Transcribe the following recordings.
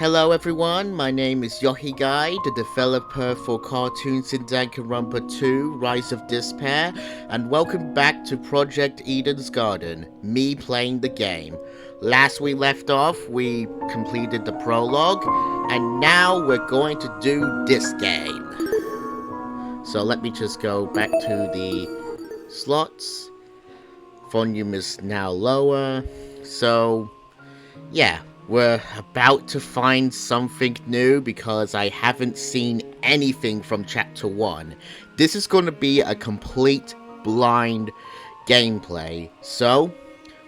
Hello everyone, my name is Yohigai, the developer for cartoons in Danganronpa 2, Rise of Despair, and welcome back to Project Eden's Garden, me playing the game. Last we left off, we completed the prologue, and now we're going to do this game. So let me just go back to the slots. Volume is now lower, so yeah. We're about to find something new because I haven't seen anything from Chapter 1. This is going to be a complete blind gameplay. So,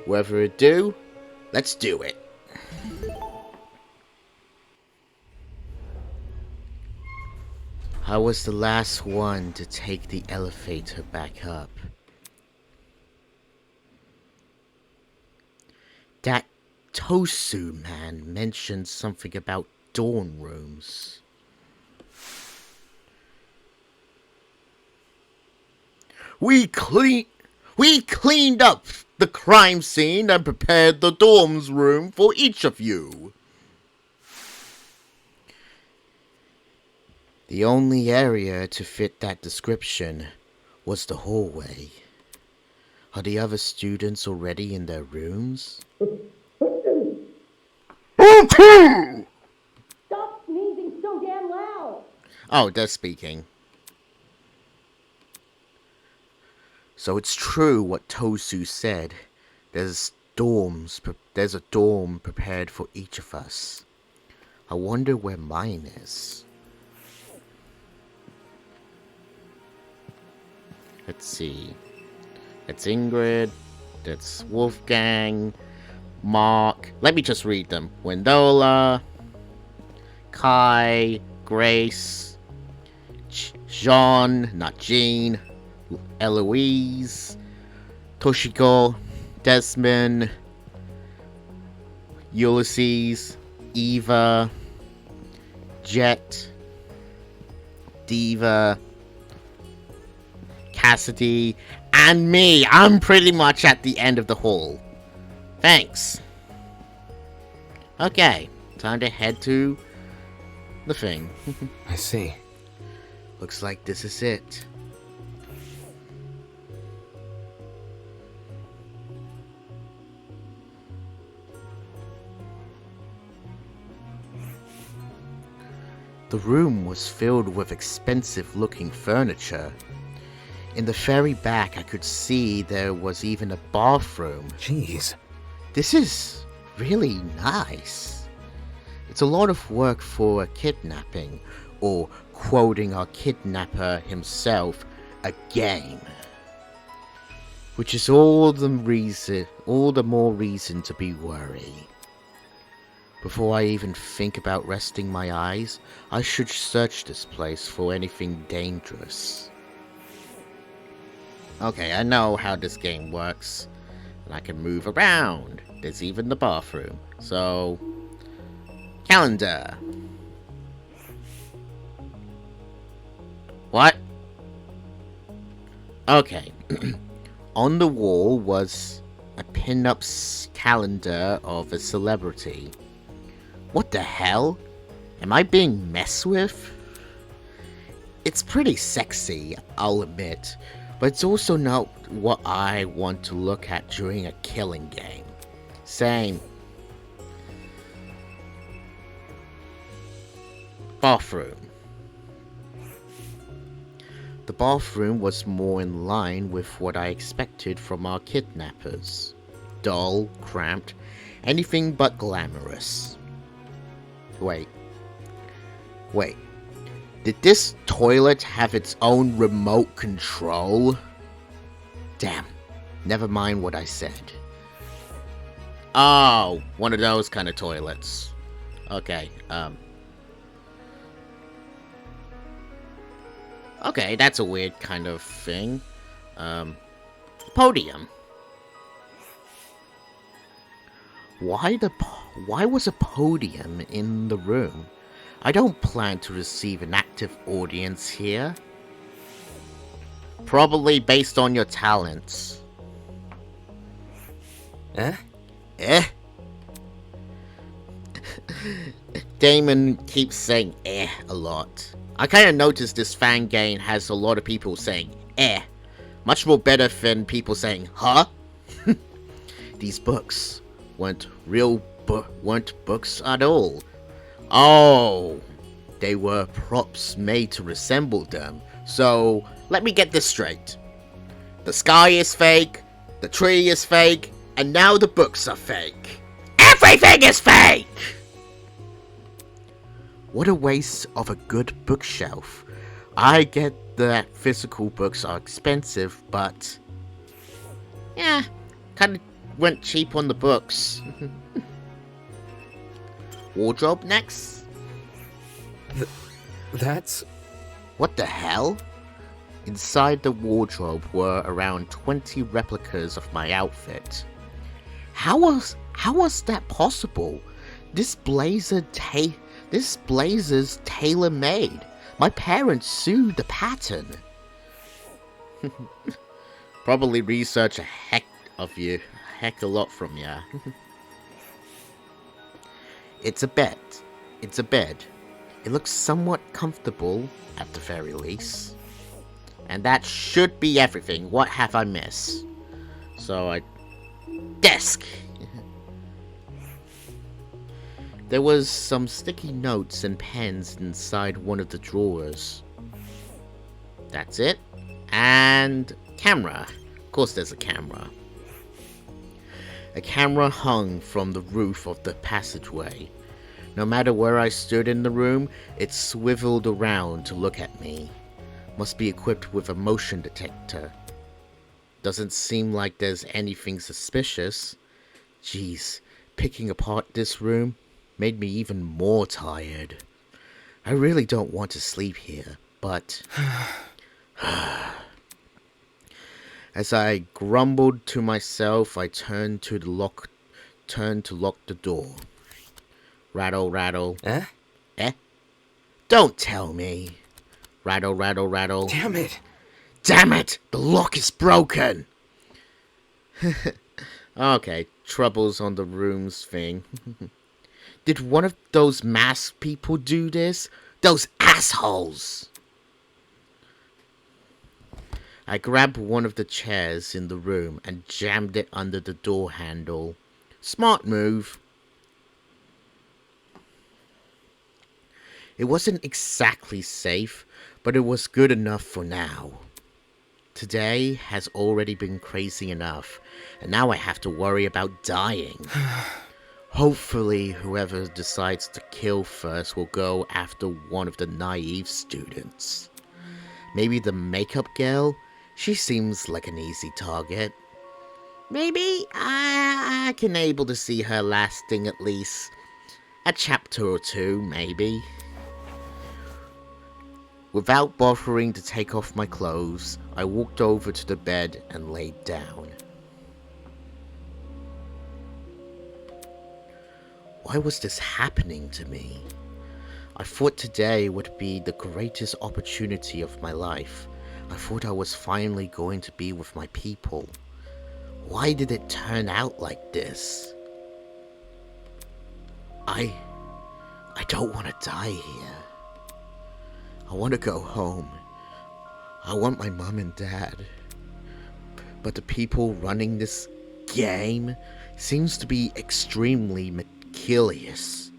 without further ado, let's do it. I was the last one to take the elevator back up. That Tosu man mentioned something about dorm rooms. We cleaned up the crime scene and prepared the dorms room for each of you. The only area to fit that description was the hallway. Are the other students already in their rooms? Stop sneezing so damn loud! Oh, they're speaking. So it's true what Tosu said. There's a dorm prepared for each of us. I wonder where mine is. Let's see. It's Ingrid. That's Wolfgang. Mark. Let me just read them. Wendola. Kai. Grace. Jean. Not Jean. Eloise. Toshiko. Desmond. Ulysses. Eva. Jet. Diva. Cassidy. And me. I'm pretty much at the end of the hall. Thanks. Okay, time to head to the thing. I see. Looks like this is it. The room was filled with expensive-looking furniture. In the very back, I could see there was even a bathroom. Jeez. This is really nice. It's a lot of work for a kidnapping, or quoting our kidnapper himself, a game. Which is all the more reason to be worried. Before I even think about resting my eyes, I should search this place for anything dangerous. Okay, I know how this game works. And I can move around. There's even the bathroom. So, calendar. What? Okay. On the wall was a pin-up calendar of a celebrity. What the hell? Am I being messed with? It's pretty sexy, I'll admit. But it's also not what I want to look at during a killing game. Same. Bathroom. The bathroom was more in line with what I expected from our kidnappers. Dull, cramped, anything but glamorous. Wait. Did this toilet have its own remote control? Damn. Never mind what I said. Oh, one of those kind of toilets. Okay, Okay, that's a weird kind of thing. Podium. Why was a podium in the room? I don't plan to receive an active audience here. Probably based on your talents. Eh? Damon keeps saying a lot. I kind of noticed this Fangan has a lot of people saying much more better than people saying huh. These books weren't weren't books at all. Oh, they were props made to resemble them. So let me get this straight. The sky is fake, the tree is fake, and now the books are fake. Everything is fake! What a waste of a good bookshelf. I get that physical books are expensive, but yeah, kind of went cheap on the books. Wardrobe next? That's... What the hell? Inside the wardrobe were around 20 replicas of my outfit. How was that possible? This blazer's tailor-made. My parents sued the pattern. Probably research a heck a lot from ya. It's a bed. It looks somewhat comfortable at the very least. And that should be everything. What have I missed? Desk! There was some sticky notes and pens inside one of the drawers. That's it. And camera. Of course there's a camera. A camera hung from the roof of the passageway. No matter where I stood in the room, it swiveled around to look at me. Must be equipped with a motion detector. Doesn't seem like there's anything suspicious. Jeez, picking apart this room made me even more tired. I really don't want to sleep here, but... As I grumbled to myself, I turned to lock the door. Rattle, rattle. Eh? Don't tell me. Rattle, rattle, rattle. Damn it! Damn it! The lock is broken! Okay, troubles on the rooms thing. Did one of those masked people do this? Those assholes! I grabbed one of the chairs in the room and jammed it under the door handle. Smart move. It wasn't exactly safe, but it was good enough for now. Today has already been crazy enough, and now I have to worry about dying. Hopefully, whoever decides to kill first will go after one of the naive students. Maybe the makeup girl? She seems like an easy target. Maybe I can able to see her lasting at least a chapter or two, maybe. Without bothering to take off my clothes, I walked over to the bed and laid down. Why was this happening to me? I thought today would be the greatest opportunity of my life. I thought I was finally going to be with my people. Why did it turn out like this? I don't want to die here. I want to go home. I want my mom and dad. But the people running this game seems to be extremely meticulous.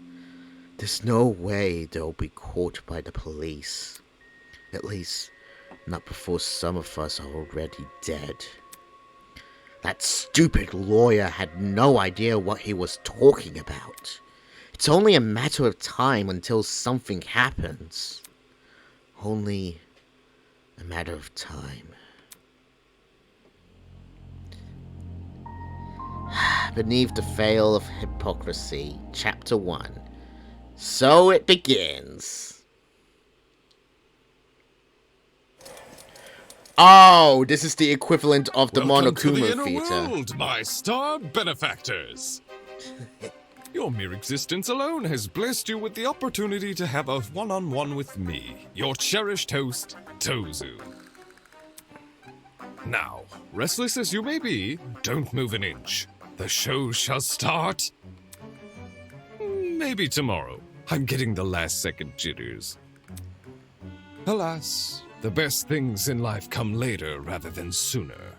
There's no way they'll be caught by the police. At least, not before some of us are already dead. That stupid lawyer had no idea what he was talking about. It's only a matter of time until something happens. Only a matter of time. Beneath the veil of hypocrisy, Chapter 1. So it begins. Oh, this is the equivalent of the Welcome to the Monokuma inner Theater. world, my star benefactors. Your mere existence alone has blessed you with the opportunity to have a one-on-one with me, your cherished host, Tozu. Now, restless as you may be, don't move an inch. The show shall start... maybe tomorrow. I'm getting the last-second jitters. Alas, the best things in life come later rather than sooner.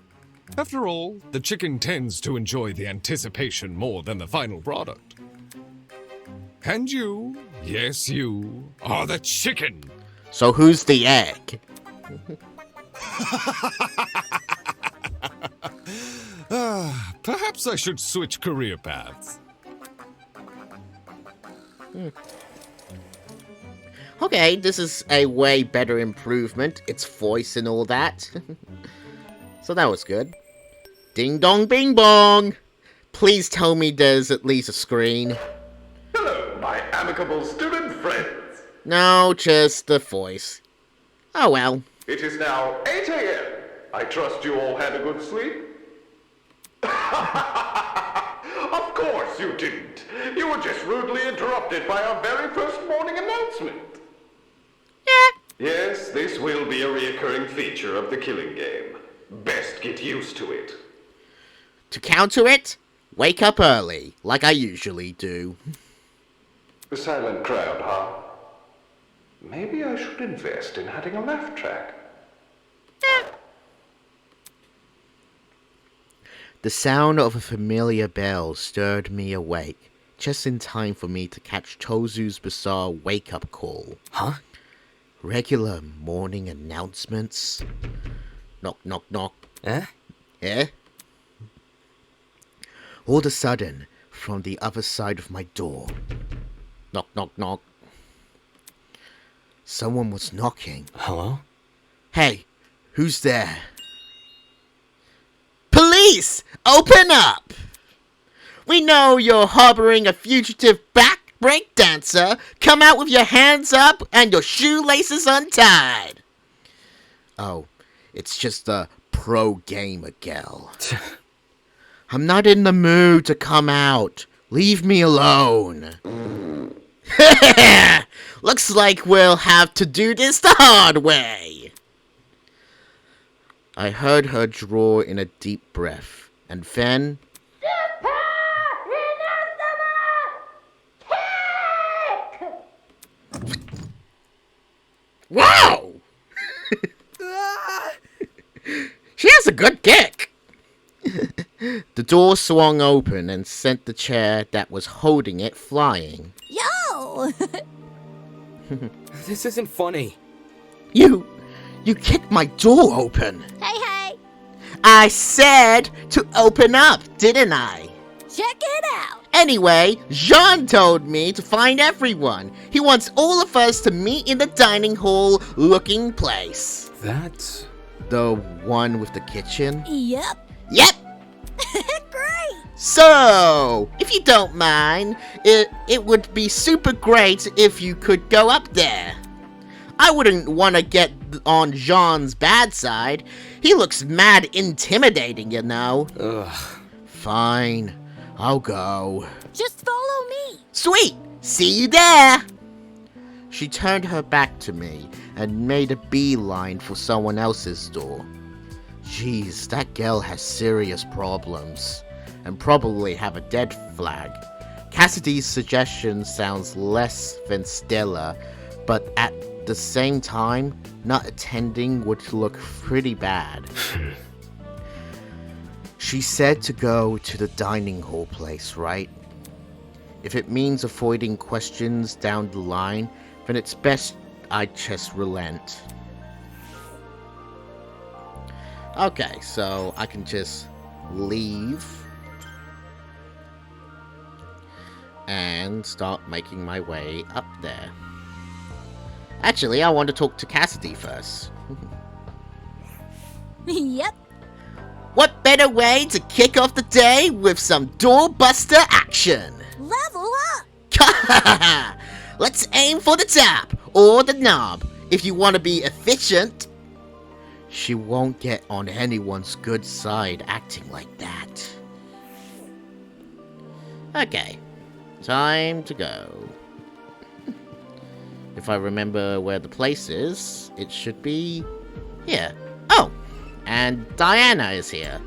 After all, the chicken tends to enjoy the anticipation more than the final product. And you, yes you, are the chicken! So who's the egg? Perhaps I should switch career paths. Okay, this is a way better improvement. Its voice and all that. So that was good. Ding dong bing bong! Please tell me there's at least a screen. Hello, my amicable student friends. No, just the voice. Oh well. It is now 8 a.m. I trust you all had a good sleep? Of course you didn't. You were just rudely interrupted by our very first morning announcement. Yes, this will be a reoccurring feature of the killing game. Best get used to it. To counter it, wake up early, like I usually do. The silent crowd, huh? Maybe I should invest in adding a laugh track. The sound of a familiar bell stirred me awake, just in time for me to catch Tozu's bizarre wake-up call. Huh? Regular morning announcements. Knock, knock, knock. Eh? Eh? All of a sudden, from the other side of my door. Knock, knock, knock. Someone was knocking. Hello? Hey, who's there? Police! Open up! We know you're harboring a fugitive breakdancer. Come out with your hands up and your shoelaces untied. Oh, it's just a pro gamer gal. I'm not in the mood to come out. Leave me alone. Looks like we'll have to do this the hard way. I heard her draw in a deep breath, and then... Wow! She has a good kick! The door swung open and sent the chair that was holding it flying. Yo! This isn't funny. You kicked my door open. Hey, hey! I said to open up, didn't I? Check it out! Anyway, Jean told me to find everyone. He wants all of us to meet in the dining hall looking place. That's... The one with the kitchen? Yep. Yep! Great! So, if you don't mind, it would be super great if you could go up there. I wouldn't want to get on Jean's bad side. He looks mad intimidating, you know. Ugh. Fine, I'll go. Just follow me. Sweet! See you there! She turned her back to me and made a beeline for someone else's door. Jeez, that girl has serious problems. And probably have a dead flag. Cassidy's suggestion sounds less than stellar, but at the same time, not attending would look pretty bad. She said to go to the dining hall place, right? If it means avoiding questions down the line, then it's best I just relent. Okay, so I can just leave and start making my way up there. Actually, I want to talk to Cassidy first. Yep. What better way to kick off the day with some doorbuster action? Level up. Let's aim for the top or the knob if you want to be efficient. She won't get on anyone's good side acting like that. Okay, time to go. If I remember where the place is, it should be here. Oh, and Diana is here.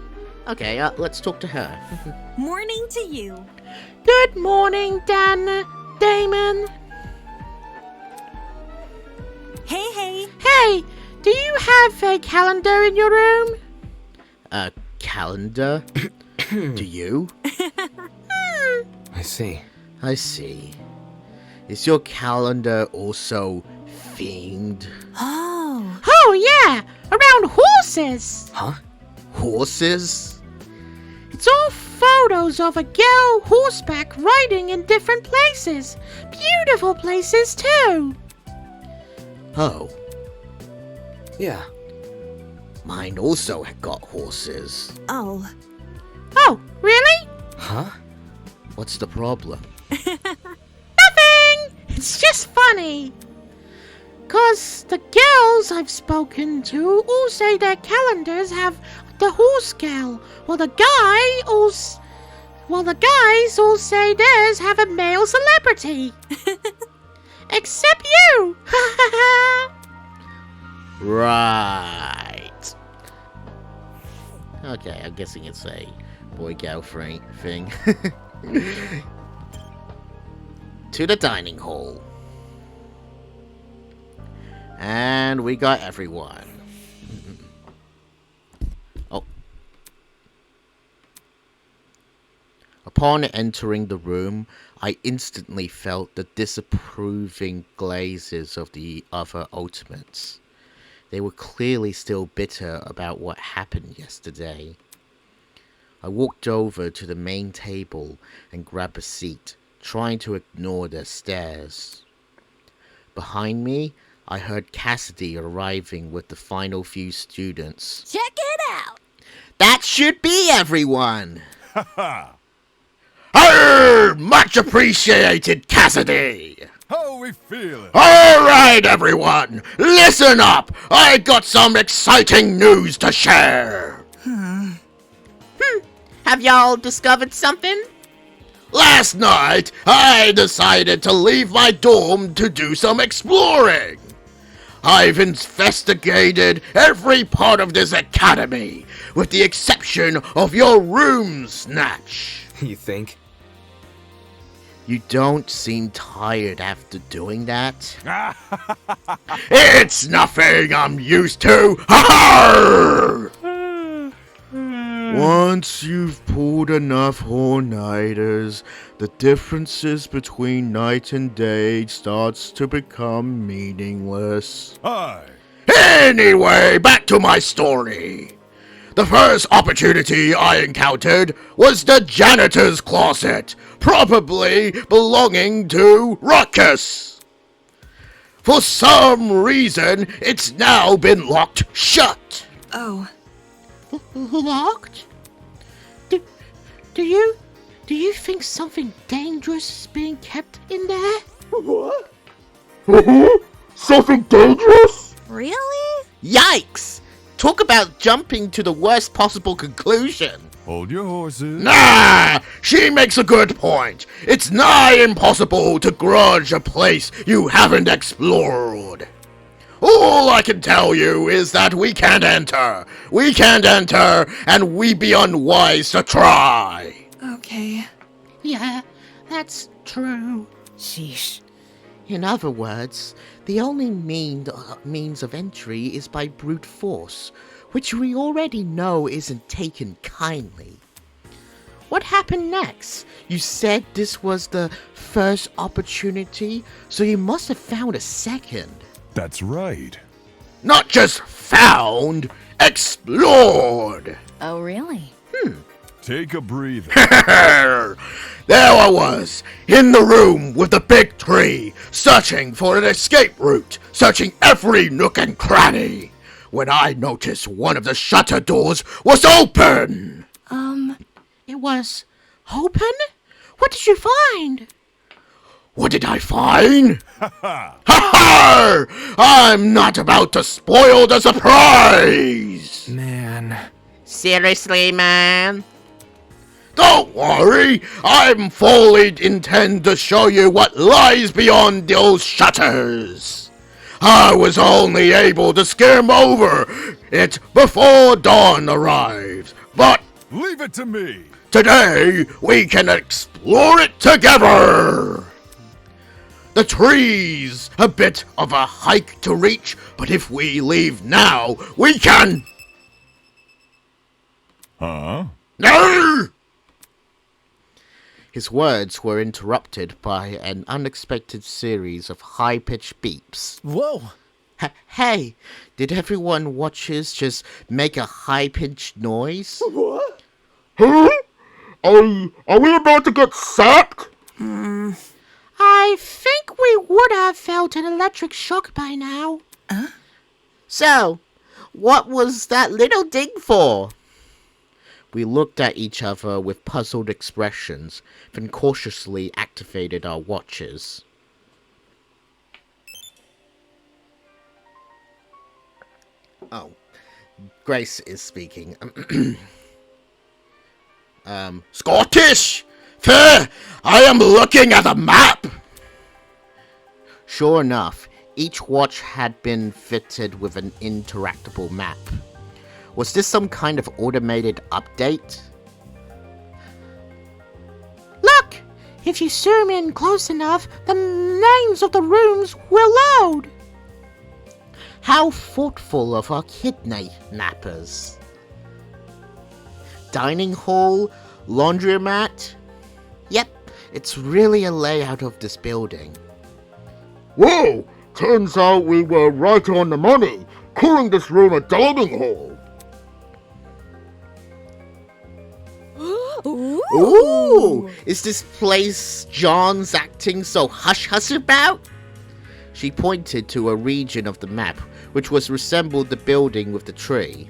Okay, let's talk to her. Morning to you. Good morning, Damon. do you have a calendar in your room? A calendar? Do you? I see. I see. Is your calendar also themed? Oh. Oh, yeah! Around horses! Huh? Horses? It's all photos of a girl horseback riding in different places. Beautiful places, too. Oh, Yeah. mine also got horses. Oh. Oh, really? Huh? What's the problem? Nothing! It's just funny. 'Cause the girls I've spoken to all say their calendars have the horse girl, while the guys all say theirs have a male celebrity. Except you! Right. Okay, I'm guessing it's a boy-girl thing. To the dining hall. And we got everyone. Oh. Upon entering the room, I instantly felt the disapproving glazes of the other Ultimates. They were clearly still bitter about what happened yesterday. I walked over to the main table and grabbed a seat, trying to ignore their stares. Behind me, I heard Cassidy arriving with the final few students. Check it out. That should be everyone! Arr! Much appreciated, Cassidy! How we feeling? Alright, everyone! Listen up! I got some exciting news to share! Have y'all discovered something? Last night, I decided to leave my dorm to do some exploring. I've investigated every part of this academy, with the exception of your room, Snatch. You think? You don't seem tired after doing that. It's nothing I'm used to. Ha-ha! Once you've pulled enough all-nighters, the differences between night and day starts to become meaningless. Aye. Anyway, back to my story. The first opportunity I encountered was the janitor's closet, probably belonging to Ruckus. For some reason, it's now been locked shut. Oh. Locked? Do you think something dangerous is being kept in there? Something dangerous? Really? Yikes! Talk about jumping to the worst possible conclusion. Hold your horses. Nah! She makes a good point. It's nigh impossible to grudge a place you haven't explored. All I can tell you is that we can't enter. We can't enter, and we'd be unwise to try. Okay. Yeah, that's true. Sheesh. In other words, the only means of entry is by brute force, which we already know isn't taken kindly. What happened next? You said this was the first opportunity, so you must have found a second. That's right. Not just found, explored! Oh, really? Take a breather. There I was, in the room with the big tree, searching for an escape route, searching every nook and cranny, when I noticed one of the shutter doors was open! It was open? What did you find? What did I find? Ha-ha! I'm not about to spoil the surprise! Man. Seriously, man? Don't worry, I'm fully intend to show you what lies beyond those shutters. I was only able to skim over it before dawn arrives, but Leave it to me. today we can explore it together. The tree's a bit of a hike to reach, but if we leave now, we can... Huh? No! His words were interrupted by an unexpected series of high-pitched beeps. Whoa! Hey, did everyone watchers just make a high-pitched noise? What? Huh? Are we about to get sacked? I think we would have felt an electric shock by now. So, what was that little ding for? We looked at each other with puzzled expressions, then cautiously activated our watches. Oh, Grace is speaking. Scottish! Fair! I am looking at a map! Sure enough, each watch had been fitted with an interactable map. Was this some kind of automated update? Look! If you zoom in close enough, the names of the rooms will load. How thoughtful of our kidnappers. Dining hall, laundromat. Yep, it's really a layout of this building. Whoa! Turns out we were right on the money, calling this room a dining hall. Ooh! Is this place John's acting so hush-hush about? She pointed to a region of the map, which was resembled the building with the tree.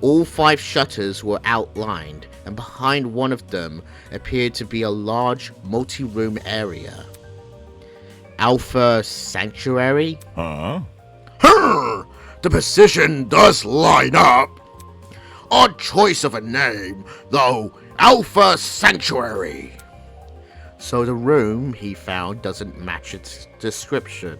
All 5 shutters were outlined, and behind one of them appeared to be a large multi-room area. Alpha Sanctuary? Huh? The position does line up. Odd choice of a name, though. Alpha Sanctuary. So the room he found doesn't match its description.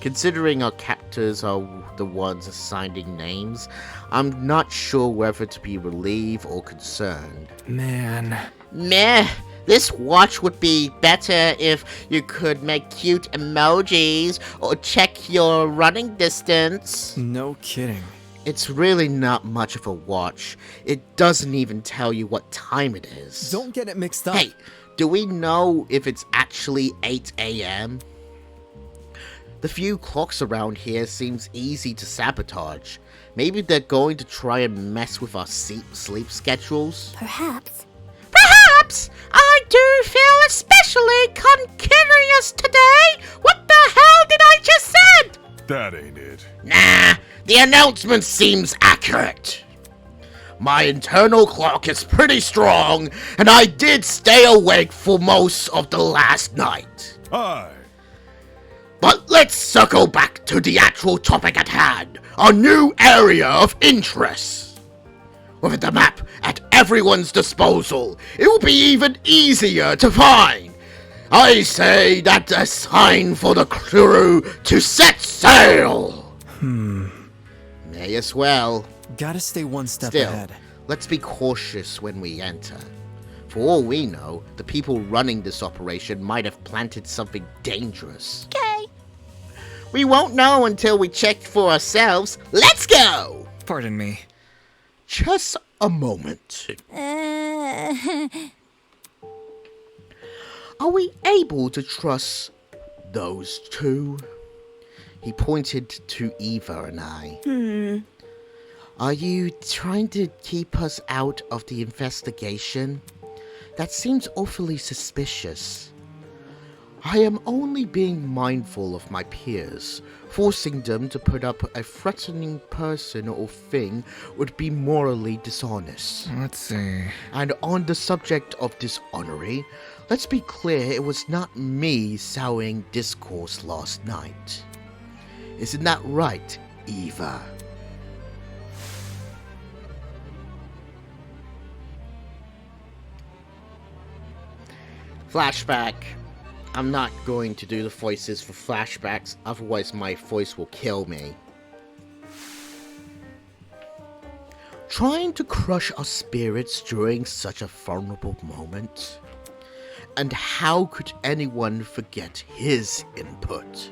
Considering our captors are the ones assigning names, I'm not sure whether to be relieved or concerned. Man. Meh. This watch would be better if you could make cute emojis or check your running distance. No kidding. It's really not much of a watch. It doesn't even tell you what time it is. Don't get it mixed up. Hey, do we know if it's actually 8 a.m.? The few clocks around here seems easy to sabotage. Maybe they're going to try and mess with our sleep schedules? Perhaps. Perhaps! I do feel especially concurious today! What the hell did I just said? That ain't it. Nah, the announcement seems accurate. My internal clock is pretty strong, and I did stay awake for most of the last night. Aye. But let's circle back to the actual topic at hand, our new area of interest. With the map at everyone's disposal, it will be even easier to find. I say that's a sign for the crew to set sail. May as well. Gotta stay one step Still, ahead. let's be cautious when we enter. For all we know, the people running this operation might have planted something dangerous. Okay. We won't know until we check for ourselves. Let's go! Pardon me. Just a moment. Are we able to trust those two? He pointed to Eva and I. Are you trying to keep us out of the investigation? That seems awfully suspicious. I am only being mindful of my peers. Forcing them to put up a threatening person or thing would be morally dishonest. Let's see. And on the subject of dishonoring, let's be clear, it was not me sowing discourse last night. Isn't that right, Eva? Flashback. I'm not going to do the voices for flashbacks, otherwise my voice will kill me. Trying to crush our spirits during such a vulnerable moment. And how could anyone forget his input?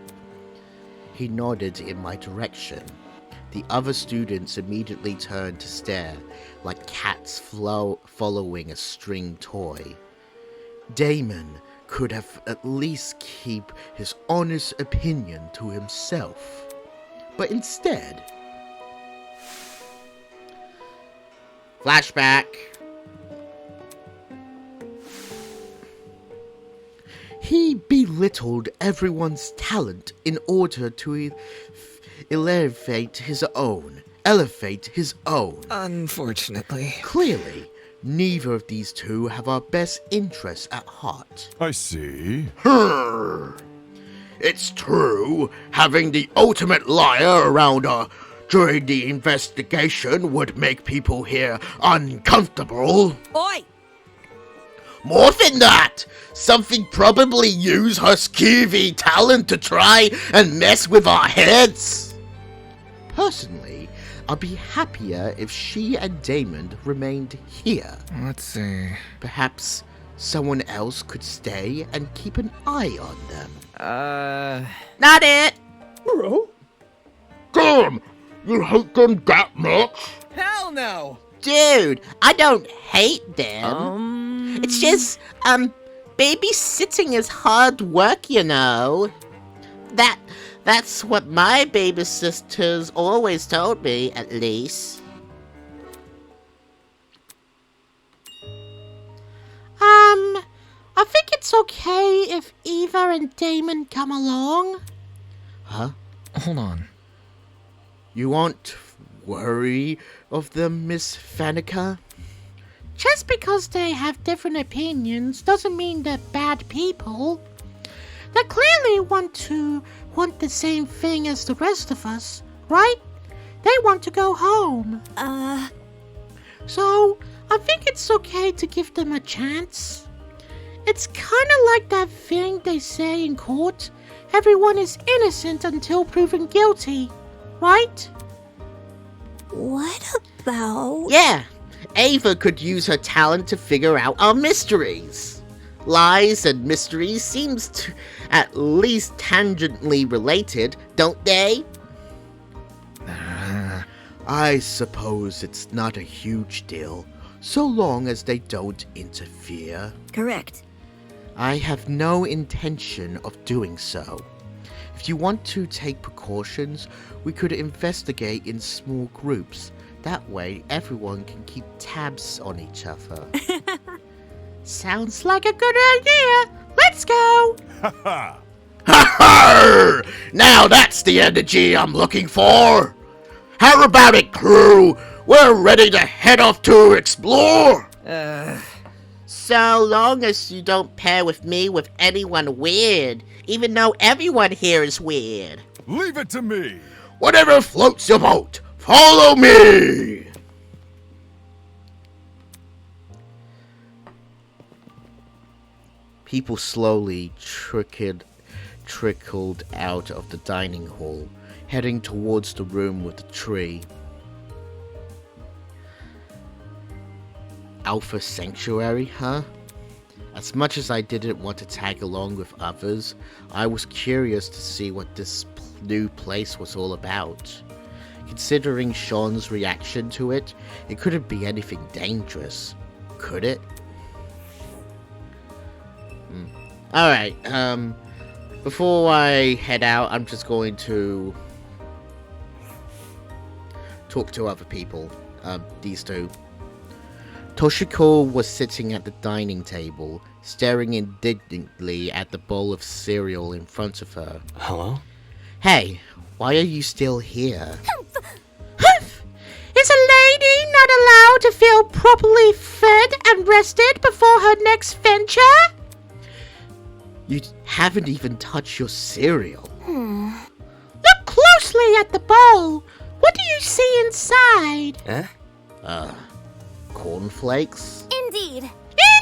He nodded in my direction. The other students immediately turned to stare, like cats following a string toy. Damon could have at least keep his honest opinion to himself. But instead... Flashback. He belittled everyone's talent in order to elevate his own. Unfortunately. Clearly, neither of these two have our best interests at heart. I see. It's true, having the ultimate liar around during the investigation would make people here uncomfortable. Oi! More than that, something probably use her skeevy talent to try and mess with our heads. Personally, I'd be happier if she and Damon remained here. Let's see. Perhaps someone else could stay and keep an eye on them. Not it. Bro? Damn! You hate them that much? Hell no! Dude, I don't hate them. It's just, babysitting is hard work, you know. That's what my babysitters always told me, at least. I think it's okay if Eva and Damon come along. Huh? Hold on. You aren't worried of them, Miss Fanica? Just because they have different opinions doesn't mean they're bad people. They clearly want the same thing as the rest of us, right? They want to go home. So, I think it's okay to give them a chance. It's kinda like that thing they say in court. Everyone is innocent until proven guilty, right? What about... Yeah, Ava could use her talent to figure out our mysteries. Lies and mysteries seems to at least tangentially related, don't they? I suppose it's not a huge deal, so long as they don't interfere. Correct. I have no intention of doing so. If you want to take precautions, we could investigate in small groups. That way, everyone can keep tabs on each other. Sounds like a good idea. Let's go. Ha Ha! Now that's the energy I'm looking for! How about it, crew? We're ready to head off to explore! So long as you don't pair with me with anyone weird, even though everyone here is weird. Leave it to me. Whatever floats your boat, follow me! People slowly trickled out of the dining hall, heading towards the room with the tree. Alpha Sanctuary, huh? As much as I didn't want to tag along with others, I was curious to see what this new place was all about. Considering Sean's reaction to it, it couldn't be anything dangerous, could it? Alright, before I head out, I'm just going to talk to other people, these two. Toshiko was sitting at the dining table, staring indignantly at the bowl of cereal in front of her. Hello? Hey, why are you still here? Is a lady not allowed to feel properly fed and rested before her next venture? You haven't even touched your cereal. Look closely at the bowl. What do you see inside? Cornflakes? Indeed.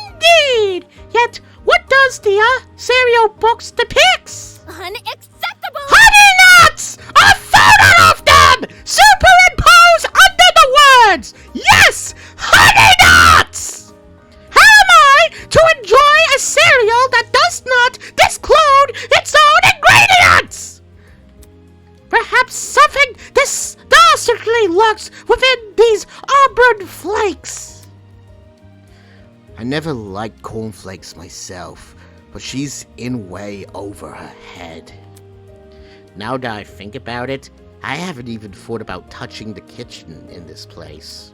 Indeed! Yet, what does the cereal box depicts? Unacceptable! Honey nuts! A photo of them! Superimpose under the words! Yes! Honey nuts! How am I to enjoy a cereal lurks within these auburn flakes. I never liked cornflakes myself, but she's in way over her head. Now that I think about it, I haven't even thought about touching the kitchen in this place.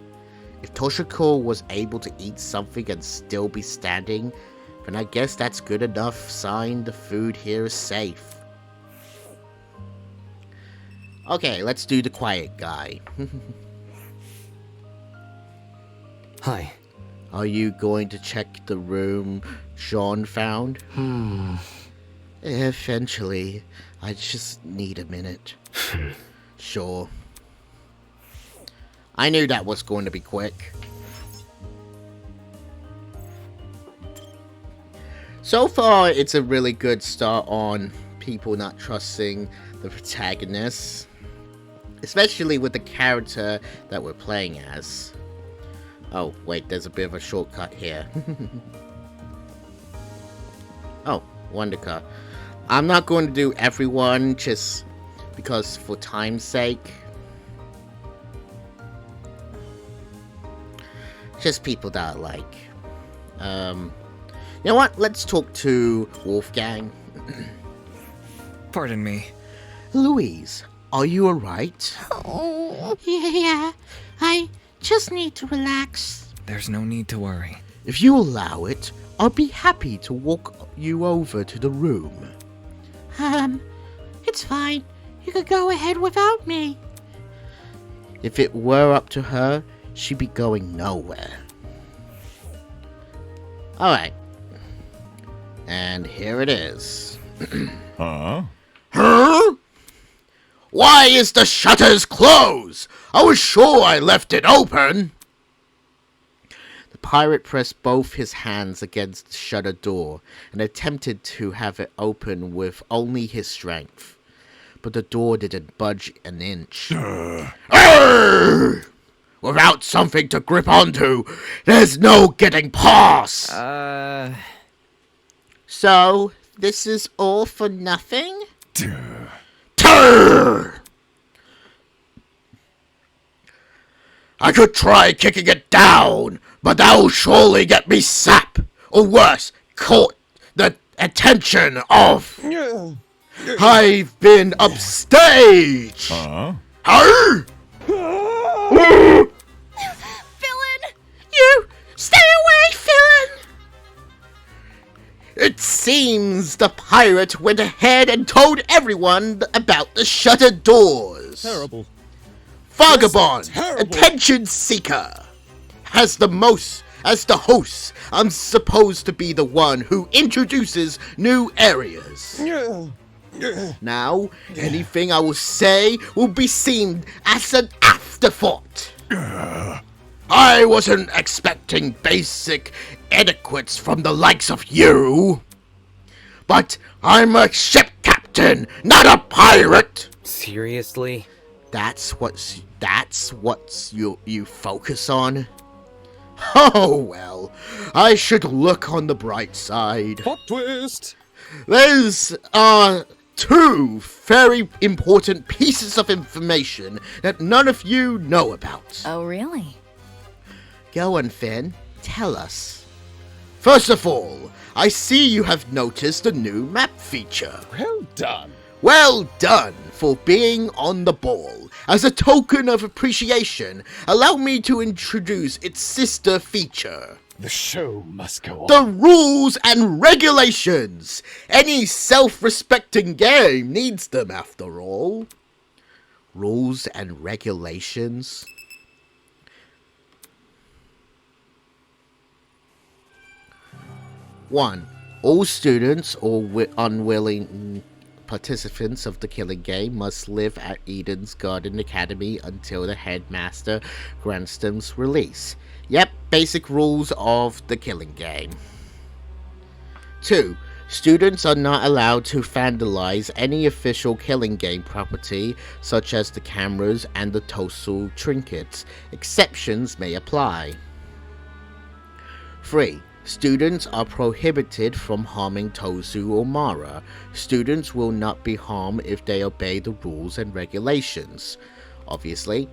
If Toshiko was able to eat something and still be standing, then I guess that's good enough sign the food here is safe. Okay, let's do the quiet guy. Hi. Are you going to check the room Sean found? Eventually. I just need a minute. Sure. I knew that was going to be quick. So far, it's a really good start on people not trusting the protagonists. Especially with the character that we're playing as. Oh, wait, there's a bit of a shortcut here. Oh, Wondercar. I'm not going to do everyone just because for time's sake. Just people that I like. You know what? Let's talk to Wolfgang. Pardon me. Louise, are you alright? Oh, yeah, I just need to relax. There's no need to worry. If you allow it, I'll be happy to walk you over to the room. It's fine. You could go ahead without me. If it were up to her, she'd be going nowhere. Alright. And here it is. Huh? Huh? Why is the shutters closed? I was sure I left it open. The pirate pressed both his hands against the shutter door and attempted to have it open with only his strength. But the door didn't budge an inch. Arr! Without something to grip onto, there's no getting past. So, this is all for nothing? Turr! I could try kicking it down, but that'll surely get me sap, or worse, caught the attention of... I've been upstage! Huh? Arr! Villain! You stay away, villain! It seems the pirate went ahead and told everyone about the shuttered doors. Terrible. Vagabond, Terrible. attention seeker. As the host, I'm supposed to be the one who introduces new areas. Now, anything I will say will be seen as an afterthought. I wasn't expecting basic etiquettes from the likes of you. But I'm a ship captain, not a pirate. Seriously? That's what you focus on? Oh well, I should look on the bright side. Plot twist. There's two very important pieces of information that none of you know about. Oh, really? Go on, Finn, tell us. First of all, I see you have noticed a new map feature. Well done. Well done for being on the ball. As a token of appreciation, allow me to introduce its sister feature. The show must go on. The rules and regulations! Any self-respecting game needs them, after all. Rules and regulations? One, all students or unwilling participants of the killing game must live at Eden's Garden Academy until the headmaster grants them's release. Yep, basic rules of the killing game. 2. Students are not allowed to vandalize any official killing game property, such as the cameras and the Tosu trinkets. Exceptions may apply. 3. Students are prohibited from harming Tosu or Mara. Students will not be harmed if they obey the rules and regulations. Obviously.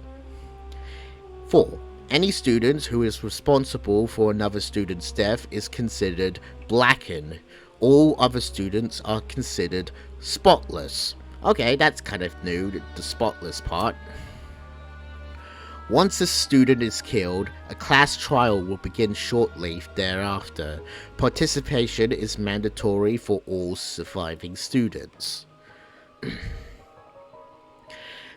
4. Any student who is responsible for another student's death is considered blackened. All other students are considered spotless. Okay, that's kind of new, the spotless part. Once a student is killed, a class trial will begin shortly thereafter. Participation is mandatory for all surviving students.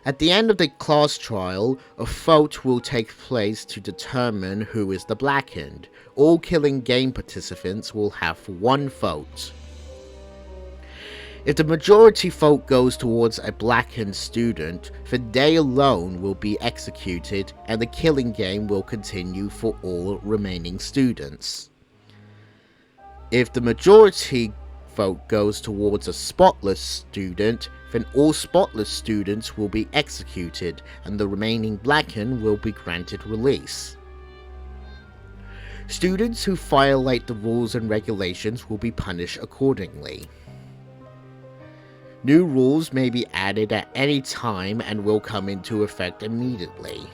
At the end of the class trial, a vote will take place to determine who is the blackened. All killing game participants will have one vote. If the majority vote goes towards a blackened student, then they alone will be executed and the killing game will continue for all remaining students. If the majority vote goes towards a spotless student, then all spotless students will be executed and the remaining blackened will be granted release. Students who violate the rules and regulations will be punished accordingly. New rules may be added at any time and will come into effect immediately.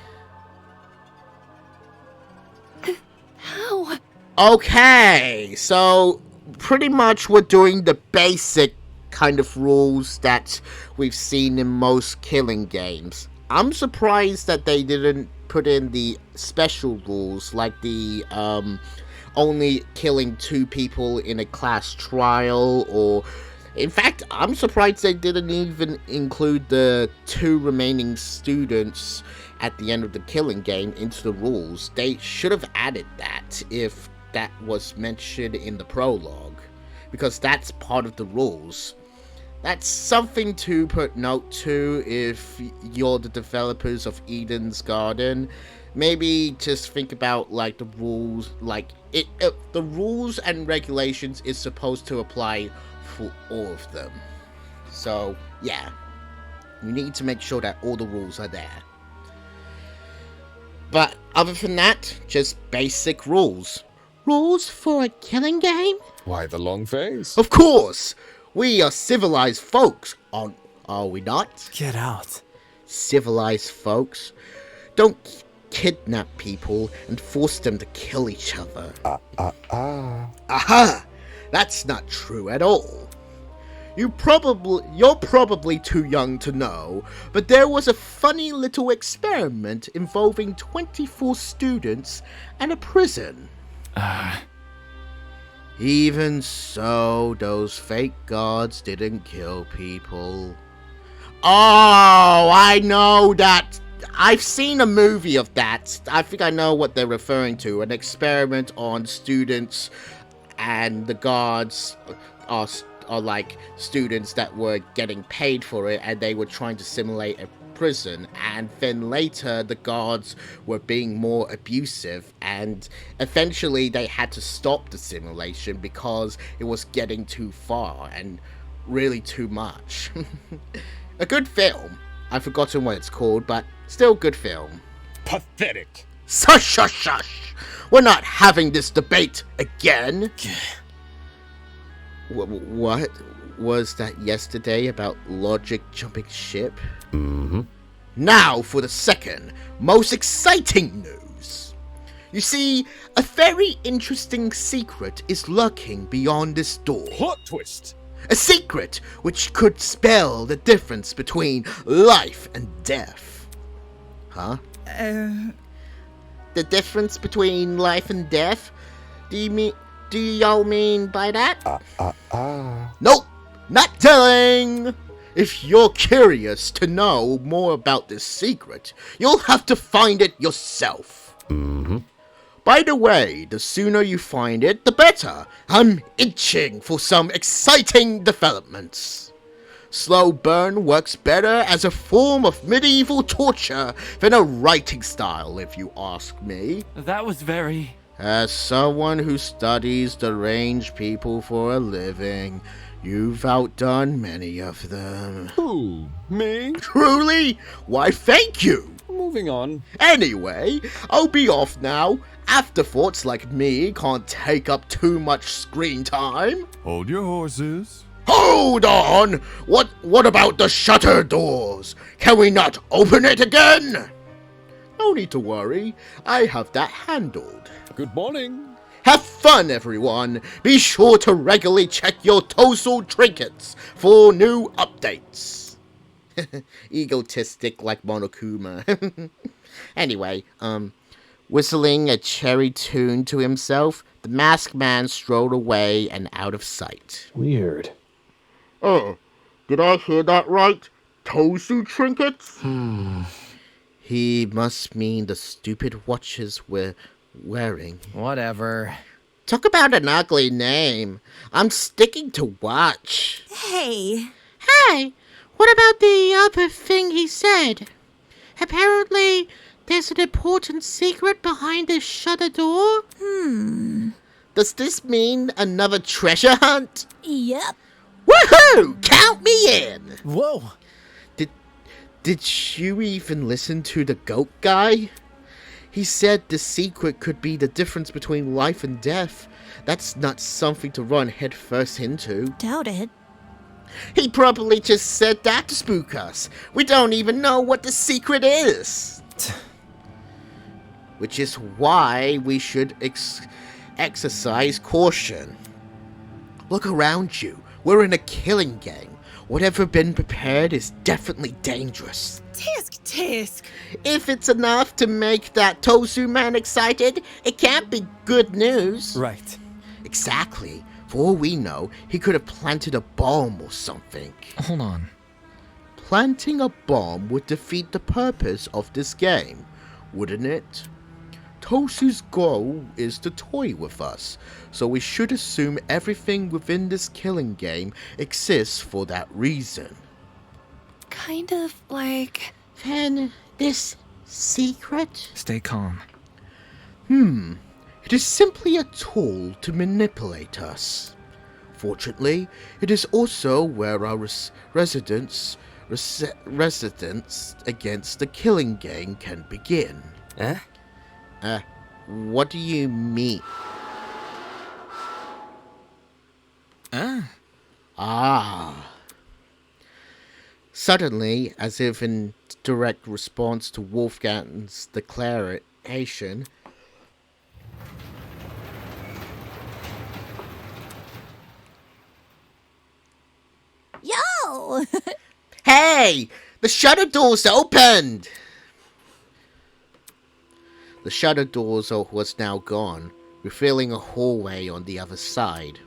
How? Okay, so pretty much we're doing the basic kind of rules that we've seen in most killing games. I'm surprised that they didn't put in the special rules like the only killing 2 people in a class trial, or in fact, I'm surprised they didn't even include the 2 remaining students at the end of the killing game into the rules. They should have added that if that was mentioned in the prologue, because that's part of the rules. That's something to put note to if you're the developers of Eden's Garden. Maybe just think about like the rules, like the rules and regulations is supposed to apply for all of them. So yeah, you need to make sure that all the rules are there. But other than that, just basic rules. Rules for a killing game? Why the long face? Of course! We are civilized folks, are we not? Get out. Civilized folks don't kidnap people and force them to kill each other. Aha! That's not true at all. You're probably too young to know, but there was a funny little experiment involving 24 students and a prison. Even so, those fake gods didn't kill people. Oh, I know that. I've seen a movie of that. I think I know what they're referring to. An experiment on students, and the gods are like students that were getting paid for it, and they were trying to simulate a prison, and then later the guards were being more abusive, and eventually they had to stop the simulation because it was getting too far and really too much. A good film. I've forgotten what it's called, but still good film. Pathetic. Shush. We're not having this debate again. What was that yesterday about logic jumping ship? Now for the second, most exciting news. You see, a very interesting secret is lurking beyond this door. Plot twist. A secret which could spell the difference between life and death. Huh? The difference between life and death? Do y'all mean by that? Nope, not telling! If you're curious to know more about this secret, you'll have to find it yourself. By the way, the sooner you find it, the better. I'm itching for some exciting developments. Slow burn works better as a form of medieval torture than a writing style, if you ask me. That was very... As someone who studies deranged people for a living, you've outdone many of them. Who? Me? Truly? Why, thank you! Moving on. Anyway, I'll be off now. Afterthoughts like me can't take up too much screen time. Hold your horses. Hold on! What about the shutter doors? Can we not open it again? No need to worry. I have that handled. Good morning. Have fun, everyone! Be sure to regularly check your Tosul trinkets for new updates. Egotistic like Monokuma. Anyway, whistling a cheery tune to himself, the masked man strolled away and out of sight. Weird. Oh, did I hear that right? Tosu trinkets? He must mean the stupid watches we're wearing. Whatever. Talk about an ugly name. I'm sticking to watch. Hey. Hey, what about the other thing he said? Apparently, there's an important secret behind this shutter door. Does this mean another treasure hunt? Yep. Woohoo! Count me in! Whoa! Did you even listen to the goat guy? He said the secret could be the difference between life and death. That's not something to run headfirst into. Doubt it. He probably just said that to spook us. We don't even know what the secret is. Which is why we should exercise caution. Look around you. We're in a killing game. Whatever been prepared is definitely dangerous. Tisk. If it's enough to make that Tosu man excited, it can't be good news. Right. Exactly. For all we know, he could have planted a bomb or something. Hold on. Planting a bomb would defeat the purpose of this game, wouldn't it? Tosu's goal is to toy with us, so we should assume everything within this killing game exists for that reason. Kind of like... Then this secret? Stay calm. It is simply a tool to manipulate us. Fortunately, it is also where our residence against the killing game can begin. Eh? What do you mean? Ah. Suddenly, as if in direct response to Wolfgang's declaration, Yo! hey! The shutter door's opened! The shutter doors was now gone, revealing a hallway on the other side.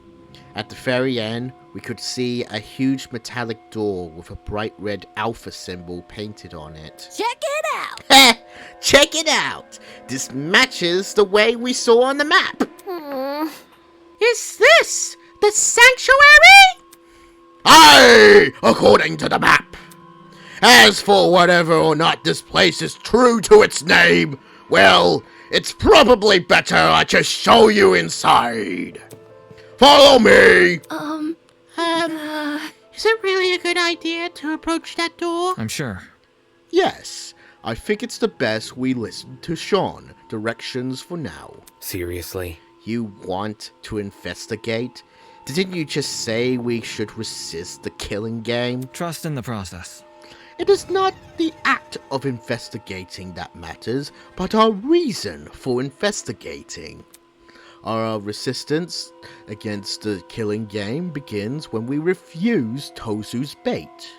At the very end, we could see a huge metallic door with a bright red alpha symbol painted on it. Check it out! Heh! Check it out! This matches the way we saw on the map! Is this the sanctuary? Aye! According to the map! As for whether or not this place is true to its name, well, it's probably better I just show you inside. Follow me! Is it really a good idea to approach that door? I'm sure. Yes, I think it's the best we listen to Sean. Directions for now. Seriously? You want to investigate? Didn't you just say we should resist the killing game? Trust in the process. It is not the act of investigating that matters, but our reason for investigating. Our resistance against the killing game begins when we refuse Tosu's bait.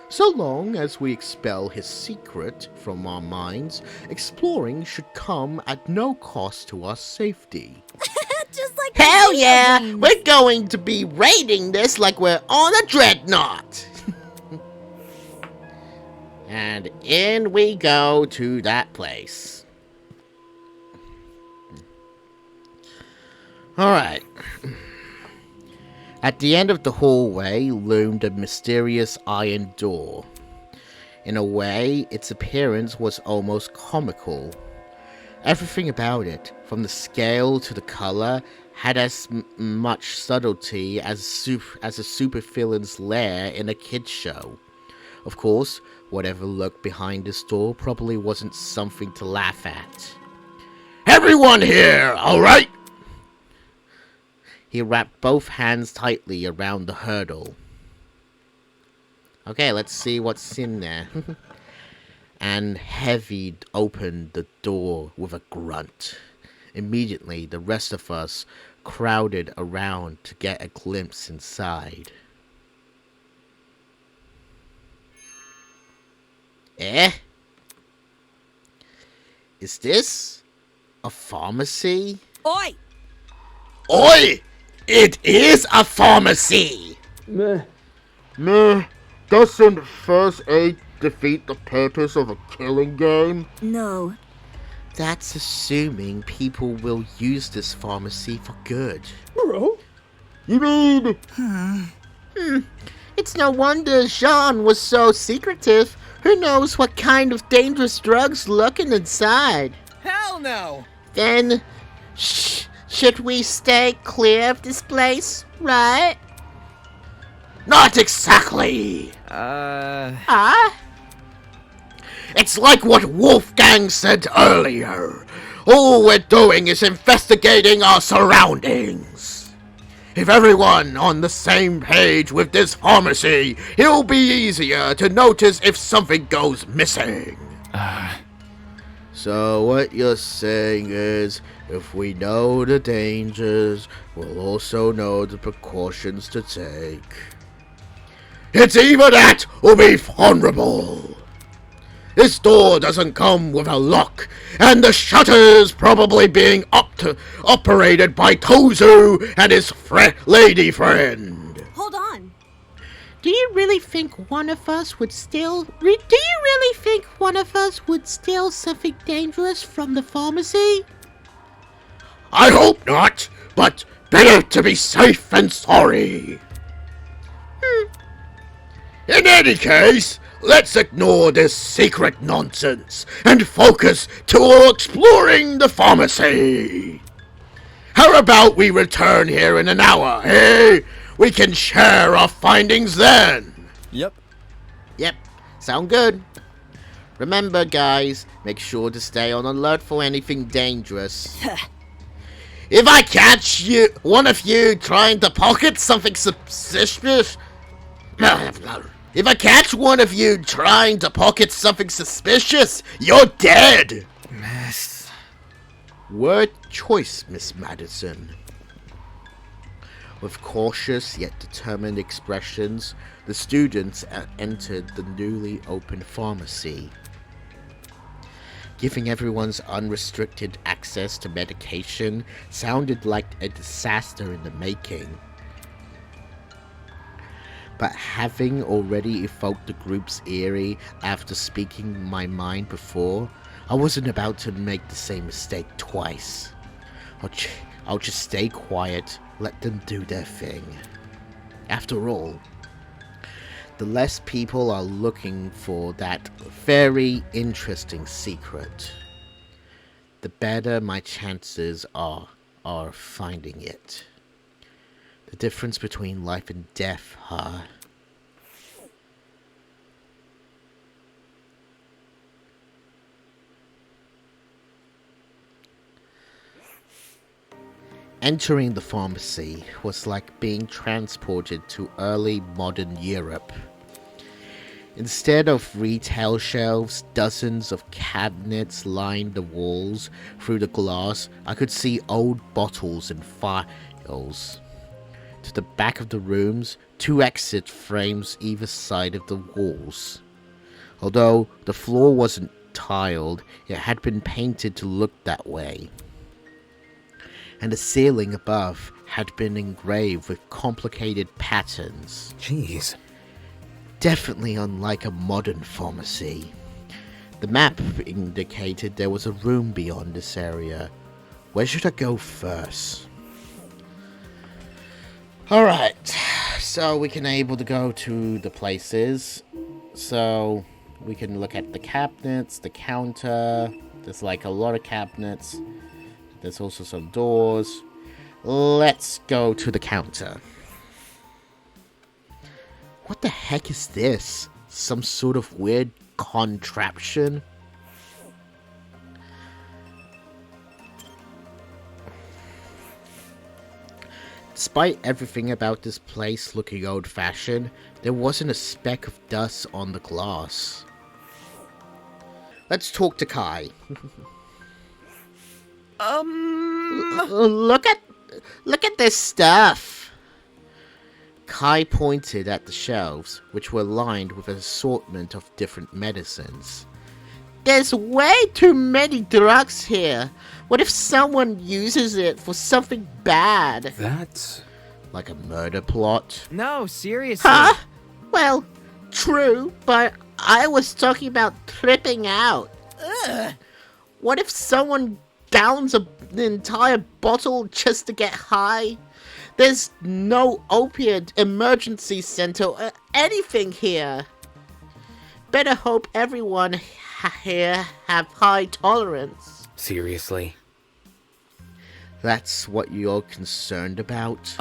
So long as we expel his secret from our minds, exploring should come at no cost to our safety. Just like... Hell yeah! We're going to be raiding this like we're on a dreadnought! And in we go to that place. Alright. At the end of the hallway loomed a mysterious iron door. In a way, its appearance was almost comical. Everything about it, from the scale to the color, had as much subtlety as a supervillain's lair in a kid's show. Of course, whatever lurked behind this door probably wasn't something to laugh at. Everyone here, alright? He wrapped both hands tightly around the hurdle. Okay, let's see what's in there. and Heavy opened the door with a grunt. Immediately, the rest of us crowded around to get a glimpse inside. Eh? Is this a pharmacy? Oi! Oi! It is a pharmacy! Meh. Doesn't first aid defeat the purpose of a killing game? No. That's assuming people will use this pharmacy for good. Bro? You mean? It's no wonder Jean was so secretive. Who knows what kind of dangerous drugs lurking inside? Hell no! Then, should we stay clear of this place, right? Not exactly! It's like what Wolfgang said earlier. All we're doing is investigating our surroundings. If everyone on the same page with this pharmacy, it'll be easier to notice if something goes missing. So what you're saying is, if we know the dangers, we'll also know the precautions to take. It's either that or be vulnerable. This door doesn't come with a lock, and the shutter's probably being operated by Tozu and his lady friend. Hold on. Do you really think one of us would steal? Do you really think one of us would steal something dangerous from the pharmacy? I hope not, but better to be safe than sorry. In any case, let's ignore this secret nonsense and focus to exploring the pharmacy. How about we return here in an hour, eh? We can share our findings then. Yep. Yep, sound good. Remember, guys, make sure to stay on alert for anything dangerous. If I catch one of you trying to pocket something suspicious... If I catch one of you trying to pocket something suspicious, you're dead! Miss. Word choice, Miss Madison. With cautious yet determined expressions, the students entered the newly opened pharmacy. Giving everyone's unrestricted access to medication sounded like a disaster in the making. But having already evoked the group's eerie after speaking my mind before, I wasn't about to make the same mistake twice. I'll just stay quiet, let them do their thing. After all, the less people are looking for that very interesting secret, the better my chances are finding it. The difference between life and death, huh? Entering the pharmacy was like being transported to early modern Europe. Instead of retail shelves, dozens of cabinets lined the walls. Through the glass, I could see old bottles and files. To the back of the rooms, 2 exit frames either side of the walls. Although the floor wasn't tiled, it had been painted to look that way. And the ceiling above had been engraved with complicated patterns. Jeez. Definitely unlike a modern pharmacy. The map indicated there was a room beyond this area. Where should I go first? Alright, so we can able to go to the places. So we can look at the cabinets, the counter. There's like a lot of cabinets. There's also some doors. Let's go to the counter. What the heck is this? Some sort of weird contraption? Despite everything about this place looking old-fashioned, there wasn't a speck of dust on the glass. let's talk to Kai. Look at this stuff. Kai pointed at the shelves, which were lined with an assortment of different medicines. There's way too many drugs here. What if someone uses it for something bad? That's... Like a murder plot? No, seriously. Huh? Well, true, but I was talking about tripping out. Ugh. What if someone downs an entire bottle just to get high? There's no opiate emergency center or anything here. Better hope everyone here have high tolerance. Seriously. That's what you're concerned about?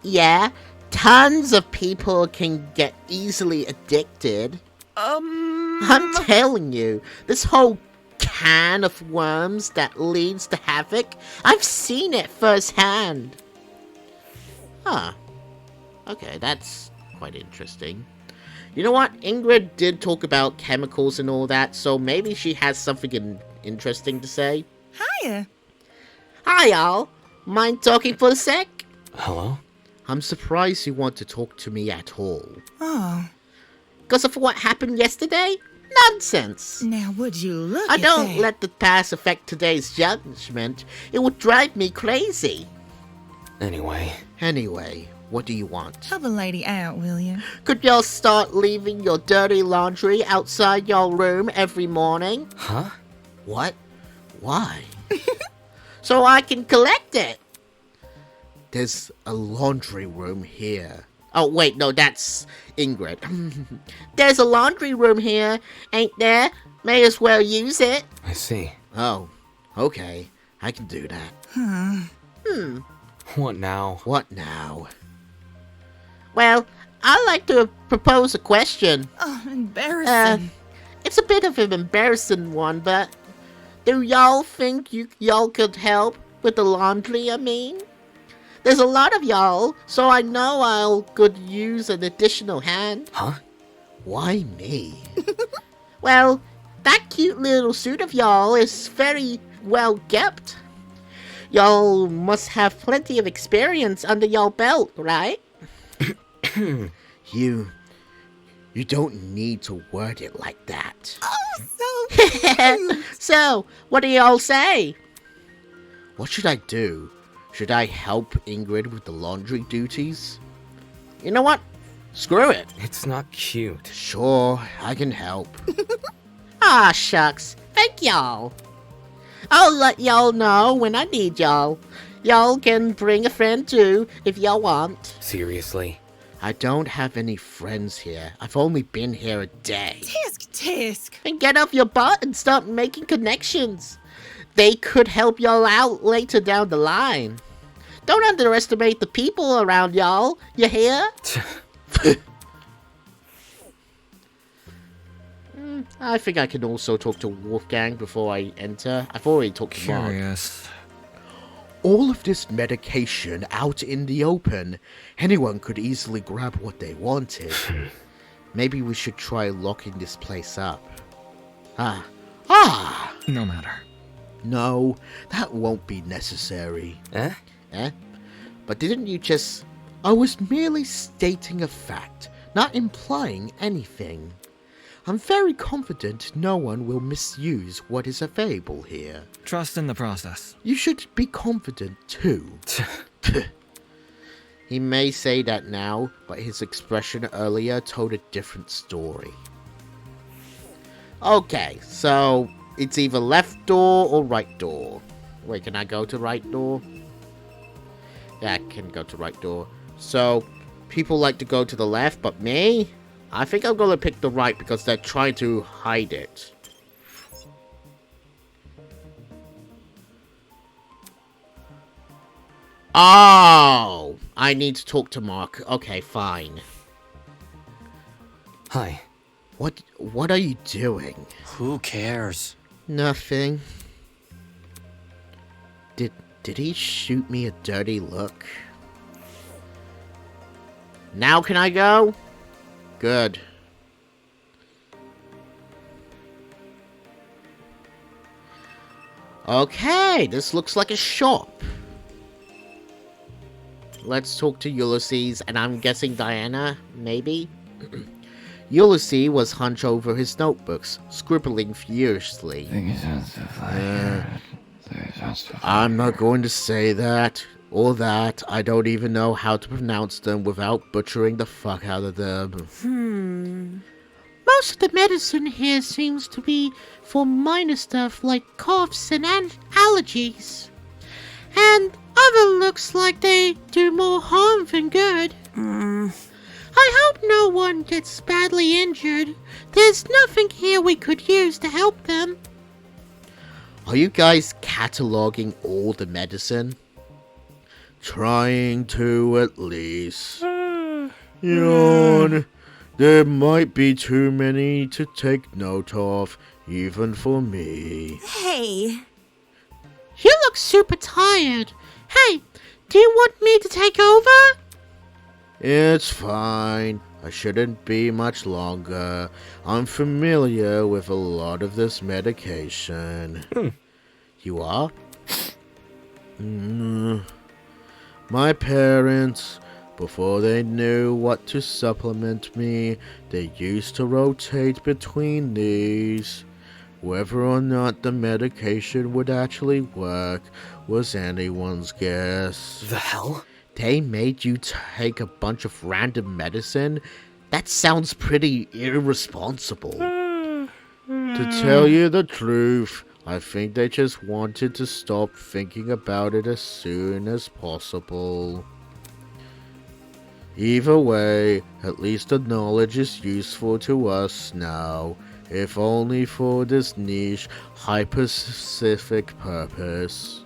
Yeah, Tons of people can get easily addicted. I'm telling you, this whole can of worms that leads to havoc, I've seen it firsthand. Huh. Okay, that's quite interesting. You know what? Ingrid did talk about chemicals and all that, so maybe she has something interesting to say. Hiya. Hi, y'all. Mind talking for a sec? Hello? I'm surprised you want to talk to me at all. Oh, Because of what happened yesterday? Nonsense. now would you look I at don't that? let the past affect today's judgment. It would drive me crazy. Anyway, what do you want? Help a lady out, will you? Could y'all start leaving your dirty laundry outside y'all room every morning? Huh? What? Why? So I can collect it. There's a laundry room here. Oh, wait, no, that's Ingrid. There's a laundry room here, ain't there? May as well use it. I see. Oh, okay. I can do that. What now? What now? Well, I'd like to propose a question. Oh, embarrassing. It's a bit of an embarrassing one, but do y'all think y'all could help with the laundry, I mean? There's a lot of y'all, so I know I'll could use an additional hand. Huh? Why me? Well, that cute little suit of y'all is very well kept. Y'all must have plenty of experience under y'all belt, right? You don't need to word it like that. Oh, so cute. So, what do y'all say? What should I do? Should I help Ingrid with the laundry duties? You know what? Screw it. It's not cute. Sure, I can help. Ah, shucks. Thank y'all. I'll let y'all know when I need y'all. Y'all can bring a friend too, if y'all want. Seriously. I don't have any friends here. I've only been here a day. Tisk. And get off your butt and start making connections. They could help y'all out later down the line. Don't underestimate the people around y'all. You hear? I think I can also talk to Wolfgang before I enter. I've already talked to Mark. Curious. All of this medication out in the open. Anyone could easily grab what they wanted. Maybe we should try locking this place up. No matter. No, that won't be necessary. Eh? But didn't you just... I was merely stating a fact, not implying anything. I'm very confident no one will misuse what is available here. Trust in the process. You should be confident too. He may say that now, but his expression earlier told a different story. Okay, so it's either left door or right door. Wait, can I go to right door? Yeah, I can go to right door. So, people like to go to the left, but me? I think I'm gonna pick the right because they're trying to hide it. Oh! I need to talk to Mark. Okay, fine. Hi. What are you doing? Who cares? Nothing. Did he shoot me a dirty look? Now can I go? Good. Okay, this looks like a shop. Let's talk to Ulysses, and I'm guessing Diana, maybe? Ulysses was hunched over his notebooks, scribbling furiously. I'm not going to say that, or that. I don't even know how to pronounce them without butchering the fuck out of them. Most of the medicine here seems to be for minor stuff like coughs and allergies. And other looks like they do more harm than good. I hope no one gets badly injured. There's nothing here we could use to help them. Are you guys cataloging all the medicine? Trying to, at least. Yawn. There might be too many to take note of, even for me. Hey. You look super tired. Hey, do you want me to take over? It's fine. I shouldn't be much longer. I'm familiar with a lot of this medication. You are? My parents, before they knew what to supplement me, they used to rotate between these. Whether or not the medication would actually work was anyone's guess. The hell? They made you take a bunch of random medicine? That sounds pretty irresponsible. To tell you the truth, I think they just wanted to stop thinking about it as soon as possible. Either way, at least the knowledge is useful to us now, if only for this niche, hyper-specific purpose.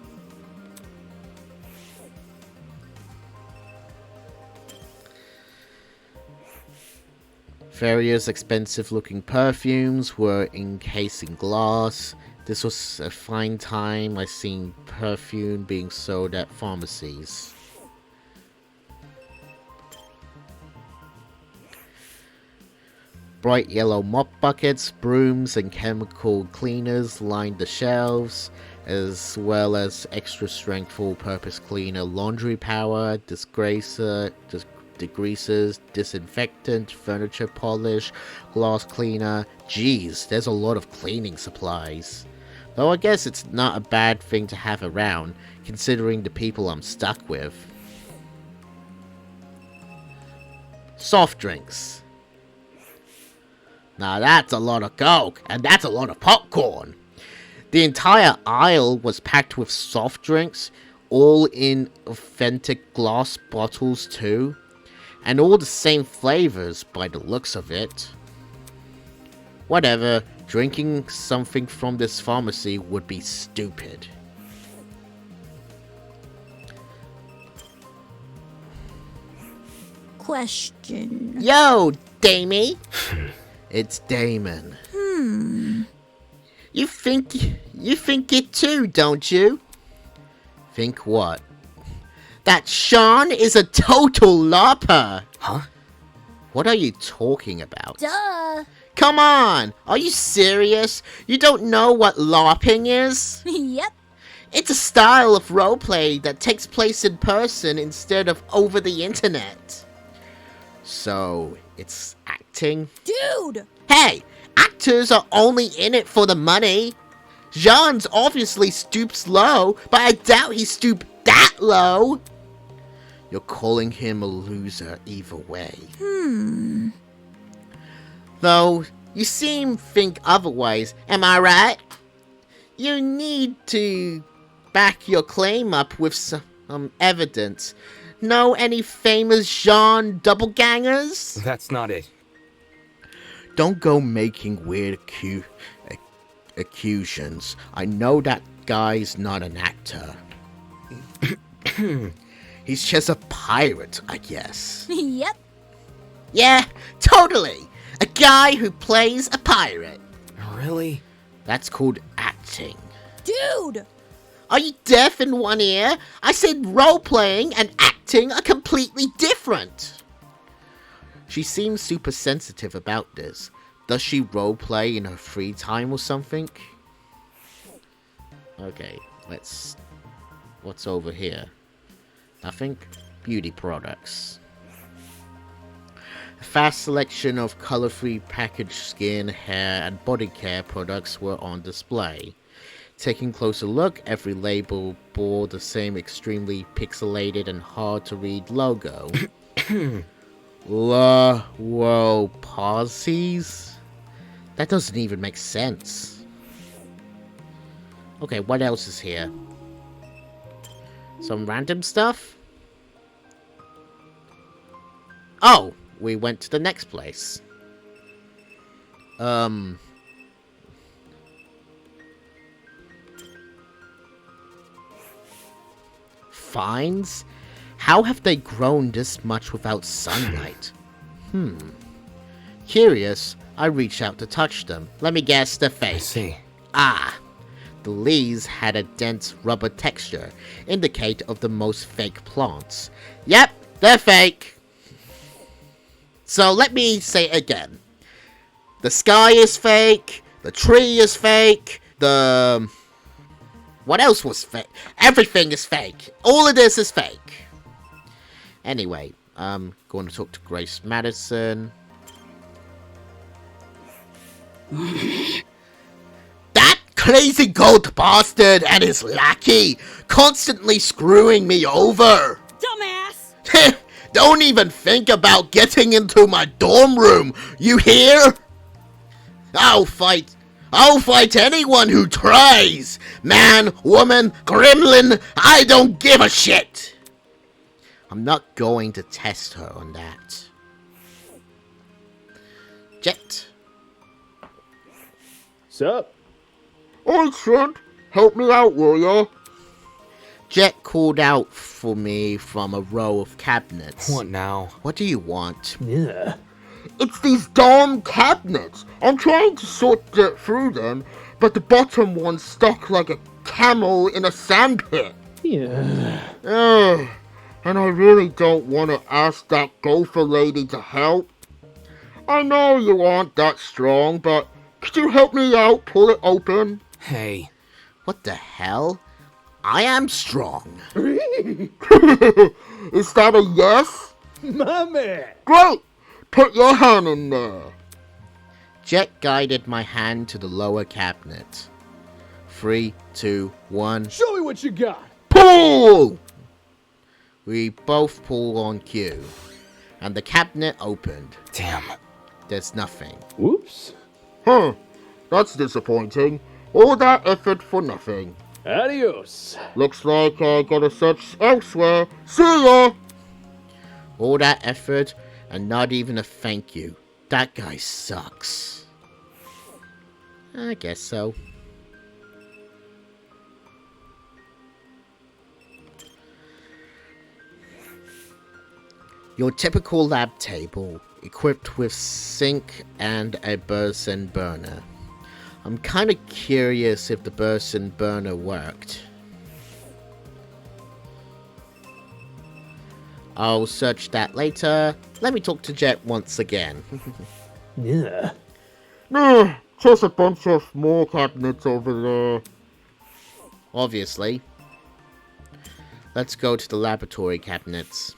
Various expensive-looking perfumes were encased in glass. This was a fine time I seen perfume being sold at pharmacies. Bright yellow mop buckets, brooms, and chemical cleaners lined the shelves, as well as extra-strength all-purpose cleaner, laundry power, degreasers, disinfectant, furniture polish, glass cleaner. Geez, there's a lot of cleaning supplies. Though I guess it's not a bad thing to have around, considering the people I'm stuck with. Soft drinks. Now that's a lot of Coke, and that's a lot of popcorn. The entire aisle was packed with soft drinks, all in authentic glass bottles too. And all the same flavors by the looks of it. Whatever, drinking something from this pharmacy would be stupid. Question. Yo, Damie! It's Damon. You think it too, don't you? Think what? That Sean is a total LARPer! Huh? What are you talking about? Duh. Come on! Are you serious? You don't know what LARPing is? Yep. It's a style of roleplay that takes place in person instead of over the internet. So, it's acting? Dude! Hey! Actors are only in it for the money! Jean's obviously stoops low, but I doubt he stooped that low! You're calling him a loser either way. Though, you seem to think otherwise, am I right? You need to back your claim up with some evidence. Know any famous Jean doppelgangers? That's not it. Don't go making weird accusations. I know that guy's not an actor. He's just a pirate, I guess. Yep. Yeah, totally. A guy who plays a pirate. Really? That's called acting. Dude! Are you deaf in one ear? I said role-playing and acting are completely different. She seems super sensitive about this. Does she role-play in her free time or something? Okay, what's over here? Nothing? Beauty products. A vast selection of color-free packaged skin, hair, and body care products were on display. Taking a closer look, every label bore the same extremely pixelated and hard-to-read logo. Whoa, pauses? That doesn't even make sense. Okay, what else is here? Some random stuff? Oh, we went to the next place. Vines? How have they grown this much without sunlight? Curious, I reached out to touch them. Let me guess, they're I fake. see. Ah, the leaves had a dense rubber texture, indicate of the most fake plants. Yep, they're fake. So let me say it again. The sky is fake, the tree is fake, what else was fake? Everything is fake. All of this is fake. Anyway, I'm going to talk to Grace Madison. That crazy gold bastard and his lackey constantly screwing me over. Dumbass! Don't even think about getting into my dorm room, you hear? I'll fight anyone who tries! Man, woman, gremlin, I don't give a shit! I'm not going to test her on that. Jet. Sup? Oi, Trent, help me out, will ya? Jet called out for me from a row of cabinets. What now? What do you want? Yeah. It's these damn cabinets. I'm trying to sort through them, but the bottom one's stuck like a camel in a sandpit. Yeah. And I really don't want to ask that gopher lady to help. I know you aren't that strong, but could you help me out, pull it open? Hey. What the hell? I am strong. Is that a yes? My man. Great! Put your hand in there. Jet guided my hand to the lower cabinet. 3, 2, 1. Show me what you got. Pull! We both pull on cue, and the cabinet opened. Damn. There's nothing. Whoops. Huh, that's disappointing. All that effort for nothing. Adios. Looks like I gotta search elsewhere. See ya! All that effort, and not even a thank you. That guy sucks. I guess so. Your typical lab table, equipped with sink and a Bunsen burner. I'm kinda curious if the Bunsen burner worked. I'll search that later. Let me talk to Jet once again. Yeah. Just a bunch of more cabinets over there. Obviously. Let's go to the laboratory cabinets.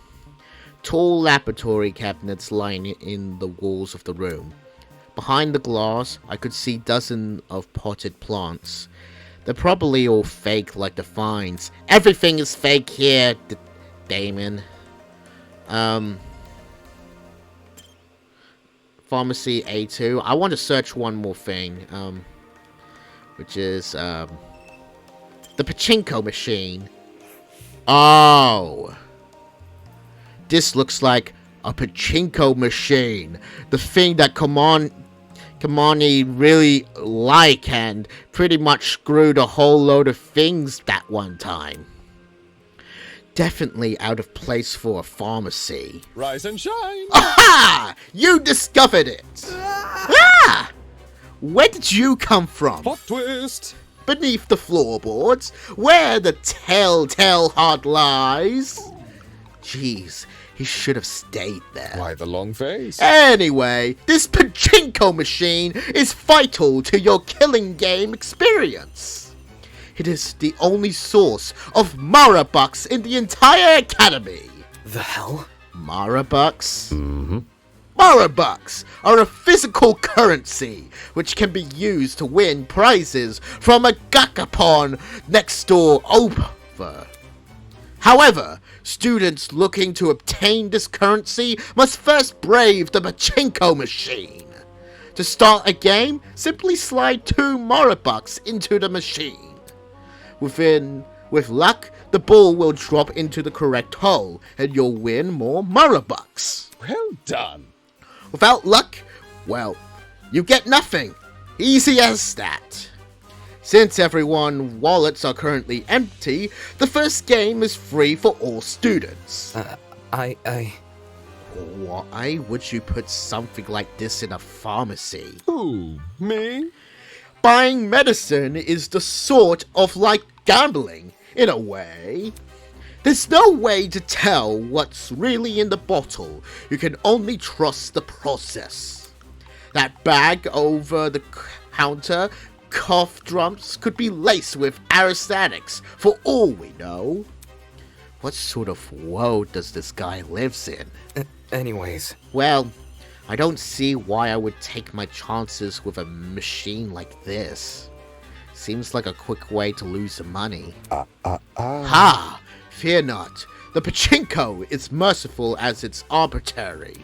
Tall laboratory cabinets line in the walls of the room. Behind the glass, I could see dozens of potted plants. They're probably all fake like the vines. Everything is fake here, Damon. Pharmacy A2. I want to search one more thing, which is, the pachinko machine. Oh. This looks like a pachinko machine. The thing that Kamani really like and pretty much screwed a whole load of things that one time. Definitely out of place for a pharmacy. Rise and shine! Aha! You discovered it! Ah! Where did you come from? Plot twist! Beneath the floorboards, where the telltale heart lies. Jeez, he should have stayed there. Why the long face? Anyway, this pachinko machine is vital to your killing game experience. It is the only source of Marabucks in the entire academy. The hell? Marabucks? Marabucks are a physical currency which can be used to win prizes from a gakapon next door over. However, students looking to obtain this currency must first brave the pachinko machine. To start a game, simply slide 2 Marabucks into the machine. With luck, the ball will drop into the correct hole, and you'll win more Marabucks. Well done. Without luck, well, you get nothing. Easy as that. Since everyone's wallets are currently empty, the first game is free for all students. Why would you put something like this in a pharmacy? Who? Me? Buying medicine is the sort of like gambling, in a way. There's no way to tell what's really in the bottle. You can only trust the process. That bag over the counter cough drops could be laced with anesthetics, for all we know. What sort of world does this guy lives in? Anyways. Well, I don't see why I would take my chances with a machine like this. Seems like a quick way to lose the money. Ha! Fear not. The pachinko is merciful as it's arbitrary.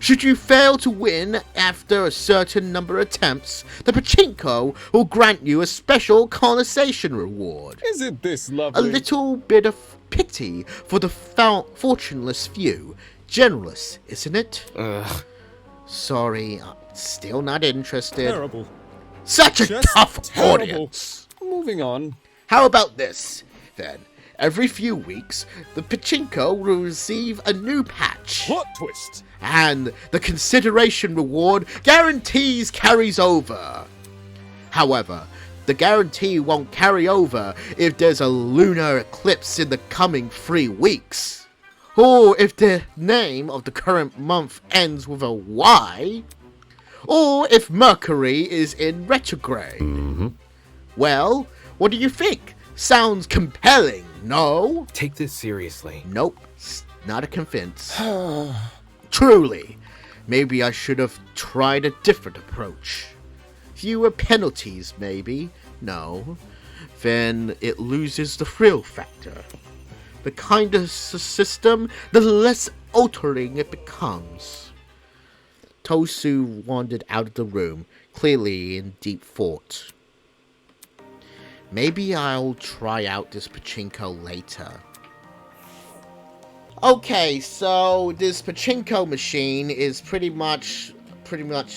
Should you fail to win after a certain number of attempts, the pachinko will grant you a special consolation reward. Is it this A lovely? little bit of pity for the fortuneless few. Generous, isn't it? Ugh. Sorry, I'm still not interested. Terrible. Such a Just tough terrible. audience. Moving on. How about this, then? Every few weeks, the pachinko will receive a new patch. Plot twist. And the consideration reward guarantees carries over. However, the guarantee won't carry over if there's a lunar eclipse in the coming 3 weeks. Or if the name of the current month ends with a Y. Or if Mercury is in retrograde. Well, what do you think? Sounds compelling, no? Take this seriously. Nope, not a convince. Truly, maybe I should have tried a different approach. Fewer penalties, maybe? No. Then it loses the thrill factor. The kinder the system, the less altering it becomes. Tosu wandered out of the room, clearly in deep thought. Maybe I'll try out this pachinko later. Okay, so this pachinko machine is pretty much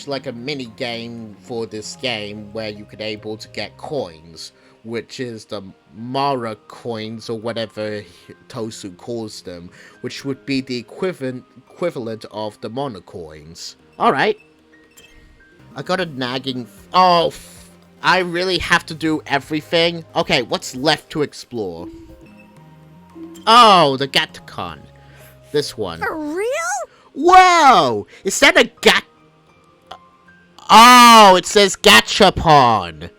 like a mini game for this game where you could able to get coins, which is the Mara coins or whatever Tosu calls them, which would be the equivalent of the Mono coins. Alright. I got a nagging... I really have to do everything? Okay, what's left to explore? Oh, the Gatakon. This one. For real? Whoa! Is that a Oh, it says Gachapon.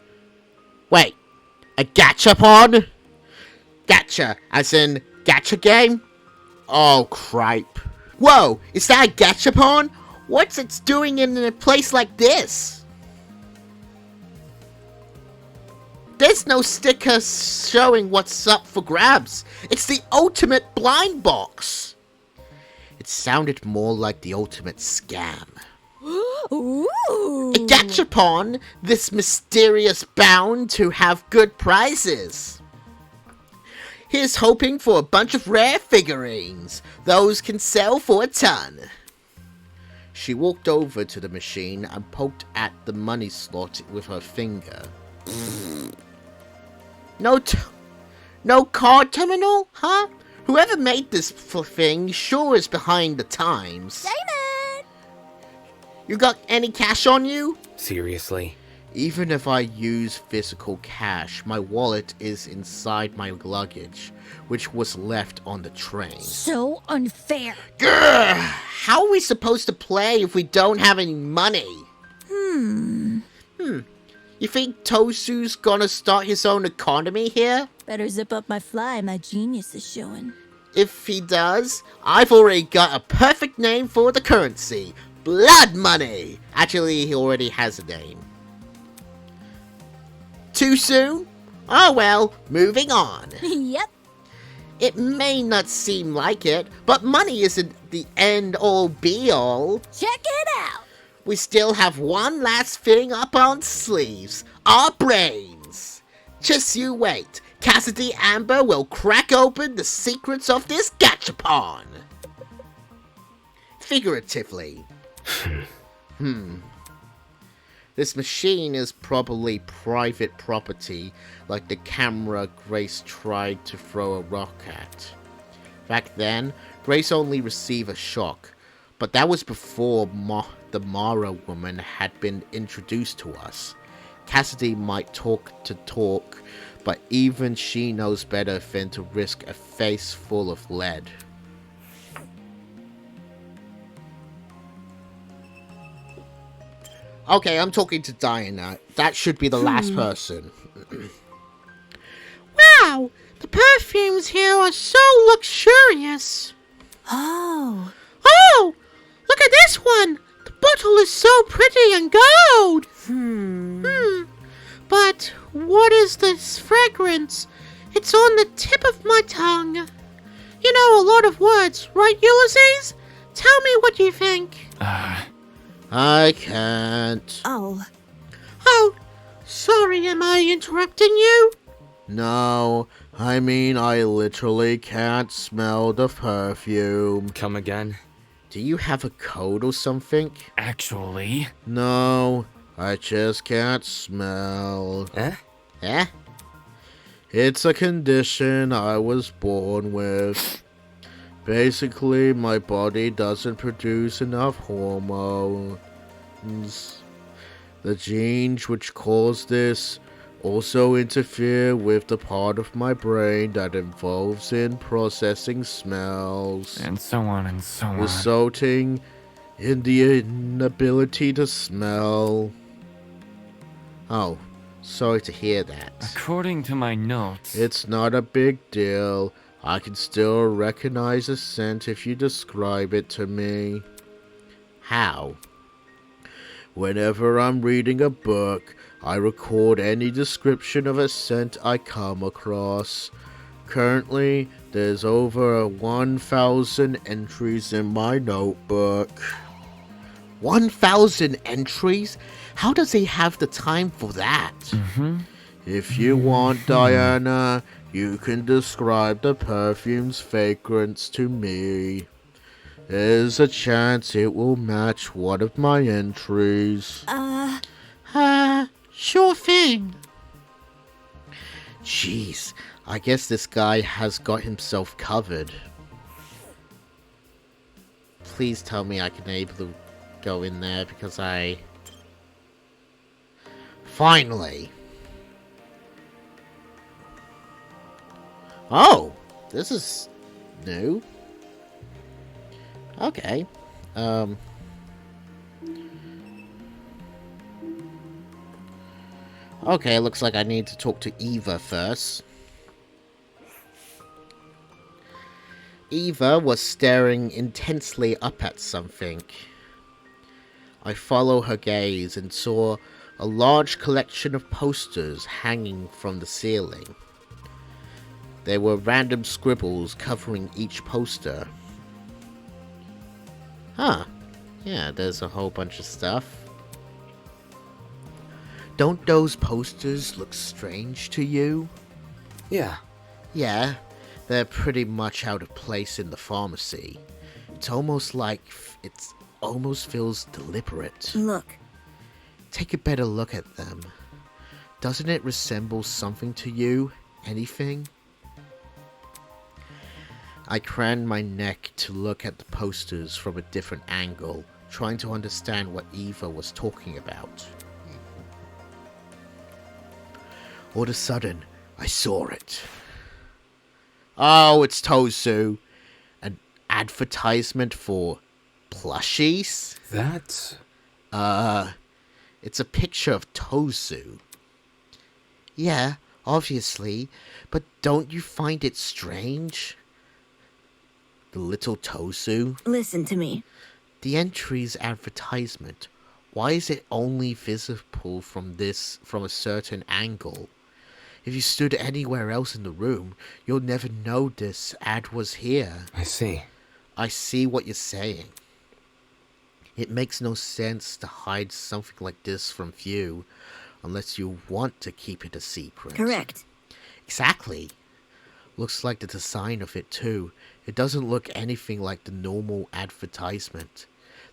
Wait, a Gachapon? Gacha, as in gacha game? Oh, cripe. Whoa, is that a Gachapon? What's it doing in a place like this? There's no sticker showing what's up for grabs. It's the ultimate blind box. It sounded more like the ultimate scam. Ooh. A gachapon, this mysterious bound to have good prizes. Here's hoping for a bunch of rare figurines. Those can sell for a ton. She walked over to the machine and poked at the money slot with her finger. No card terminal, huh? Whoever made this thing sure is behind the times. Damon! You got any cash on you? Seriously? Even if I use physical cash, my wallet is inside my luggage, which was left on the train. So unfair. Grr! How are we supposed to play if we don't have any money? You think Tosu's gonna start his own economy here? Better zip up my fly, my genius is showing. If he does, I've already got a perfect name for the currency. Blood money! Actually, he already has a name. Too soon? Oh well, moving on. Yep. It may not seem like it, but money isn't the end-all be-all. Check it out. We still have one last thing up our sleeves. Our brains. Just you wait. Cassidy Amber will crack open the secrets of this gachapon. Figuratively. This machine is probably private property, like the camera Grace tried to throw a rock at. Back then, Grace only received a shock, but that was before the Mara woman had been introduced to us. Cassidy might talk, but even she knows better than to risk a face full of lead. Okay, I'm talking to Diana. That should be the last person. Wow, the perfumes here are so luxurious. Oh. Oh, look at this one. The bottle is so pretty and gold. But what is this fragrance? It's on the tip of my tongue. You know a lot of words, right, Ulysses? Tell me what you think. I can't. Oh. Oh, sorry, am I interrupting you? No, I mean I literally can't smell the perfume. Come again? Do you have a cold or something? Actually, No, I just can't smell. Eh? Eh? It's a condition I was born with. Basically, my body doesn't produce enough hormones. The genes which cause this also interfere with the part of my brain that involves in processing smells, and so on and so on. resulting in the inability to smell. Oh, sorry to hear that. According to my notes, It's not a big deal. I can still recognize a scent if you describe it to me. How? Whenever I'm reading a book, I record any description of a scent I come across. Currently, there's over 1,000 entries in my notebook. 1,000 entries? How does he have the time for that? If you want, Diana, you can describe the perfume's fragrance to me. There's a chance it will match one of my entries. Sure thing. Jeez, I guess this guy has got himself covered. Please tell me I can able to go in there because I... Finally! Oh! This is new. Okay. Okay, looks like I need to talk to Eva first. Eva was staring intensely up at something. I followed her gaze and saw a large collection of posters hanging from the ceiling. There were random scribbles covering each poster. Huh. Yeah, there's a whole bunch of stuff. Don't those posters look strange to you? Yeah. Yeah, they're pretty much out of place in the pharmacy. It's almost like it almost feels deliberate. Look. Take a better look at them. Doesn't it resemble something to you? Anything? I craned my neck to look at the posters from a different angle, trying to understand what Eva was talking about. All of a sudden, I saw it. Oh, it's Tosu. An advertisement for plushies? That's... It's a picture of Tosu. Yeah, obviously, but don't you find it strange? The little Tosu? Listen to me. The entry's advertisement. Why is it only visible from a certain angle? If you stood anywhere else in the room, you'll never know this ad was here. I see. I see what you're saying. It makes no sense to hide something like this from view unless you want to keep it a secret. Correct. Exactly. Looks like the design of it too. It doesn't look anything like the normal advertisement.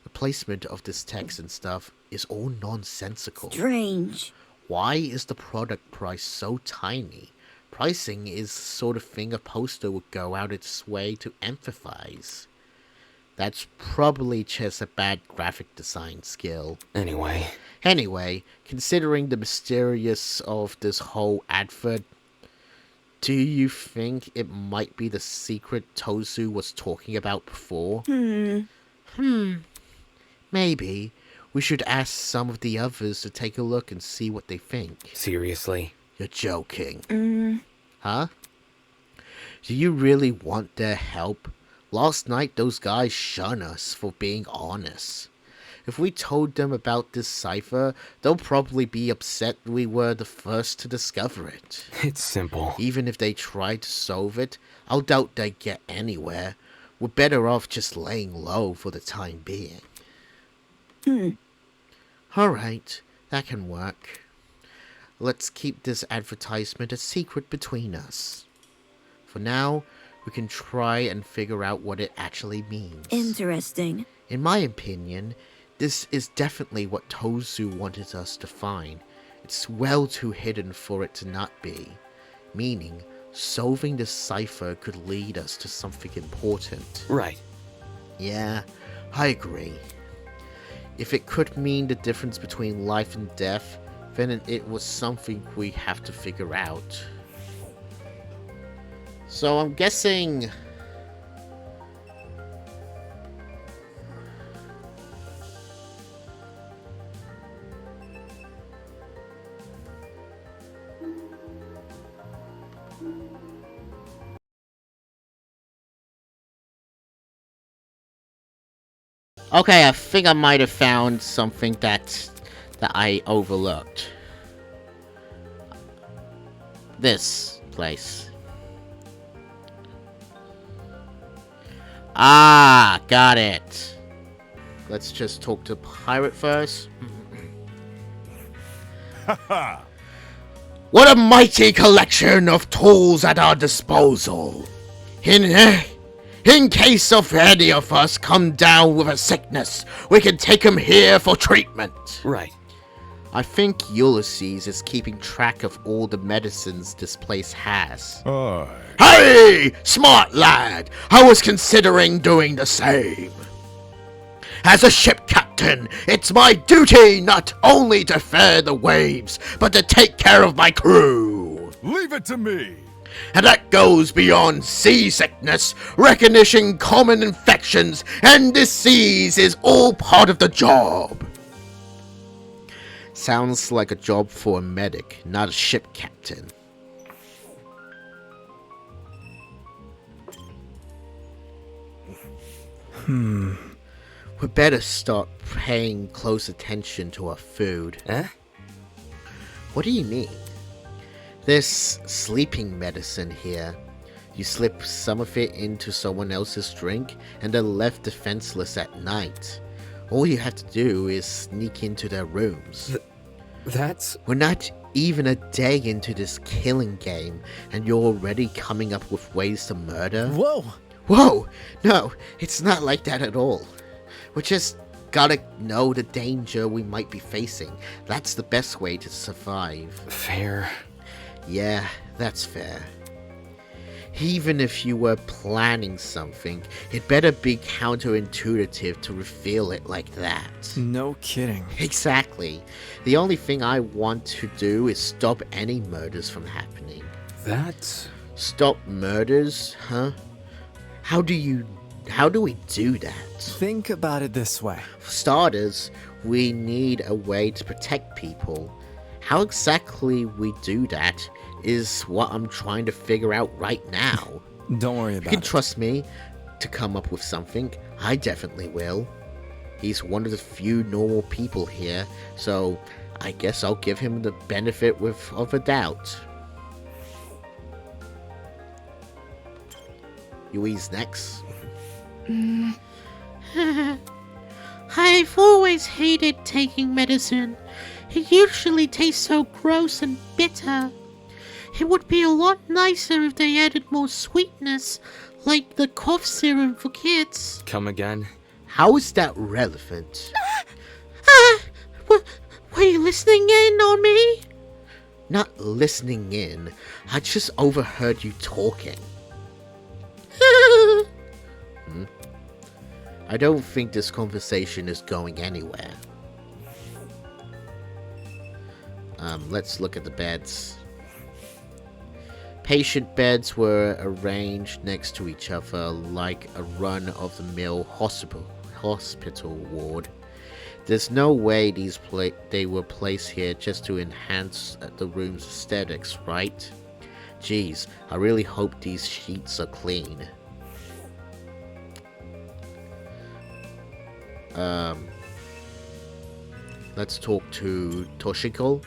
The placement of this text and stuff is all nonsensical. Strange. Why is the product price so tiny? Pricing is the sort of thing a poster would go out its way to emphasize. That's probably just a bad graphic design skill. Anyway, considering the mysterious of this whole advert, do you think it might be the secret Tozu was talking about before? Maybe. We should ask some of the others to take a look and see what they think. Seriously? You're joking. Huh? Do you really want their help? Last night those guys shunned us for being honest. If we told them about this cipher, they'll probably be upset we were the first to discover it. It's simple. Even if they try to solve it, I'll doubt they get anywhere. We're better off just laying low for the time being. Alright, that can work. Let's keep this advertisement a secret between us. For now, we can try and figure out what it actually means. Interesting. In my opinion, this is definitely what Tozu wanted us to find. It's well too hidden for it to not be. Meaning, solving this cipher could lead us to something important. Right. Yeah, I agree. If it could mean the difference between life and death, then it was something we have to figure out. So I'm guessing... Okay, I think I might have found something that I overlooked. This place. Ah, got it. Let's just talk to Pirate first. What a mighty collection of tools at our disposal. In case of any of us come down with a sickness, we can take him here for treatment. Right. I think Ulysses is keeping track of all the medicines this place has. Aye. Hey, smart lad! I was considering doing the same. As a ship captain, it's my duty not only to fare the waves, but to take care of my crew. Leave it to me. And that goes beyond seasickness. Recognition common infections and disease is all part of the job. Sounds like a job for a medic, not a ship captain. We better start paying close attention to our food. Eh? What do you mean? There's sleeping medicine here. You slip some of it into someone else's drink and they're left defenseless at night. All you have to do is sneak into their rooms. That's... We're not even a day into this killing game and you're already coming up with ways to murder? Whoa! Whoa! No, it's not like that at all. We just gotta know the danger we might be facing. That's the best way to survive. fair. Yeah, that's fair. Even if you were planning something, it better be counterintuitive to reveal it like that. No kidding. Exactly. The only thing I want to do is stop any murders from happening. That's... Stop murders, huh? How do we do that? Think about it this way. For starters, we need a way to protect people. How exactly we do that is what I'm trying to figure out right now. Don't worry You about can it. trust me to come up with something. I definitely will. He's one of the few normal people here, so I guess I'll give him the benefit of a doubt. Yui's next. I've always hated taking medicine. It usually tastes so gross and bitter. It would be a lot nicer if they added more sweetness, like the cough serum for kids. Come again? How is that relevant? Were you listening in on me? Not listening in. I just overheard you talking. I don't think this conversation is going anywhere. Let's look at the beds. Patient beds were arranged next to each other like a run-of-the-mill hospital ward. There's no way they were placed here just to enhance the room's aesthetics, right? Geez, I really hope these sheets are clean. Let's talk to Toshiko.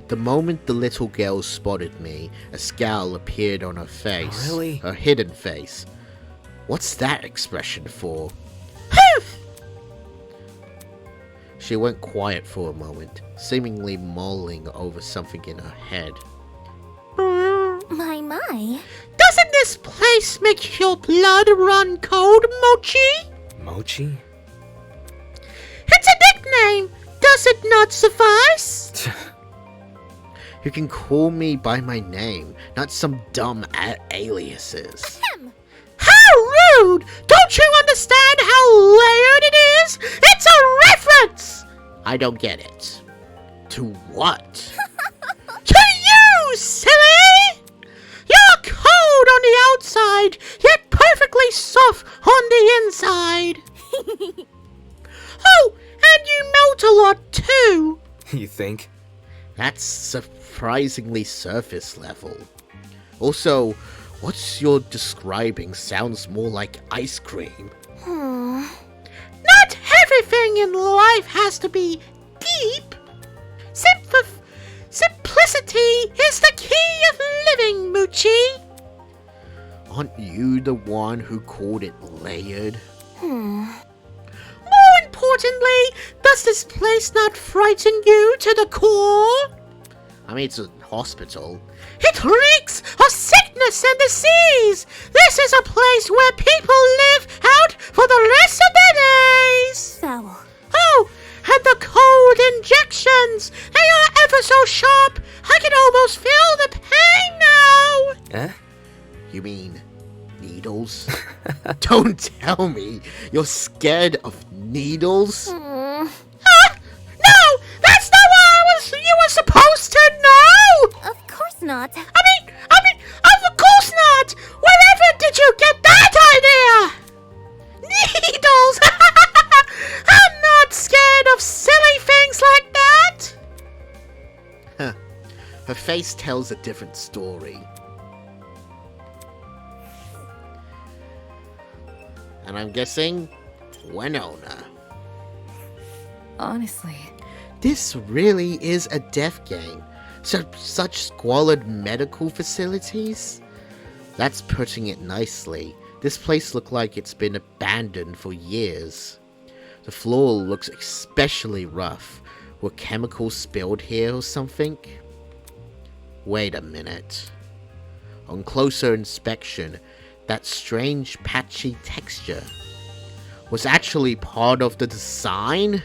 The moment the little girl spotted me, a scowl appeared on her face. Oh, really? Her hidden face. What's that expression for? She went quiet for a moment, seemingly mulling over something in her head. My. Doesn't this place make your blood run cold, Mochi? Mochi? It's a nickname. Does it not suffice? You can call me by my name, not some dumb aliases. How rude! Don't you understand how layered it is? It's a reference! I don't get it. To what? To you, silly! You're cold on the outside, yet perfectly soft on the inside. Oh, and you melt a lot too. You think? That's surprisingly surface level. Also, what you're describing sounds more like ice cream. Not everything in life has to be deep. Simplicity is the key of living, Moochie. Aren't you the one who called it layered? More importantly, does this place not frighten you to the core? I mean, it's a hospital. It reeks of sickness and disease. This is a place where people live out for the rest of their days. Foul. Oh, and the cold injections. They are ever so sharp. I can almost feel the pain now. Eh? You mean needles? Don't tell me you're scared of needles. No, that's not what you were supposed to know. Of course not. I mean, of course not. Wherever did you get that idea? Needles. I'm not scared of silly things like that. Huh. Her face tells a different story. And I'm guessing Winona. Honestly. This really is a death game. Such squalid medical facilities? That's putting it nicely. This place looks like it's been abandoned for years. The floor looks especially rough. Were chemicals spilled here or something? Wait a minute. On closer inspection, that strange patchy texture was actually part of the design?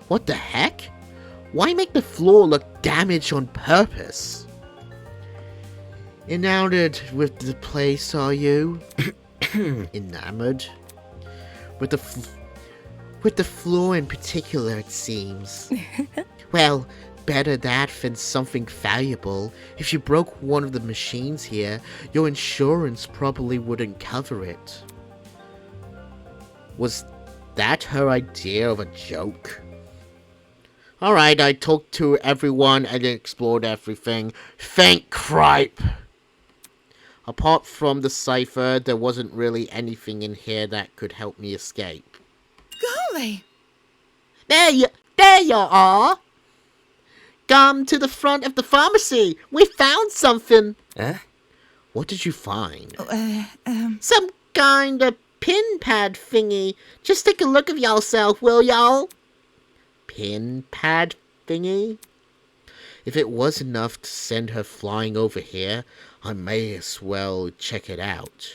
What the heck? Why make the floor look damaged on purpose? Enamored with the place, are you? Enamored? With the floor in particular, it seems. Well, better that than something valuable. If you broke one of the machines here, your insurance probably wouldn't cover it. Was that her idea of a joke? Alright, I talked to everyone and explored everything. Thank cripe! Apart from the cipher, there wasn't really anything in here that could help me escape. Golly. There you are. Come to the front of the pharmacy. We found something. Eh? What did you find? Some kind of pin pad thingy. Just take a look of yourself, will y'all? Pin pad thingy? If it was enough to send her flying over here, I may as well check it out.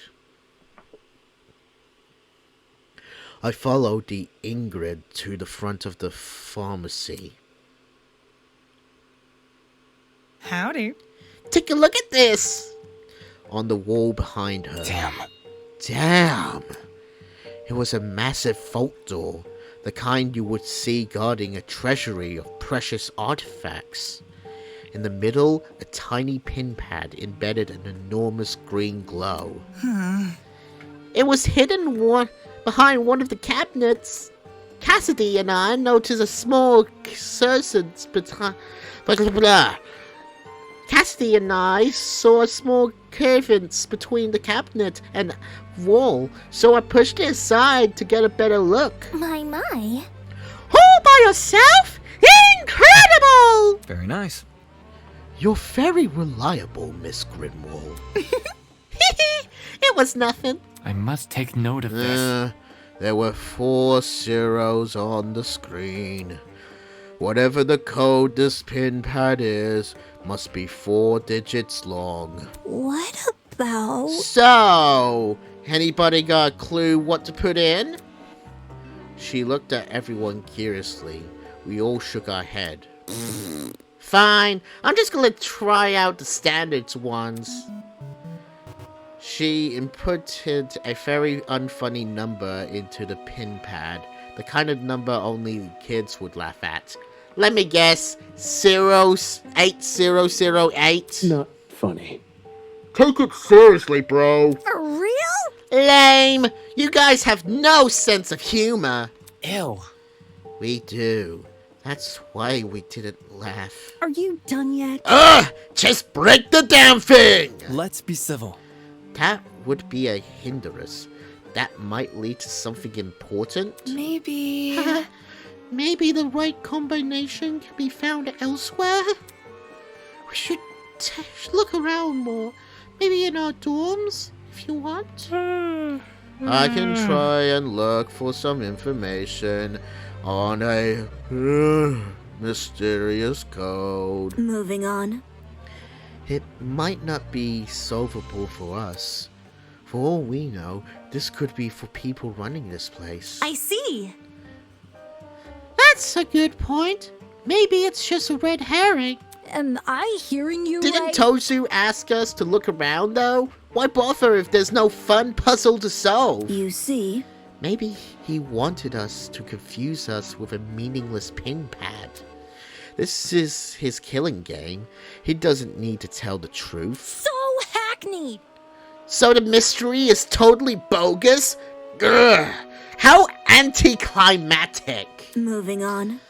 I followed the Ingrid to the front of the pharmacy. Howdy. Take a look at this. On the wall behind her. Damn. It was a massive vault door, the kind you would see guarding a treasury of precious artifacts. In the middle, a tiny pin pad embedded in an enormous green glow. It was hidden behind one of the cabinets. Cassidy and I noticed a small curtains Cassidy and I saw a small curtains between the cabinet and wall, so I pushed it aside to get a better look. My. All by yourself? Incredible! Very nice. You're very reliable, Miss Grimwald. It was nothing. I must take note of this. There were 4 zeros on the screen. Whatever the code this pin pad is, must be 4 digits long. What about... So, anybody got a clue what to put in? She looked at everyone curiously. We all shook our head. Fine, I'm just gonna try out the standards ones. She inputted a very unfunny number into the pin pad, the kind of number only kids would laugh at. Let me guess, 08008. Not funny. Take it seriously, bro. For real? Lame. You guys have no sense of humor. Ew. We do. That's why we didn't laugh. Are you done yet? Ugh! Just break the damn thing! Let's be civil. That would be a hindrance. That might lead to something important. Maybe. Maybe the right combination can be found elsewhere. We should look around more. Maybe in our dorms, if you want. I can try and look for some information on a mysterious code. Moving on. It might not be solvable for us. For all we know, this could be for people running this place. I see. That's a good point. Maybe it's just a red herring. Am I hearing you Didn't right? Tozu ask us to look around, though? Why bother if there's no fun puzzle to solve? You see. Maybe he wanted us to confuse us with a meaningless pin pad. This is his killing game. He doesn't need to tell the truth. So hackneyed. So the mystery is totally bogus? Grr! How anticlimactic! Moving on.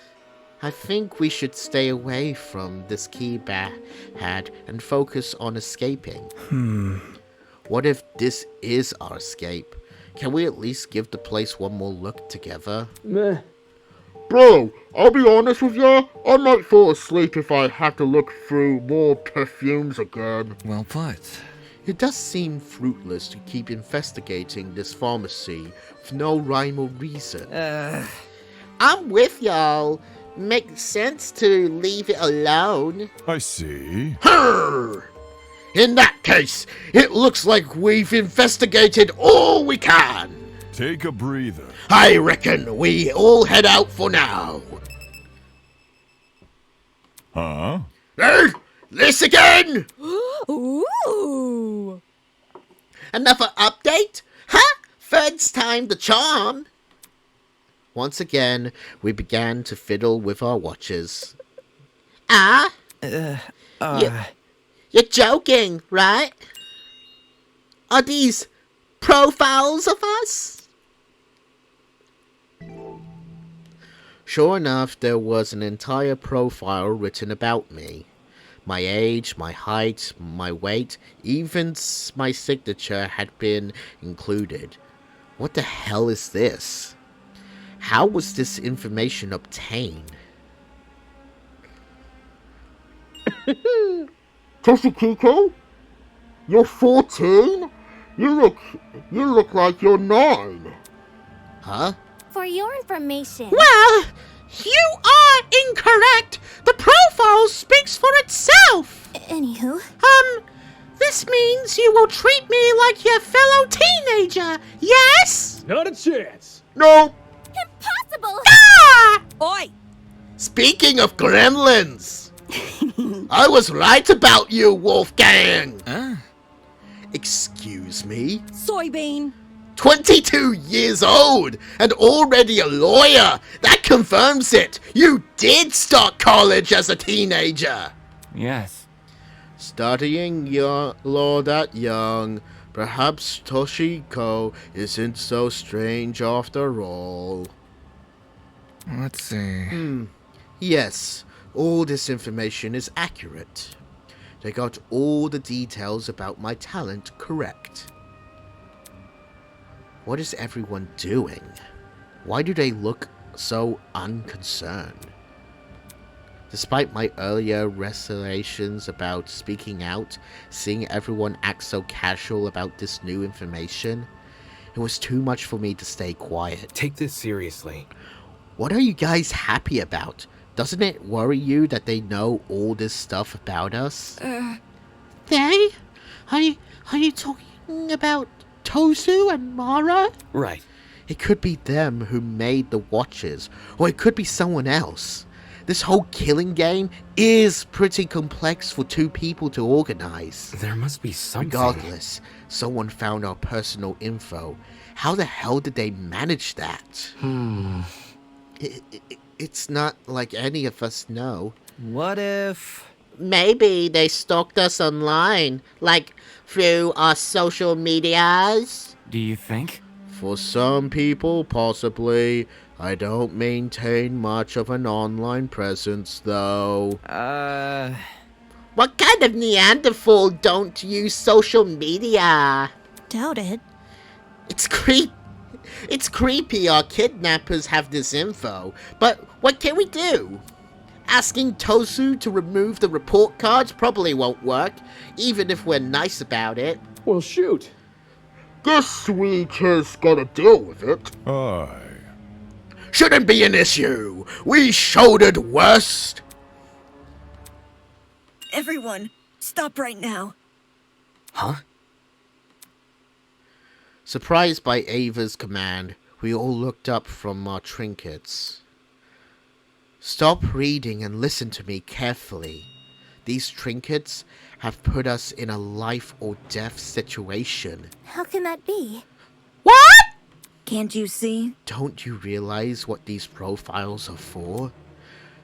I think we should stay away from this keypad and focus on escaping. What if this is our escape? Can we at least give the place one more look together? Meh. Bro, I'll be honest with you, I might fall asleep if I have to look through more perfumes again. Well put. It does seem fruitless to keep investigating this pharmacy with no rhyme or reason. I'm with y'all. Makes sense to leave it alone. I see. Her! In that case, it looks like we've investigated all we can. Take a breather. I reckon we all head out for now. Huh? Hey, this again? Ooh. Another update? Huh? Third's time the charm. Once again, we began to fiddle with our watches. You're joking, right? Are these profiles of us? Sure enough, there was an entire profile written about me. My age, my height, my weight, even my signature had been included. What the hell is this? How was this information obtained? Toshikiko? You're 14? You look like you're 9. Huh? For your information. Well, you are incorrect. The profile speaks for itself. Anywho. This means you will treat me like your fellow teenager, yes? Not a chance. No. Impossible! Ah! Oi! Speaking of gremlins, I was right about you, Wolfgang. Excuse me? Soybean. 22 years old and already a lawyer. That confirms it. You did start college as a teenager. Yes. Studying law that young. Perhaps Toshiko isn't so strange after all. Let's see. Yes, all this information is accurate. They got all the details about my talent correct. What is everyone doing? Why do they look so unconcerned? Despite my earlier reservations about speaking out, seeing everyone act so casual about this new information, it was too much for me to stay quiet. Take this seriously. What are you guys happy about? Doesn't it worry you that they know all this stuff about us? They? Are you talking about Tosu and Mara? Right. It could be them who made the watches, or it could be someone else. This whole killing game is pretty complex for two people to organize. There must be something. Regardless, someone found our personal info. How the hell did they manage that? It's not like any of us know. What if... Maybe they stalked us online, like through our social medias. Do you think? For some people, possibly. I don't maintain much of an online presence, though. What kind of Neanderthal don't use social media? Doubt it. It's creepy our kidnappers have this info, but what can we do? Asking Tosu to remove the report cards probably won't work, even if we're nice about it. Well, shoot. Guess we just gotta deal with it. Aye. Shouldn't be an issue. We shouldered worst. Everyone, stop right now. Huh? Surprised by Ava's command, we all looked up from our trinkets. Stop reading and listen to me carefully. These trinkets have put us in a life or death situation. How can that be? What? Can't you see? Don't you realize what these profiles are for?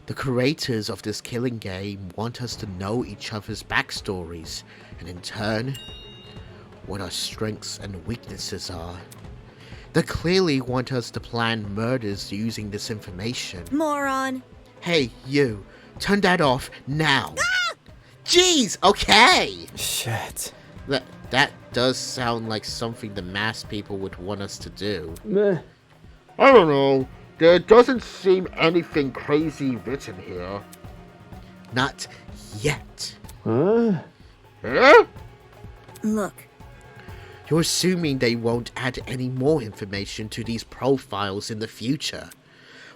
The creators of this killing game want us to know each other's backstories, and in turn, what our strengths and weaknesses are. They clearly want us to plan murders using this information. Moron. Hey, you, turn that off now. Jeez, okay. Shit. That does sound like something the mass people would want us to do. Meh. I don't know. There doesn't seem anything crazy written here. Not yet. Huh? Eh? Look. You're assuming they won't add any more information to these profiles in the future.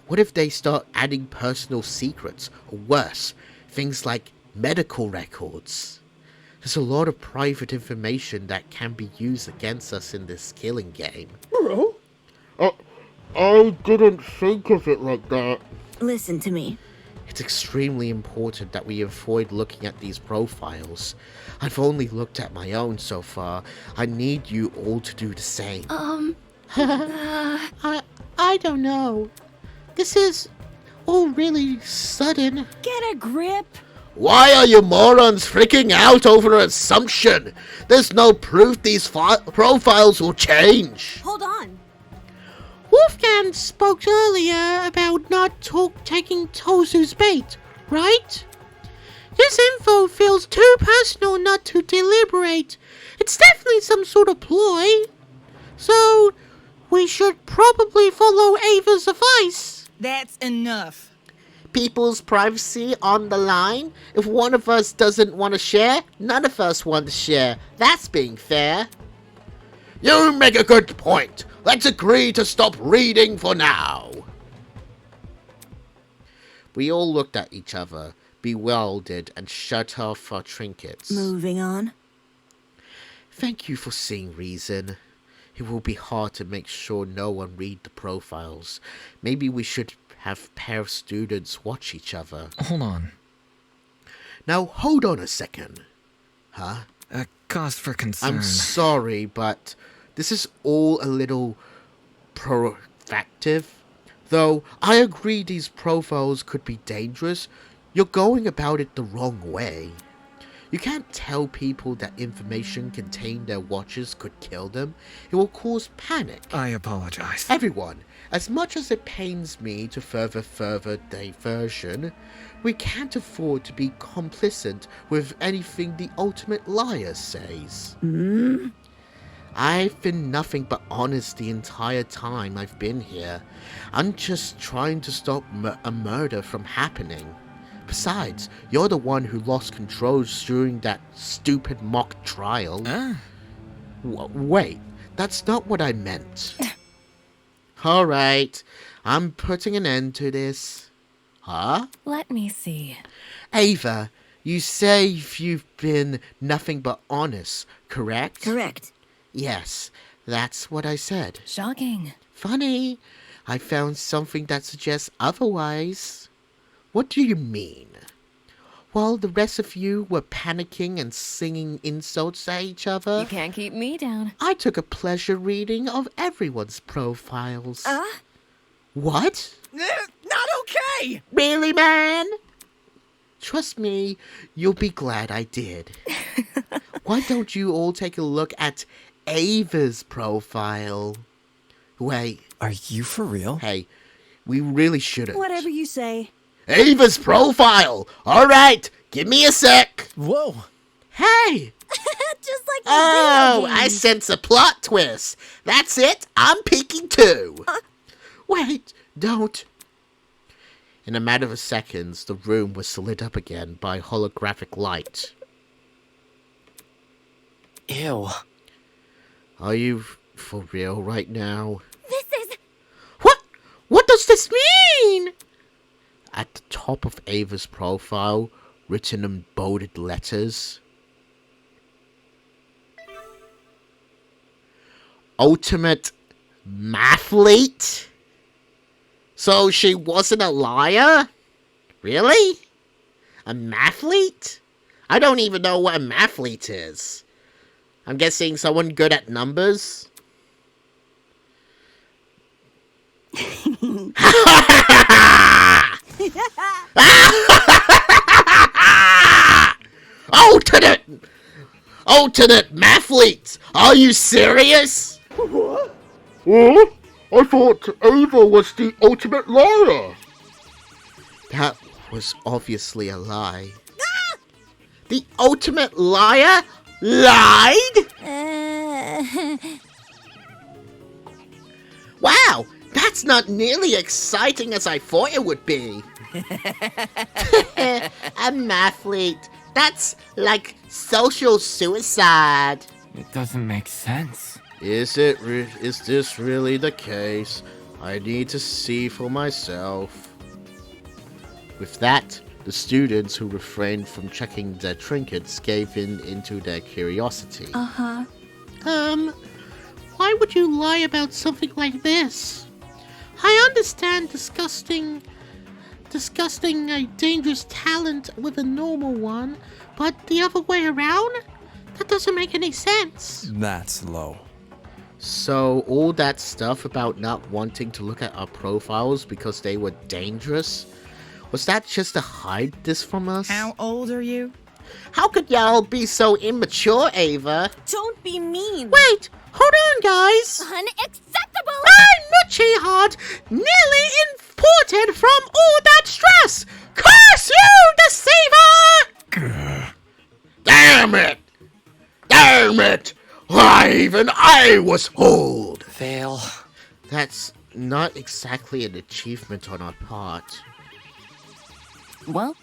What if they start adding personal secrets, or worse, things like medical records? There's a lot of private information that can be used against us in this killing game. Bro? I didn't think of it like that. Listen to me. It's extremely important that we avoid looking at these profiles. I've only looked at my own so far. I need you all to do the same. I don't know. This is all really sudden. Get a grip. Why are you morons freaking out over an assumption? There's no proof these profiles will change. Hold on. Wolfgang spoke earlier about not taking Tozu's bait, right? This info feels too personal not to deliberate. It's definitely some sort of ploy. So, we should probably follow Ava's advice. That's enough. People's privacy on the line? If one of us doesn't want to share, none of us want to share. That's being fair. You make a good point. Let's agree to stop reading for now. We all looked at each other, bewildered, and shut off our trinkets. Moving on. Thank you for seeing reason. It will be hard to make sure no one read the profiles. Maybe we should have a pair of students watch each other. Hold on. Now, hold on a second. Huh? A cause for concern. I'm sorry, but this is all a little proactive. Though I agree these profiles could be dangerous, you're going about it the wrong way. You can't tell people that information contained in their watches could kill them. It will cause panic. I apologize. Everyone, as much as it pains me to further diversion, we can't afford to be complicit with anything the ultimate liar says. I've been nothing but honest the entire time I've been here. I'm just trying to stop a murder from happening. Besides, you're the one who lost control during that stupid mock trial. Wait, that's not what I meant. Alright, I'm putting an end to this. Huh? Let me see. Ava, you say you've been nothing but honest, correct? Correct. Yes, that's what I said. Shocking. Funny, I found something that suggests otherwise. What do you mean? While the rest of you were panicking and singing insults at each other, You can't keep me down. I took a pleasure reading of everyone's profiles. What? Not okay! Really, man? Trust me, you'll be glad I did. Why don't you all take a look at Ava's profile? Wait. Are you for real? Hey, we really shouldn't. Whatever you say. Ava's profile! Alright, give me a sec. Whoa! Just Hey! like the Oh, video I games. sense a plot twist. That's it, I'm peeking too. Wait, don't. In a matter of seconds, the room was lit up again by holographic light. Ew. Are you for real right now? This is... What? What does this mean? At the top of Ava's profile, written in bolded letters, Ultimate Mathlete? So she wasn't a liar? Really? A mathlete? I don't even know what a mathlete is. I'm guessing someone good at numbers? Alternate mathletes! Are you serious? What? What? I thought Ava was the ultimate liar. That was obviously a lie. The ultimate liar lied? Wow, that's not nearly exciting as I thought it would be. A mathlete. That's like social suicide. It doesn't make sense. Is this really the case? I need to see for myself. With that, the students who refrained from checking their trinkets gave into their curiosity. Why would you lie about something like this? I understand disgusting a dangerous talent with a normal one, but the other way around? That doesn't make any sense. That's low. So all that stuff about not wanting to look at our profiles because they were dangerous, was that just to hide this from us? How old are you? How could y'all be so immature, Ava? Don't be mean. Wait, hold on, guys. Unacceptable! My Moochie heart nearly imported from all that stress! Curse you, deceiver! Damn it! Damn it! Why, even I was fooled! Fail. That's not exactly an achievement on our part. Well,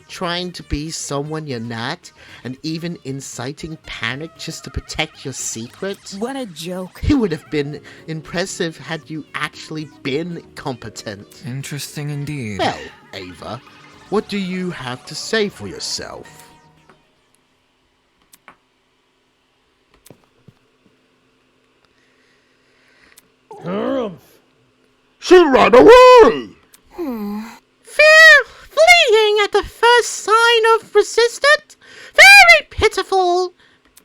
Trying to be someone you're not, and even inciting panic just to protect your secret? What a joke. It would have been impressive had you actually been competent. Interesting indeed. Well, Ava, what do you have to say for yourself? She ran away! Fleeing at the first sign of resistance? Very pitiful!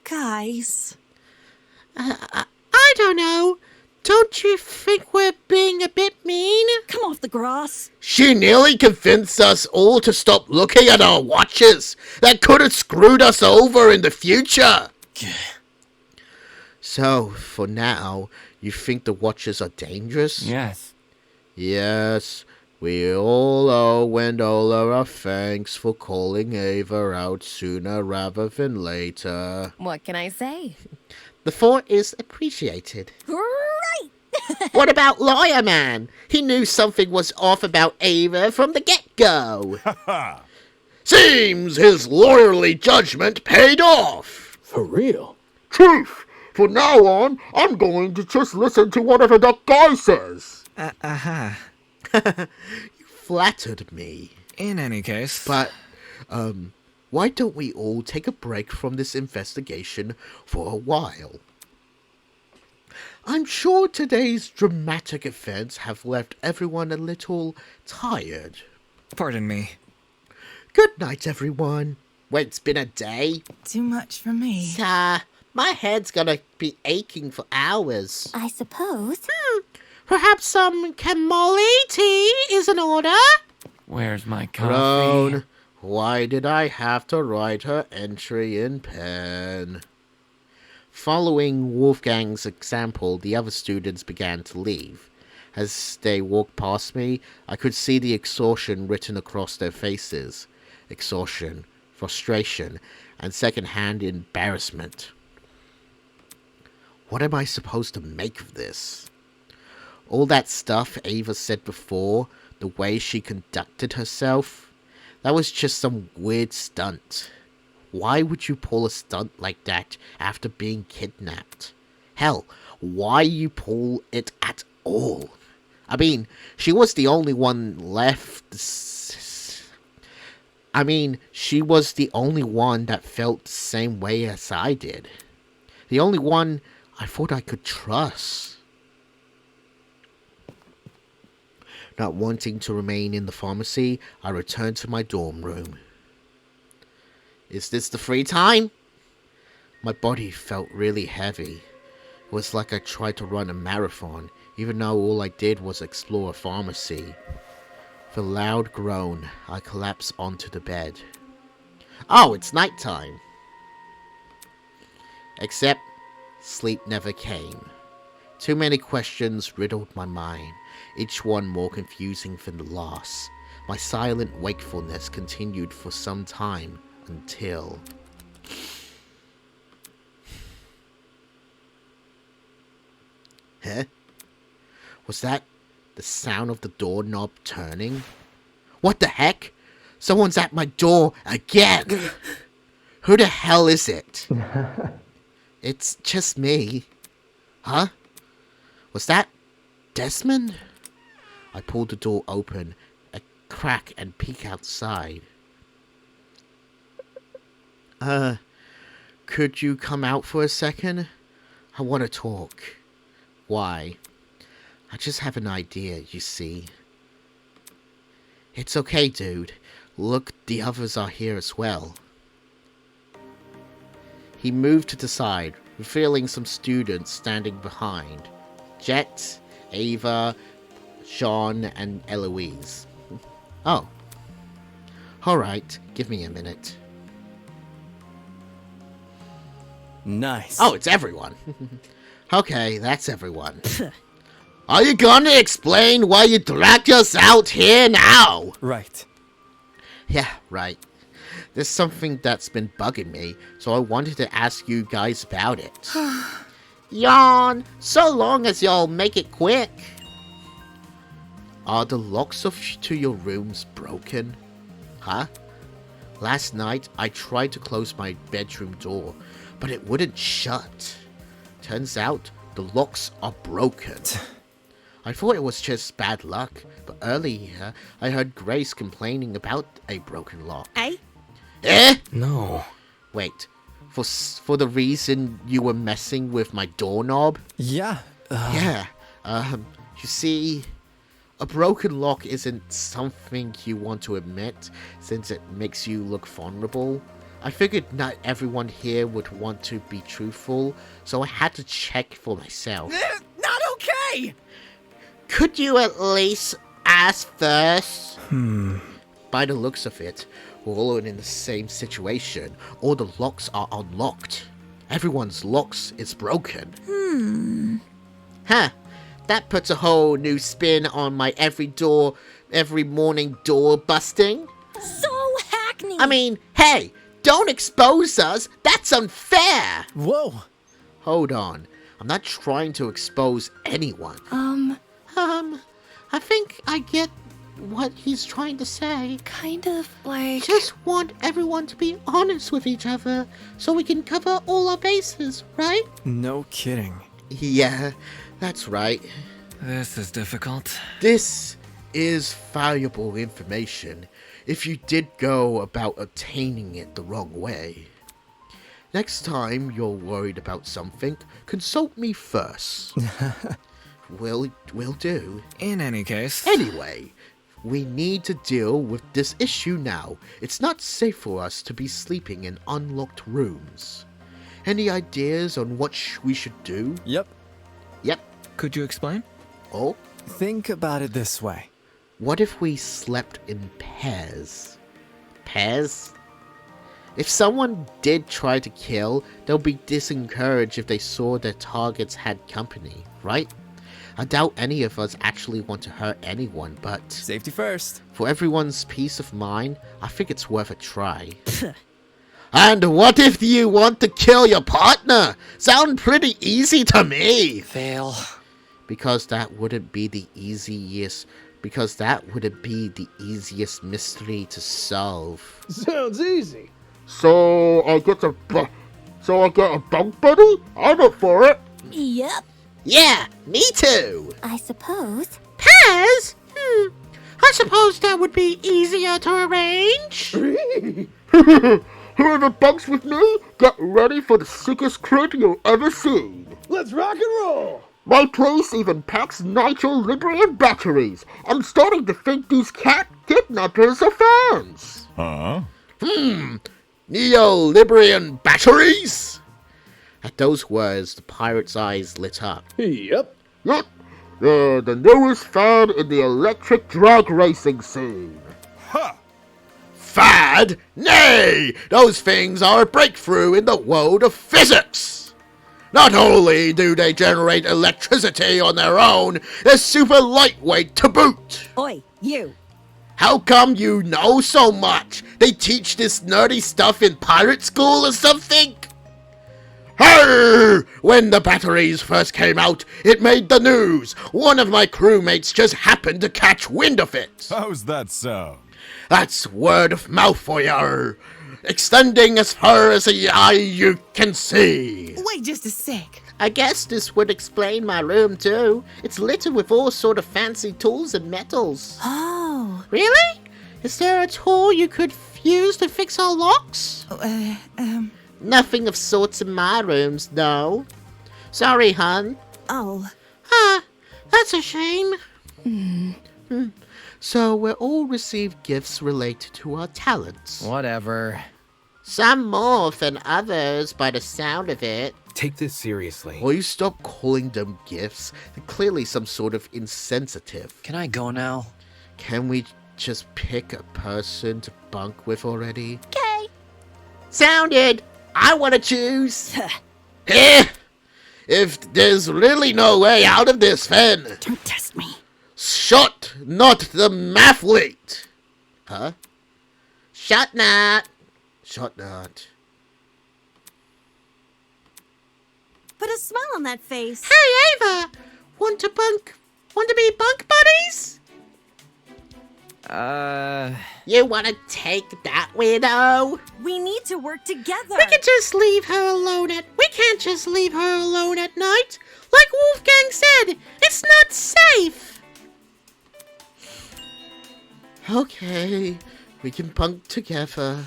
Guys. I don't know. Don't you think we're being a bit mean? Come off the grass. She nearly convinced us all to stop looking at our watches. That could have screwed us over in the future. So, for now, you think the watches are dangerous? Yes. Yes, we all owe Wendola a thanks for calling Ava out sooner rather than later. what can I say? The thought is appreciated. Right. What about Lawyer Man? He knew something was off about Ava from the get-go. Seems his lawyerly judgment paid off. For real? Chief, from now on, I'm going to just listen to whatever that guy says. You flattered me. In any case. But, why don't we all take a break from this investigation for a while? I'm sure today's dramatic events have left everyone a little tired. Pardon me. Good night, everyone. Wait, it's been a day? Too much for me. My head's gonna be aching for hours. I suppose. Perhaps some chamomile tea is in order? Where's my coffee? Crone, why did I have to write her entry in pen? Following Wolfgang's example, the other students began to leave. As they walked past me, I could see the exhaustion written across their faces. Exhaustion, frustration, and second-hand embarrassment. What am I supposed to make of this? All that stuff Ava said before, the way she conducted herself, that was just some weird stunt. Why would you pull a stunt like that after being kidnapped? Hell, why you pull it at all? I mean, she was the only one left. She was the only one that felt the same way as I did. The only one I thought I could trust. Not wanting to remain in the pharmacy, I returned to my dorm room. Is this the free time? My body felt really heavy. It was like I tried to run a marathon, even though all I did was explore a pharmacy. With a loud groan, I collapsed onto the bed. Oh, it's nighttime. Except, sleep never came. Too many questions riddled my mind, each one more confusing than the last. My silent wakefulness continued for some time until... Huh? Was that the sound of the doorknob turning? What the heck? Someone's at my door again! Who the hell is it? It's just me. Huh? Was that Desmond? I pulled the door open, a crack, and peek outside. Could you come out for a second? I want to talk. Why? I just have an idea, you see. It's okay, dude. Look, the others are here as well. He moved to the side, revealing some students standing behind. Jet, Ava, Sean, and Eloise. Oh. Alright, give me a minute. Nice. Oh, it's everyone. Okay, that's everyone. Are you gonna explain why you dragged us out here now? Right. Yeah, right. There's something that's been bugging me, so I wanted to ask you guys about it. Yawn, so long as y'all make it quick. Are the locks to your rooms broken? Huh? Last night, I tried to close my bedroom door, but it wouldn't shut. Turns out, the locks are broken. I thought it was just bad luck, but earlier, I heard Grace complaining about a broken lock. Eh? Eh? No. Wait, for the reason you were messing with my doorknob? Yeah. Yeah, you see, a broken lock isn't something you want to admit, since it makes you look vulnerable. I figured not everyone here would want to be truthful, so I had to check for myself. Not okay! Could you at least ask first? By the looks of it, we're all in the same situation. All the locks are unlocked. Everyone's locks is broken. Huh. That puts a whole new spin on my every morning door busting. So hackneyed! I mean, hey, don't expose us. That's unfair. Whoa. Hold on. I'm not trying to expose anyone. I think I get what he's trying to say. Kind of like... Just want everyone to be honest with each other so we can cover all our bases, right? No kidding. Yeah, that's right. This is difficult. This is valuable information if you did go about obtaining it the wrong way. Next time you're worried about something, consult me first. Will do. In any case. Anyway, we need to deal with this issue now. It's not safe for us to be sleeping in unlocked rooms. Any ideas on what we should do? Yep. Yep. Could you explain? Oh? Think about it this way. What if we slept in pairs? Pairs? If someone did try to kill, they'll be disencouraged if they saw their targets had company, right? I doubt any of us actually want to hurt anyone, but Safety first. for everyone's peace of mind, I think it's worth a try. And what if you want to kill your partner? Sound pretty easy to me. Fail. Because that wouldn't be the easiest mystery to solve. Sounds easy. So I get a bunk buddy? I'm up for it. Yep. Yeah, me too. I suppose. Pairs? I suppose that would be easier to arrange. Whoever bunks with me, get ready for the sickest crit you'll ever see. Let's rock and roll. My place even packs nitro-Librian batteries. I'm starting to think these cat kidnappers are fans. Huh? Neo-Librian batteries? At those words, the pirate's eyes lit up. Yep. Yep, they're the newest fad in the electric drag racing scene. Ha! Fad? Nay! Those things are a breakthrough in the world of physics! Not only do they generate electricity on their own, they're super lightweight to boot! Oi, you. How come you know so much? They teach this nerdy stuff in pirate school or something? Hey! When the batteries first came out, it made the news. One of my crewmates just happened to catch wind of it. How's that sound? That's word of mouth for you. Extending as far as the eye you can see. Wait just a sec. I guess this would explain my room too. It's littered with all sort of fancy tools and metals. Oh. Really? Is there a tool you could use to fix our locks? Nothing of sorts in my rooms, no. Sorry, hun. Oh. That's a shame. So we all received gifts related to our talents. Whatever. Some more than others by the sound of it. Take this seriously. Will you stop calling them gifts? They're clearly some sort of insensitive. Can I go now? Can we just pick a person to bunk with already? Okay. Sounded. I want to choose. Eh! If there's really no way out of this, then Don't test me. shut not the mathlete. Huh? Shut not. Shut not. Put a smile on that face. Hey, Ava! Want to be bunk buddies? You wanna take that, weirdo? We need to work together. We can't just leave her alone at night. Like Wolfgang said, it's not safe. Okay, we can bunk together.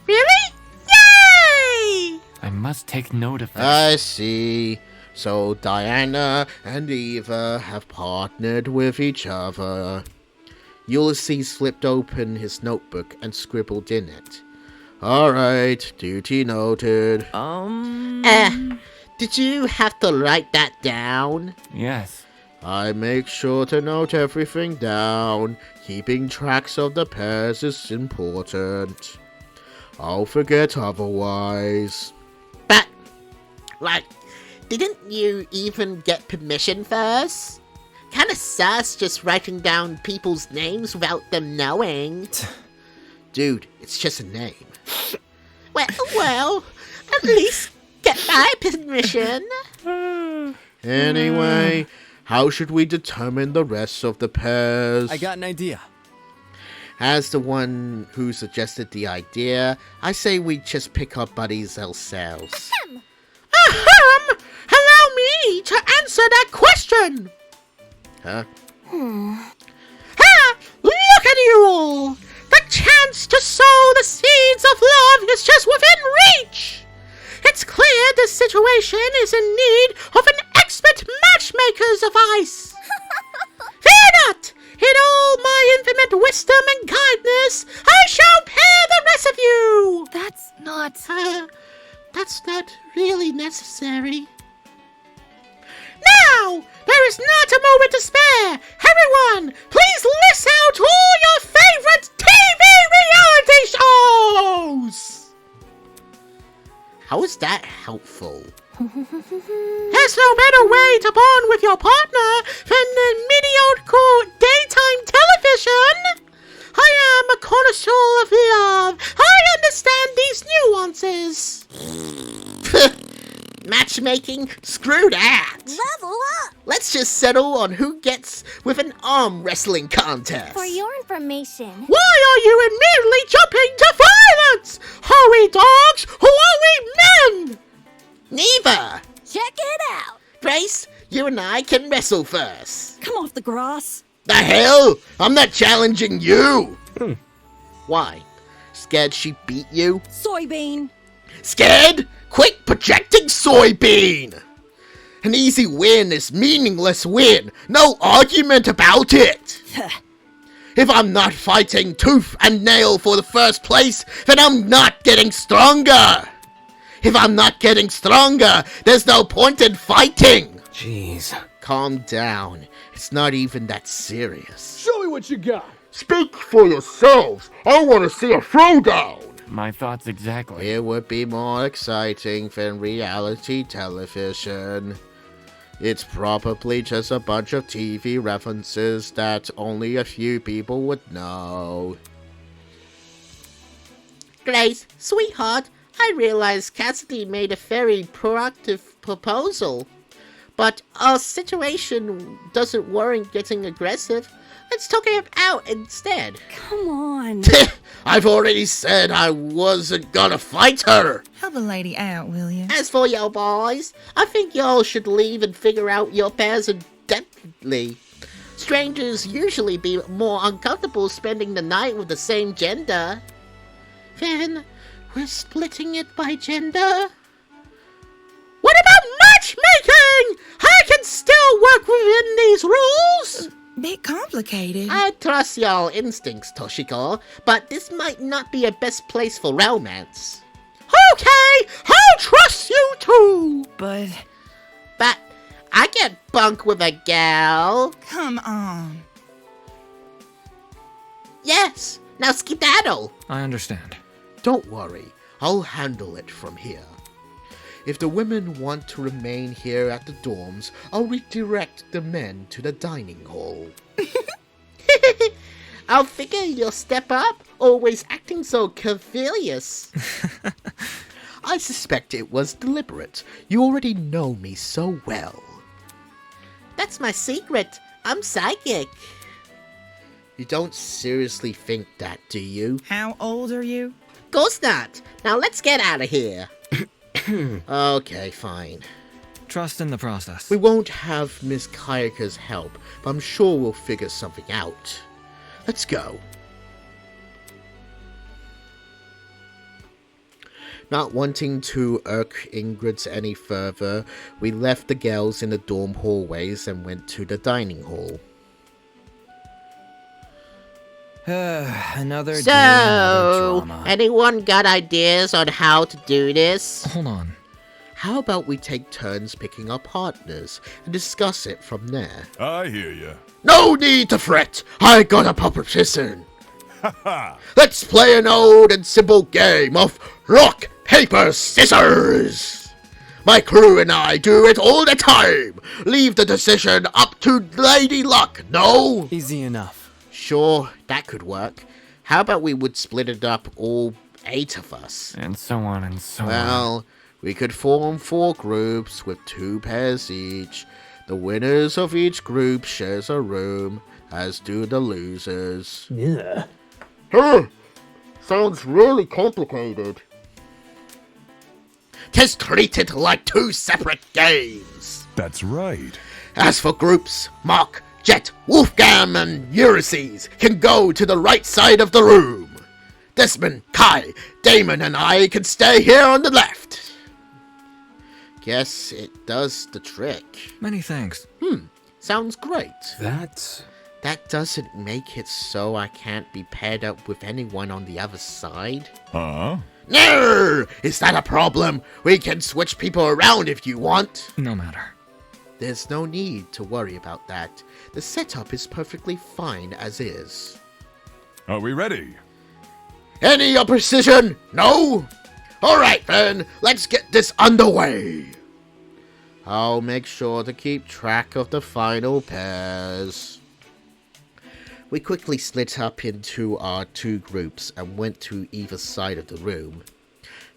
Really? Yay! I must take note of this. I see. So Diana and Eva have partnered with each other. Ulysses flipped open his notebook and scribbled in it. Alright, duty noted. Did you have to write that down? Yes. I make sure to note everything down. Keeping tracks of the pairs is important. I'll forget otherwise. But, like, didn't you even get permission first? Kinda sus just writing down people's names without them knowing. Dude, it's just a name. Well, at least get my permission. Anyway, how should we determine the rest of the pairs? I got an idea. As the one who suggested the idea, I say we just pick our buddies ourselves. Allow me to answer that question. Huh? Look at you all! The chance to sow the seeds of love is just within reach! It's clear this situation is in need of an expert matchmaker's advice! Fear not! In all my infinite wisdom and kindness, I shall pair the rest of you! That's not... That's not really necessary. Now, there is not a moment to spare. Everyone, please list out all your favorite TV reality shows. How is that helpful? There's no better way to bond with your partner than the mediocre daytime television. I am a connoisseur of love. I understand these nuances. Matchmaking? Screw that! Level up. Let's just settle on who gets with an arm wrestling contest. For your information. Why are you immediately jumping to violence? Are we dogs or are we men? Neither! Check it out. Grace, you and I can wrestle first. Come off the grass. The hell? I'm not challenging you! Why? Scared she beat you? Soybean. Scared? Quit projecting, soybean! An easy win is meaningless win. No argument about it. If I'm not fighting tooth and nail for the first place, then I'm not getting stronger. If I'm not getting stronger, there's no point in fighting. Jeez. Calm down. It's not even that serious. Show me what you got. Speak for yourselves. I want to see a throwdown. My thoughts exactly. It would be more exciting than reality television. It's probably just a bunch of TV references that only a few people would know. Grace, sweetheart, I realize Cassidy made a very proactive proposal. But our situation doesn't warrant getting aggressive. Let's talk it out instead. Come on. I've already said I wasn't gonna fight her. Help a lady out, will you? As for y'all boys, I think y'all should leave and figure out your pairs independently. Strangers usually be more uncomfortable spending the night with the same gender. Then, we're splitting it by gender? What about matchmaking? I can still work within these rules! Bit complicated. I trust y'all instincts, Toshiko, but this might not be a best place for romance. Okay, I'll trust you too! But I can't bunk with a gal. come on. Yes, now skedaddle. I understand. Don't worry, I'll handle it from here. If the women want to remain here at the dorms, I'll redirect the men to the dining hall. I'll figure you'll step up, always acting so cavalious. I suspect it was deliberate. You already know me so well. That's my secret. I'm psychic. You don't seriously think that, do you? How old are you? Course not. Now let's get out of here. Okay, fine. Trust in the process. We won't have Miss Kayaka's help, but I'm sure we'll figure something out. Let's go. Not wanting to irk Ingrid any further, we left the girls in the dorm hallways and went to the dining hall. Another day of So, drama. anyone got ideas on how to do this? Hold on. How about we take turns picking our partners and discuss it from there? I hear ya. No need to fret! I got a proposition! Let's play an old and simple game of rock, paper, scissors! My crew and I do it all the time! Leave the decision up to Lady Luck, no? Easy enough. Sure, that could work. How about we would split it up, all 8 of us? And so on and so on. Well, we could form 4 groups with 2 pairs each. The winners of each group shares a room, as do the losers. Yeah. Huh! Sounds really complicated. Tis treated like 2 separate games. That's right. As for groups, Mark, Jet, Wolfgang, and Ulysses can go to the right side of the room. Desmond, Kai, Damon, and I can stay here on the left. Guess it does the trick. Many thanks. Sounds great. That doesn't make it so I can't be paired up with anyone on the other side. Huh? No! Is that a problem? We can switch people around if you want. No matter. There's no need to worry about that. The setup is perfectly fine as is. Are we ready? Any opposition? No? Alright then, let's get this underway. I'll make sure to keep track of the final pairs. We quickly split up into our 2 groups and went to either side of the room.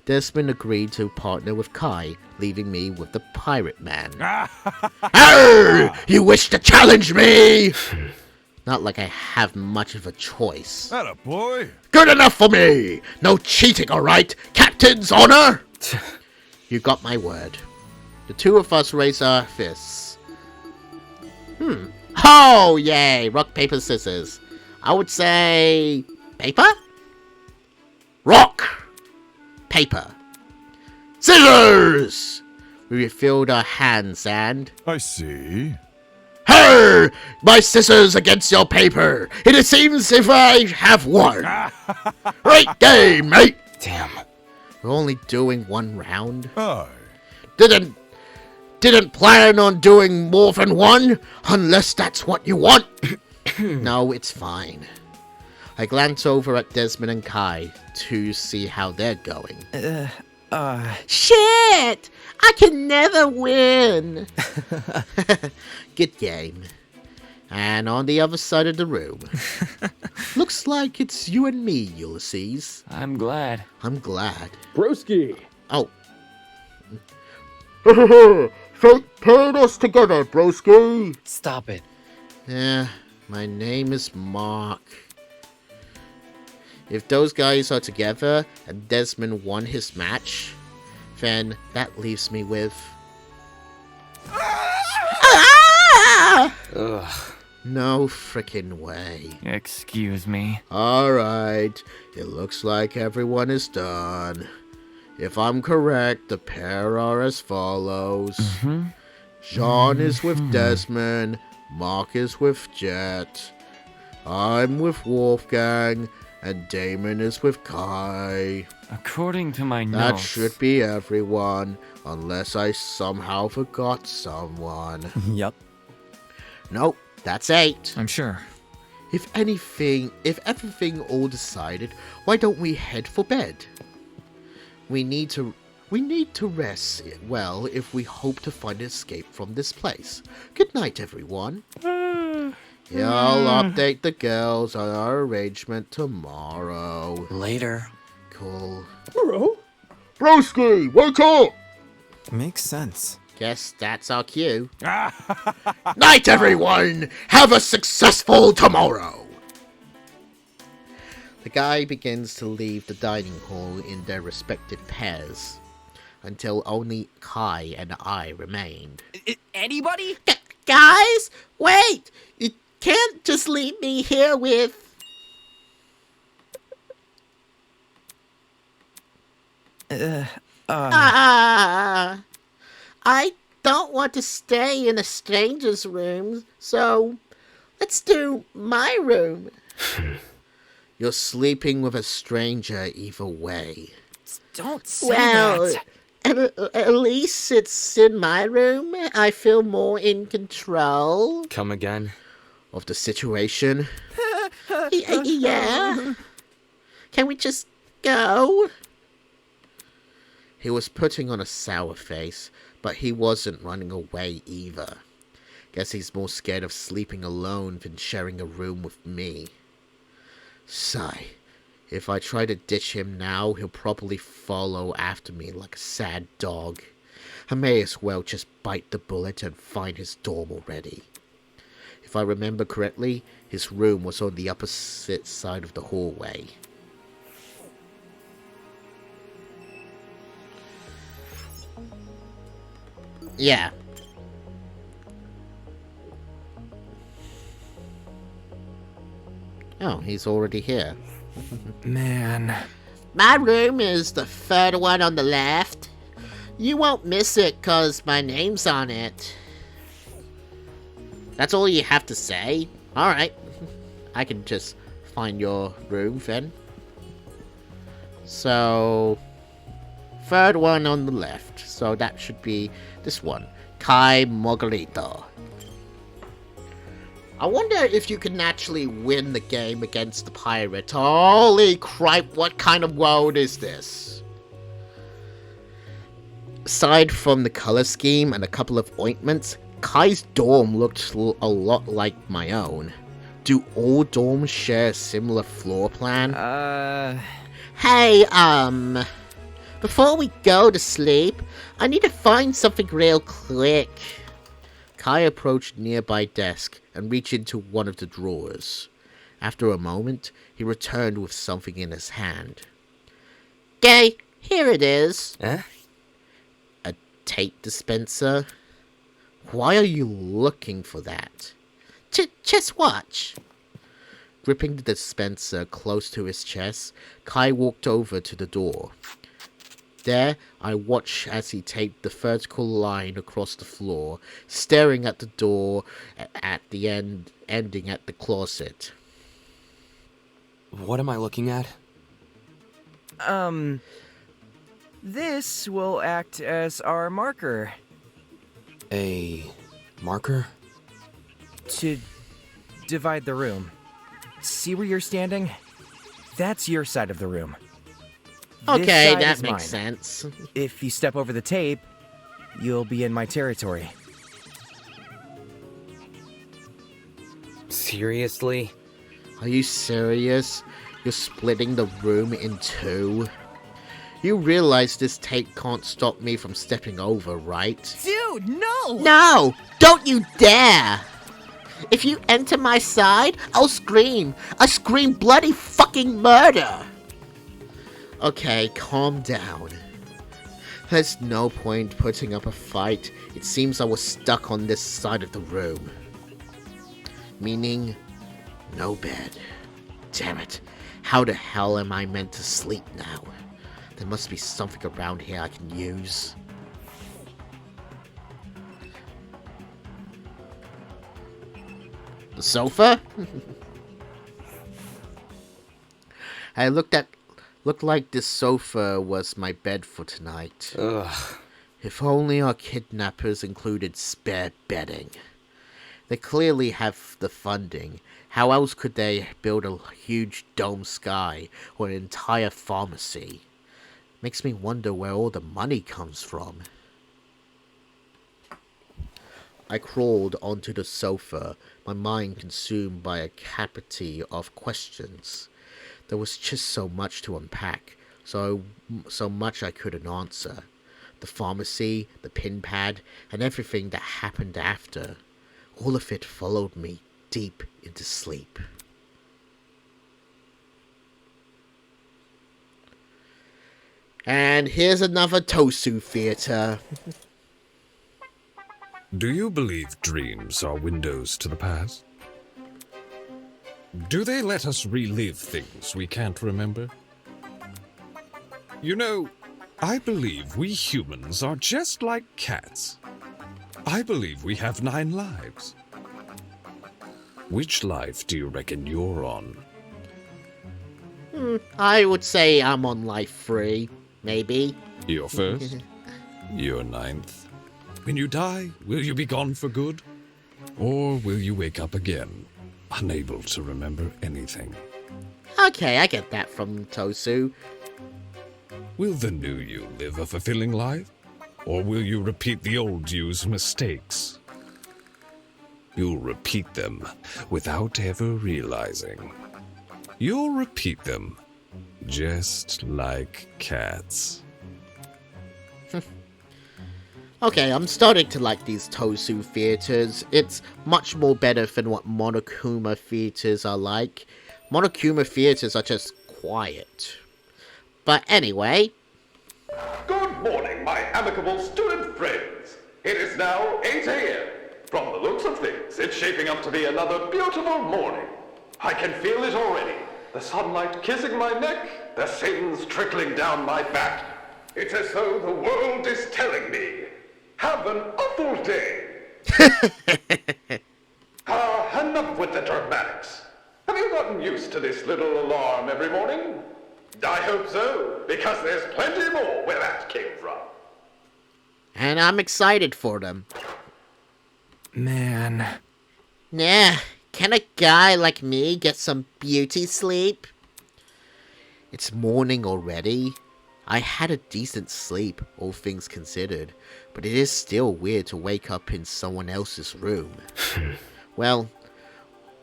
Desmond agreed to partner with Kai, leaving me with the pirate man. Arr! You wish to challenge me? Not like I have much of a choice. Atta boy. Good enough for me! No cheating, alright? Captain's honor! You got my word. The 2 of us raise our fists. Oh, yay! Rock, paper, scissors. I would say... paper? Rock! Paper. Scissors! We refilled our hands and... I see. Hey! My scissors against your paper! It seems if I have won! Great game, mate! damn. We're only doing 1 round. Aye. Didn't plan on doing more than 1, unless that's what you want. No, it's fine. I glance over at Desmond and Kai to see how they're going. Shit! I can never win. Good game. And on the other side of the room. Looks like it's you and me, Ulysses. I'm glad. I'm glad. Broski. Oh. Fate paired us together, broski. Stop it. Yeah, my name is Mark. If those guys are together and Desmond won his match, then that leaves me with... Ugh. No frickin' way. Excuse me. Alright, it looks like everyone is done. If I'm correct, the pair are as follows. Jean is with Desmond, Mark is with Jet, I'm with Wolfgang, and Damon is with Kai. According to my That notes... should be everyone, unless I somehow forgot someone. Yup. Nope, that's 8. I'm sure. If everything all decided, why don't we head for bed? We need to We need to rest well if we hope to find an escape from this place. Good night, everyone. Yeah, I'll update the girls on our arrangement tomorrow. Later. Cool. Bro? Broski, wake up! Makes sense. Guess that's our cue. Night, everyone! Have a successful tomorrow! The guy begins to leave the dining hall in their respective pairs, until only Kai and I remained. Anybody? Guys, wait! You can't just leave me here with... I don't want to stay in a stranger's room, so let's do my room. You're sleeping with a stranger either way. Don't say that. At least it's in my room. I feel more in control. Come again? Of the situation? Yeah. Can we just go? He was putting on a sour face, but he wasn't running away either. Guess he's more scared of sleeping alone than sharing a room with me. Sigh. If I try to ditch him now, he'll probably follow after me like a sad dog. I may as well just bite the bullet and find his dorm already. If I remember correctly, his room was on the opposite side of the hallway. Yeah. Oh, he's already here. Man. My room is the third one on the left. You won't miss it cause my name's on it. That's all you have to say? Alright. I can just find your room then. So... third one on the left. So that should be this one. Kai Margarito. I wonder if you can actually win the game against the pirate. Holy crap, what kind of world is this? Aside from the color scheme and a couple of ointments, Kai's dorm looked a lot like my own. Do all dorms share a similar floor plan? Hey, before we go to sleep, I need to find something real quick. Kai approached nearby desk and reached into one of the drawers. After a moment, he returned with something in his hand. Okay, here it is. A tape dispenser? Why are you looking for that? Just watch. Gripping the dispenser close to his chest, Kai walked over to the door. There, I watched as he taped the vertical line across the floor, staring at the door at the ending at the closet. What am I looking at? This will act as our marker. A marker? To divide the room. See where you're standing? That's your side of the room. Okay, that makes sense. If you step over the tape, you'll be in my territory. Seriously? Are you serious? You're splitting the room in two? You realize this tape can't stop me from stepping over, right? Dude, no! No! Don't you dare! If you enter my side, I'll scream. I scream bloody fucking murder! Okay, calm down. There's no point putting up a fight. It seems I was stuck on this side of the room. Meaning, no bed. Damn it. How the hell am I meant to sleep now? There must be something around here I can use. The sofa? I looked like this sofa was my bed for tonight. Ugh. If only our kidnappers included spare bedding. They clearly have the funding. How else could they build a huge dome sky or an entire pharmacy? Makes me wonder where all the money comes from. I crawled onto the sofa, my mind consumed by a capacity of questions. There was just so much to unpack, so much I couldn't answer. The pharmacy, the pin pad, and everything that happened after. All of it followed me deep into sleep. And here's another Tosu theater. Do you believe dreams are windows to the past? Do they let us relive things we can't remember? You know, I believe we humans are just like cats. I believe we have 9 lives. Which life do you reckon you're on? I would say I'm on life 3, maybe. Your first? Your 9th? When you die, will you be gone for good? Or will you wake up again, unable to remember anything? Okay, I get that from Tosu. Will the new you live a fulfilling life? Or will you repeat the old you's mistakes? You'll repeat them without ever realizing. You'll repeat them just like cats. Okay, I'm starting to like these Tosu theaters. It's much more better than what Monokuma theaters are like. Monokuma theaters are just quiet. But anyway... Good morning, my amicable student friends. It is now 8 a.m. From the looks of things, it's shaping up to be another beautiful morning. I can feel it already. The sunlight kissing my neck, the Satans trickling down my back. It's as though the world is telling me, have an awful day. Enough with the dramatics. Have you gotten used to this little alarm every morning? I hope so, because there's plenty more where that came from. And I'm excited for them. Man. Nah, can a guy like me get some beauty sleep? It's morning already. I had a decent sleep, all things considered, but it is still weird to wake up in someone else's room. Well,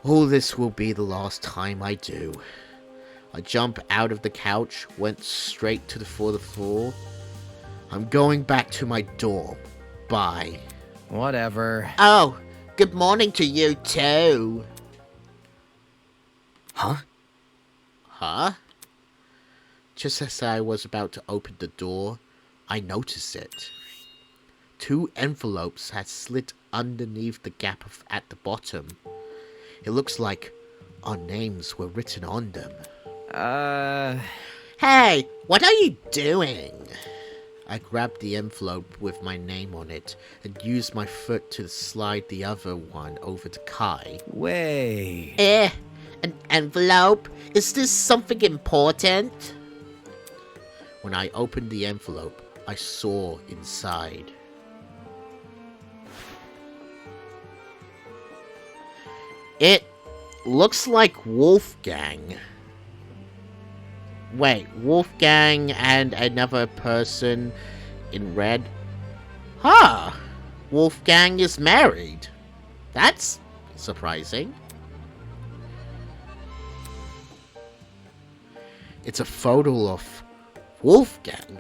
all this will be the last time I do. I jump out of the couch, went straight to the floor. I'm going back to my dorm. Bye. Whatever. Oh, good morning to you too. Huh? Huh? Just as I was about to open the door, I noticed it. 2 envelopes had slid underneath the gap at the bottom. It looks like our names were written on them. Hey, what are you doing? I grabbed the envelope with my name on it and used my foot to slide the other one over to Kai. Wait. An envelope? Is this something important? When I opened the envelope, I saw inside. It looks like Wolfgang. Wait, Wolfgang and another person in red? Huh! Wolfgang is married. That's surprising. It's a photo of Wolfgang.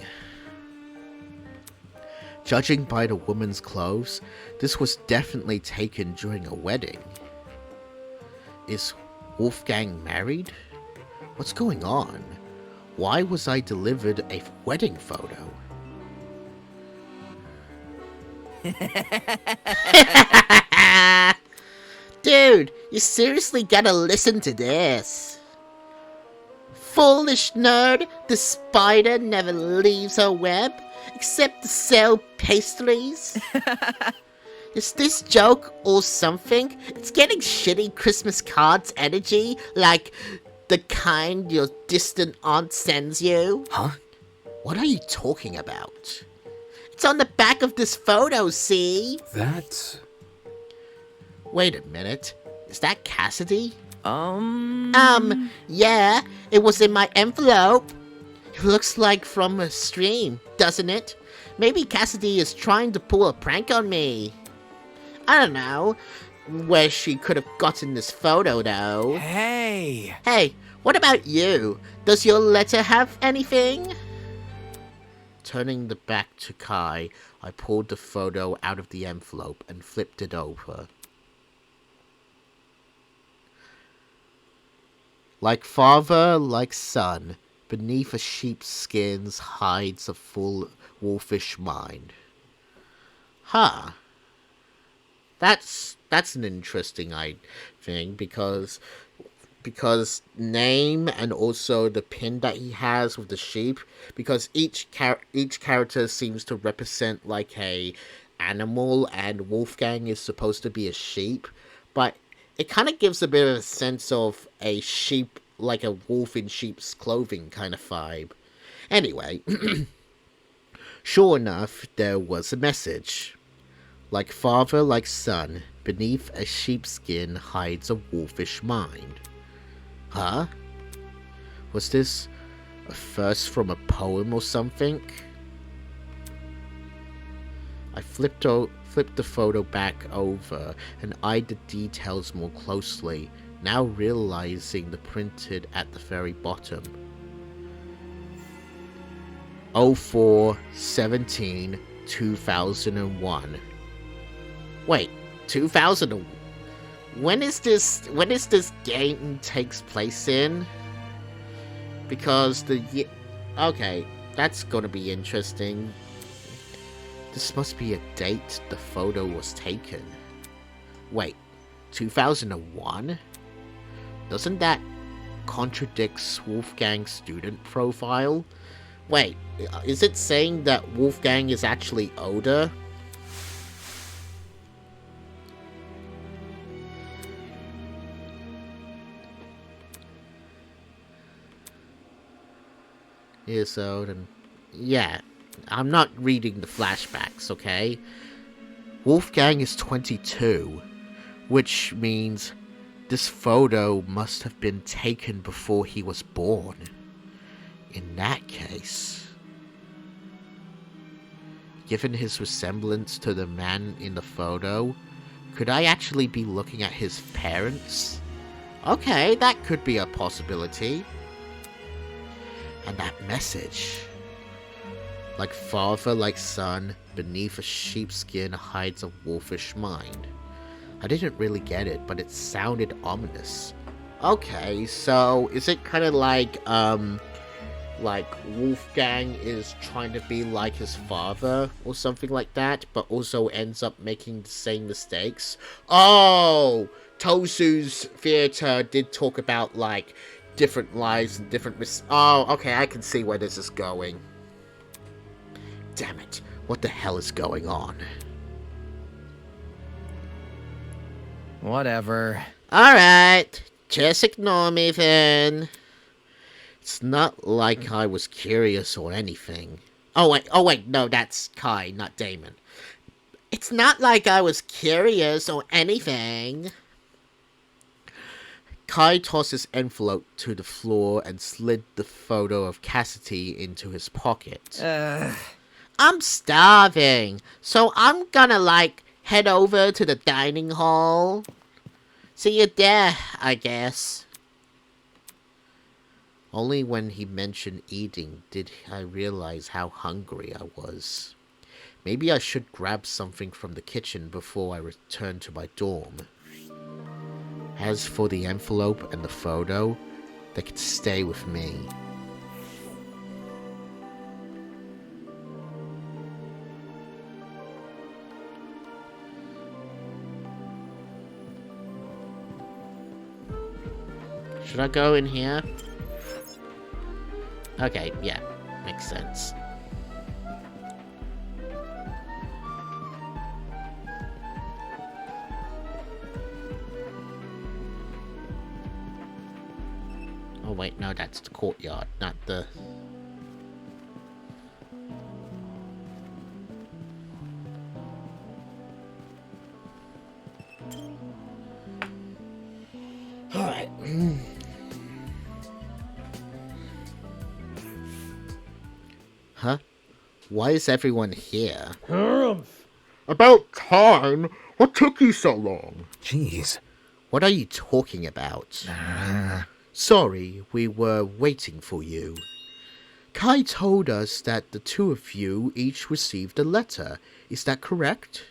Judging by the woman's clothes, this was definitely taken during a wedding. Is Wolfgang married? What's going on? Why was I delivered a wedding photo? Dude, you seriously gotta listen to this. Foolish nerd, the spider never leaves her web, except to sell pastries. Is this joke or something? It's getting shitty Christmas cards energy, like the kind your distant aunt sends you. Huh? What are you talking about? It's on the back of this photo, see? That... Wait a minute. Is that Cassidy? Mm. Yeah, it was in my envelope. It looks like from a stream, doesn't it? Maybe Cassidy is trying to pull a prank on me. I don't know where she could have gotten this photo, though. Hey! Hey, what about you? Does your letter have anything? Turning the back to Kai, I pulled the photo out of the envelope and flipped it over. Like father, like son, beneath a sheep's skin hides a full wolfish mind. Huh. That's an interesting thing because name and also the pin that he has with the sheep, because each character seems to represent like a animal, and Wolfgang is supposed to be a sheep, but it kind of gives a bit of a sense of a sheep, like a wolf in sheep's clothing kind of vibe. Anyway, sure enough, there was a message. Like father, like son, beneath a sheepskin hides a wolfish mind. Huh? Was this a verse from a poem or something? I flipped the photo back over and eyed the details more closely, now realizing the printed at the very bottom. 04/17/2001. Wait, 2000? When is this game takes place in? Because okay, that's gonna be interesting. This must be a date the photo was taken. Wait, 2001? Doesn't that contradict Wolfgang's student profile? Wait, is it saying that Wolfgang is actually older? Years old, and yeah, I'm not reading the flashbacks, okay? Wolfgang is 22, which means this photo must have been taken before he was born. In that case, given his resemblance to the man in the photo, could I actually be looking at his parents? Okay, that could be a possibility. And that message. Like father, like son, beneath a sheepskin hides a wolfish mind. I didn't really get it, but it sounded ominous. Okay, so is it kind of like Wolfgang is trying to be like his father or something like that, but also ends up making the same mistakes? Oh, Tosu's theater did talk about like different lives and different oh, okay, I can see where this is going. Damn it, what the hell is going on? Whatever. Alright, just ignore me then. It's not like I was curious or anything. Oh wait, no, that's Kai, not Damon. It's not like I was curious or anything. Kai tossed his envelope to the floor and slid the photo of Cassidy into his pocket. I'm starving, so I'm gonna head over to the dining hall. See you there, I guess. Only when he mentioned eating did I realize how hungry I was. Maybe I should grab something from the kitchen before I return to my dorm. As for the envelope and the photo, they could stay with me. Should I go in here? Okay, yeah, makes sense. Oh wait, no, that's the courtyard, not the... Alright. Huh? Why is everyone here? About time! What took you so long? Jeez. What are you talking about? Sorry, we were waiting for you. Kai told us that the two of you each received a letter. Is that correct?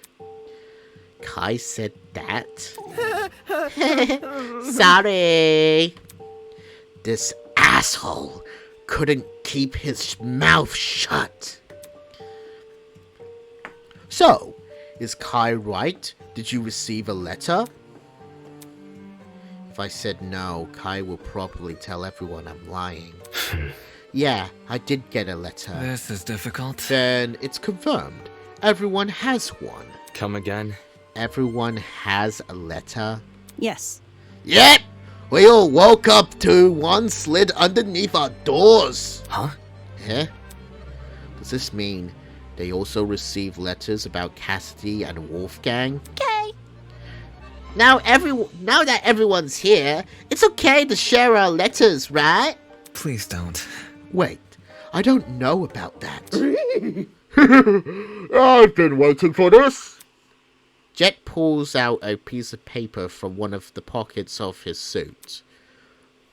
Kai said that? Sorry. This asshole couldn't keep his mouth shut. So, is Kai right? Did you receive a letter? If I said no, Kai will probably tell everyone I'm lying. Yeah, I did get a letter. This is difficult. Then it's confirmed. Everyone has one. Come again? Everyone has a letter? Yes. Yep! We all woke up to one slid underneath our doors. Huh? Eh? Does this mean they also received letters about Cassidy and Wolfgang? Okay. Now that everyone's here, it's okay to share our letters, right? Please don't. Wait, I don't know about that. I've been waiting for this. Jet pulls out a piece of paper from one of the pockets of his suit.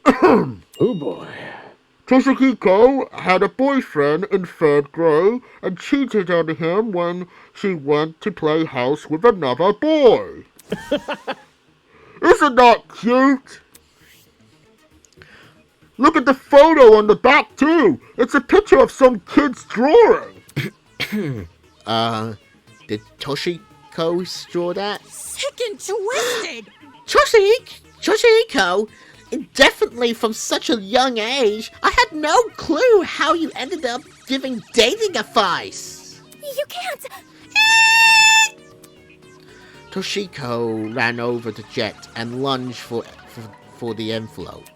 Oh boy. Toshihiko had a boyfriend in 3rd grade and cheated on him when she went to play house with another boy. Isn't that cute? Look at the photo on the back too. It's a picture of some kid's drawing. Did Toshiko draw that? Sick and twisted. Toshihiko, definitely from such a young age, I had no clue how you ended up giving dating advice. You can't. Toshiko ran over to Jet and lunged for the envelope.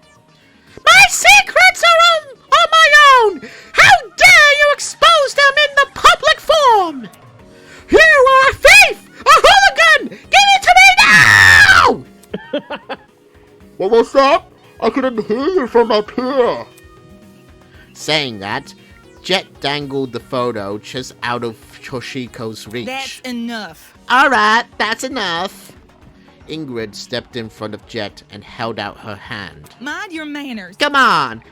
My secrets are on my own! How dare you expose them in the public forum! You are a thief! A hooligan! Give it to me now! What was that? I couldn't hear you from up here. Saying that, Jet dangled the photo just out of Toshiko's reach. That's enough. Alright, that's enough. Ingrid stepped in front of Jet and held out her hand. Mind your manners. Come on,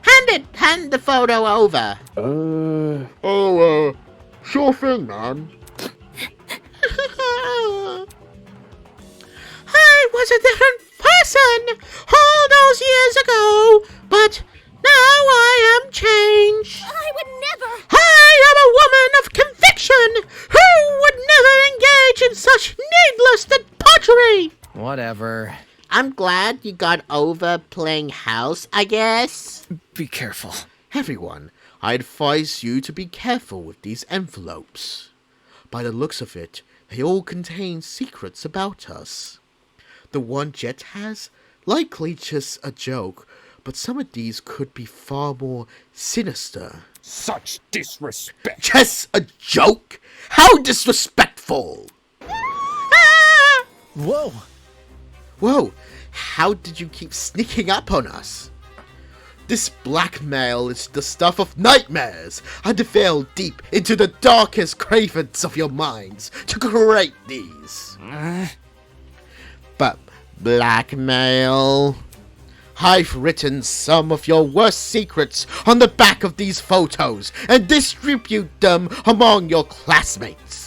hand the photo over. Sure thing, man. I was a different person all those years ago, but now I am changed. I would never. I am a woman of conviction who would never engage in such needless debauchery. Whatever. I'm glad you got over playing house, I guess. Be careful. Everyone, I advise you to be careful with these envelopes. By the looks of it, they all contain secrets about us. The one Jet has, likely just a joke, but some of these could be far more sinister. Such disrespect! Just a joke? How disrespectful! Whoa! Whoa, how did you keep sneaking up on us? This blackmail is the stuff of nightmares. I delve deep into the darkest cravens of your minds to create these. But blackmail? I've written some of your worst secrets on the back of these photos and distribute them among your classmates.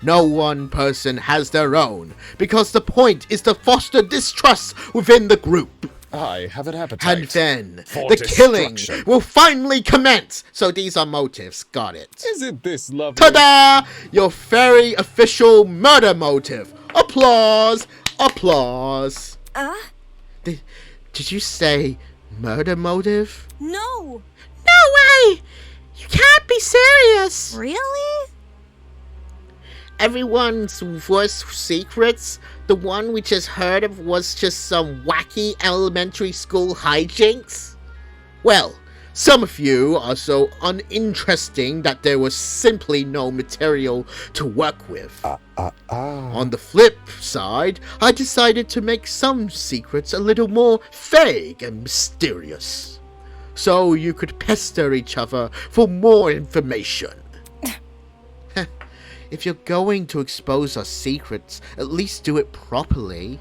No one person has their own, because the point is to foster distrust within the group. I have an appetite. And then for the killing destruction. will finally commence. So these are motives. Got it. Isn't this lovely? Ta-da! Your very official murder motive. Applause! Applause! Did you say murder motive? No. No way! You can't be serious. Really? Everyone's worst secrets, the one we just heard of was just some wacky elementary school hijinks? Well, some of you are so uninteresting that there was simply no material to work with. On the flip side, I decided to make some secrets a little more vague and mysterious. so you could pester each other for more information. If you're going to expose our secrets, at least do it properly.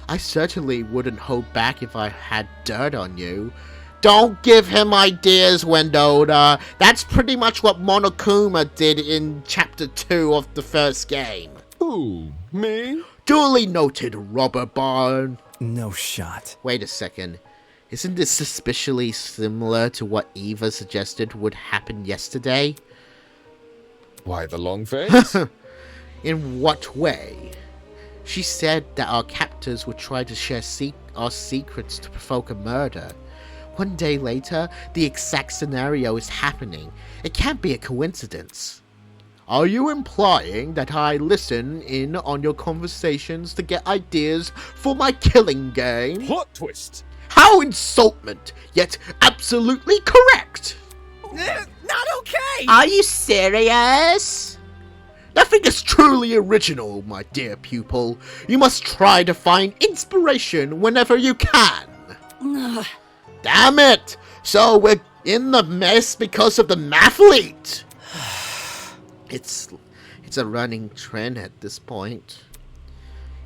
I certainly wouldn't hold back if I had dirt on you. Don't give him ideas, Wendola. That's pretty much what Monokuma did in Chapter 2 of the first game. Who? Me? Duly noted, Robber Barn. No shot. Wait a second. Isn't this suspiciously similar to what Eva suggested would happen yesterday? Why the long face? In what way? She said that our captors would try to share our secrets to provoke a murder. One day later, the exact scenario is happening. It can't be a coincidence. Are you implying that I listen in on your conversations to get ideas for my killing game? Plot twist! How insultment, yet absolutely correct! Not okay! Are you serious? Nothing is truly original, my dear pupil. You must try to find inspiration whenever you can. Damn it! So we're in the mess because of the mathlete. It's a running trend at this point.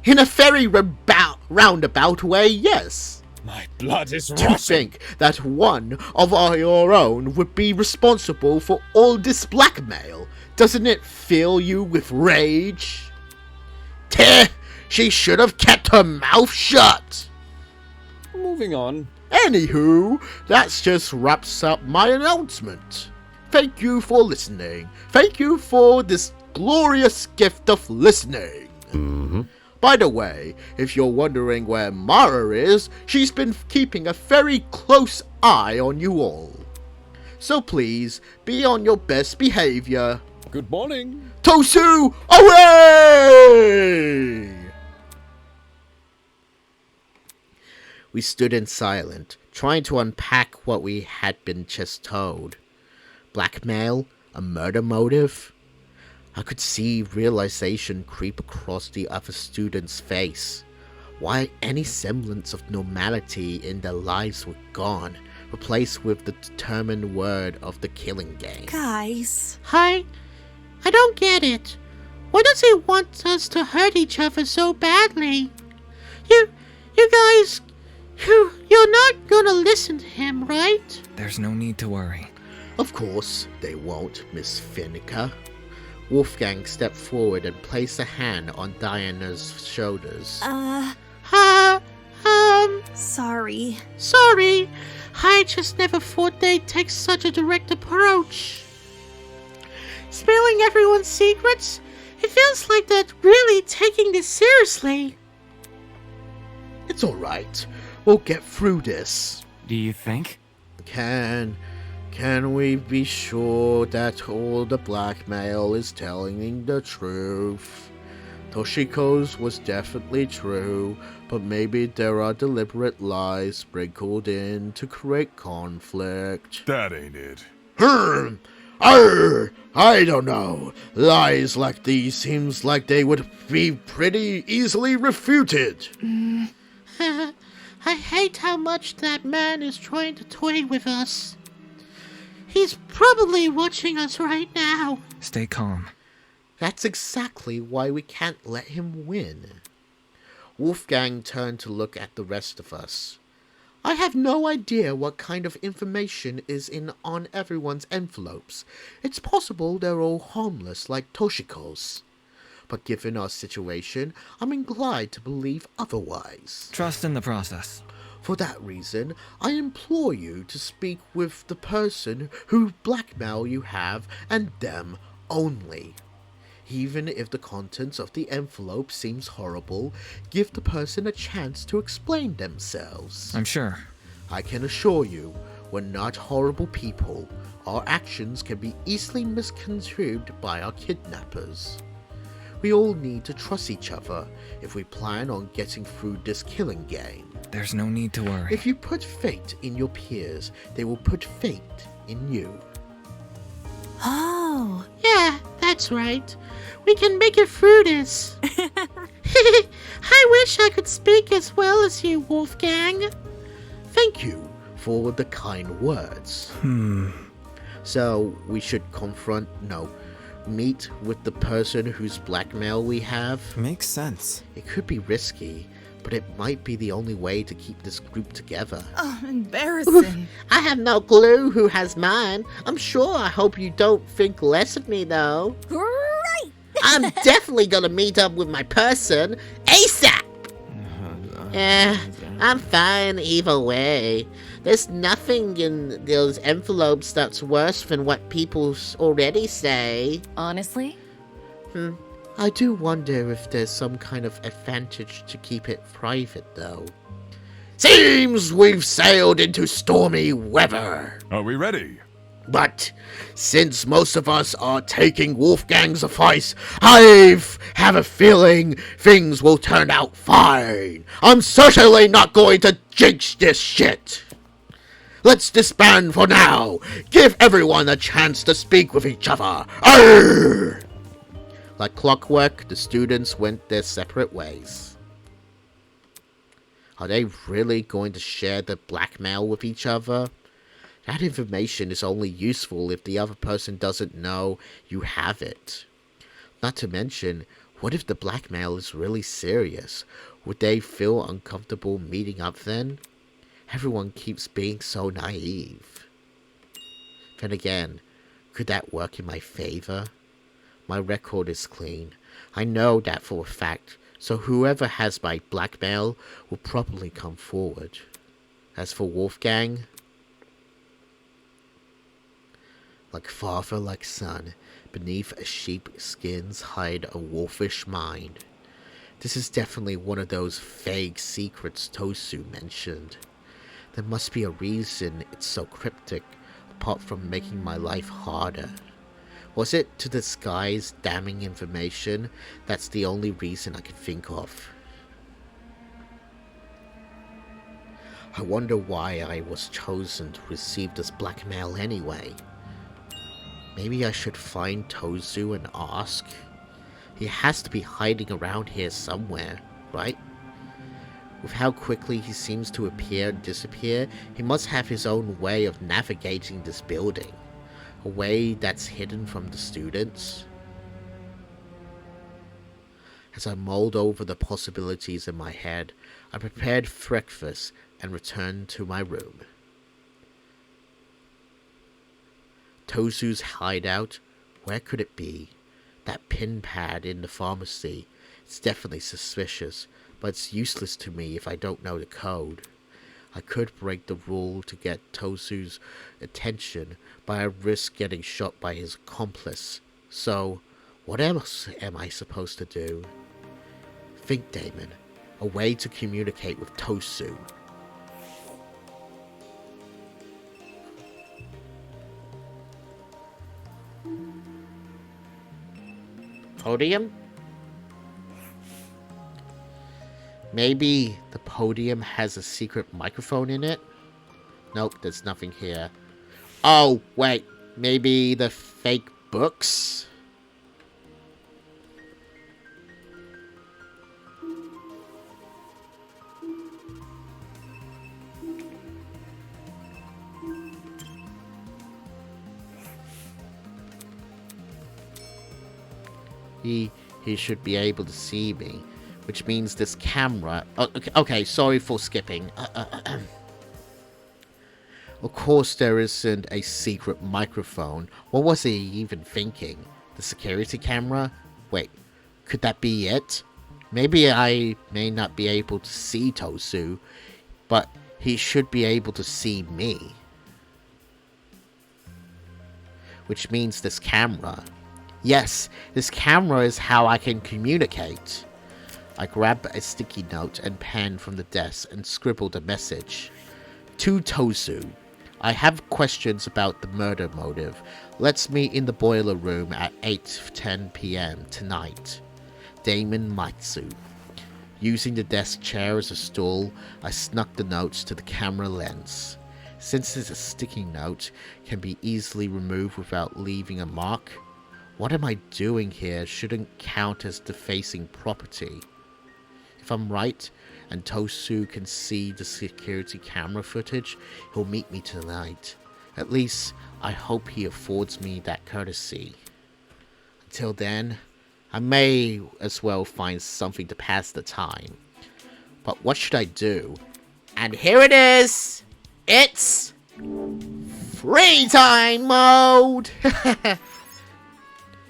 In a very roundabout way, yes. My blood is To rushing. think that one of your own would be responsible for all this blackmail, doesn't it fill you with rage? Teh! She should have kept her mouth shut! Moving on. Anywho, that just wraps up my announcement. Thank you for listening. Thank you for this glorious gift of listening. By the way, if you're wondering where Mara is, she's been keeping a very close eye on you all. So please, be on your best behavior. Good morning. Tosu, away! We stood in silence, trying to unpack what we had been just told. Blackmail? A murder motive? I could see realization creep across the other student's face. Why any semblance of normality in their lives were gone, replaced with the determined word of the killing game. Guys. I don't get it. Why does he want us to hurt each other so badly? You guys, you're not gonna listen to him, right? There's no need to worry. Of course, they won't, Miss Finnica. Wolfgang stepped forward and placed a hand on Diana's shoulders. Sorry. Sorry. I just never thought they'd take such a direct approach. Spilling everyone's secrets? It feels like they're really taking this seriously. It's alright. We'll get through this. Do you think? Can we be sure that all the blackmail is telling the truth? Toshiko's was definitely true, but maybe there are deliberate lies sprinkled in to create conflict. That ain't it. I don't know. Lies like these seems like they would be pretty easily refuted. I hate how much that man is trying to toy with us. He's probably watching us right now. Stay calm. That's exactly why we can't let him win. Wolfgang turned to look at the rest of us. I have no idea what kind of information is on everyone's envelopes. It's possible they're all harmless like Toshiko's. But given our situation, I'm inclined to believe otherwise. Trust in the process. For that reason, I implore you to speak with the person whose blackmail you have and them only. Even if the contents of the envelope seems horrible, give the person a chance to explain themselves. I'm sure. I can assure you, we're not horrible people. Our actions can be easily misconstrued by our kidnappers. We all need to trust each other if we plan on getting through this killing game. There's no need to worry. If you put faith in your peers, they will put faith in you. Oh. Yeah, that's right. We can make it through this. I wish I could speak as well as you, Wolfgang. Thank you for the kind words. So we should meet with the person whose blackmail we have. Makes sense. It could be risky, but it might be the only way to keep this group together. Oh, embarrassing. I have no clue who has mine. I'm sure I hope you don't think less of me, though. Right! I'm definitely gonna meet up with my person ASAP! I'm fine either way. There's nothing in those envelopes that's worse than what people already say. Honestly? I do wonder if there's some kind of advantage to keep it private, though. Seems we've sailed into stormy weather. Are we ready? But since most of us are taking Wolfgang's advice, I have a feeling things will turn out fine. I'm certainly not going to jinx this shit. Let's disband for now. Give everyone a chance to speak with each other. Arr! Like clockwork, the students went their separate ways. Are they really going to share the blackmail with each other? That information is only useful if the other person doesn't know you have it. Not to mention, what if the blackmail is really serious? Would they feel uncomfortable meeting up then? Everyone keeps being so naive. Then again, could that work in my favor? My record is clean. I know that for a fact, so whoever has my blackmail will probably come forward. As for Wolfgang, like father, like son, beneath a sheepskin's hide a wolfish mind. This is definitely one of those vague secrets Tosu mentioned. There must be a reason it's so cryptic, apart from making my life harder. Was it to disguise damning information? That's the only reason I can think of. I wonder why I was chosen to receive this blackmail anyway. Maybe I should find Tozu and ask? He has to be hiding around here somewhere, right? With how quickly he seems to appear and disappear, he must have his own way of navigating this building. A way that's hidden from the students. As I mulled over the possibilities in my head, I prepared breakfast and returned to my room. Tozu's hideout? Where could it be? That pin pad in the pharmacy. It's definitely suspicious, but it's useless to me if I don't know the code. I could break the rule to get Tozu's attention, but I risk getting shot by his accomplice. So, what else am I supposed to do? Think, Damon. A way to communicate with Tosu. Podium? Maybe the podium has a secret microphone in it? Nope, there's nothing here. Oh, wait. Maybe the fake books? He should be able to see me, which means this camera... Oh, okay, sorry for skipping. Of course there isn't a secret microphone. What was he even thinking? The security camera? Wait, could that be it? Maybe I may not be able to see Tosu, but he should be able to see me. Which means this camera. Yes, this camera is how I can communicate. I grabbed a sticky note and pen from the desk and scribbled a message. To Tosu. I have questions about the murder motive. Let's meet in the boiler room at 8:10 p.m. tonight. Damon Matsu. Using the desk chair as a stool, I snuck the notes to the camera lens. Since it's a sticky note, can be easily removed without leaving a mark. What am I doing here shouldn't count as defacing property. If I'm right, and Tosu can see the security camera footage, he'll meet me tonight. At least, I hope he affords me that courtesy. Until then, I may as well find something to pass the time. But what should I do? And here it is! It's free time mode!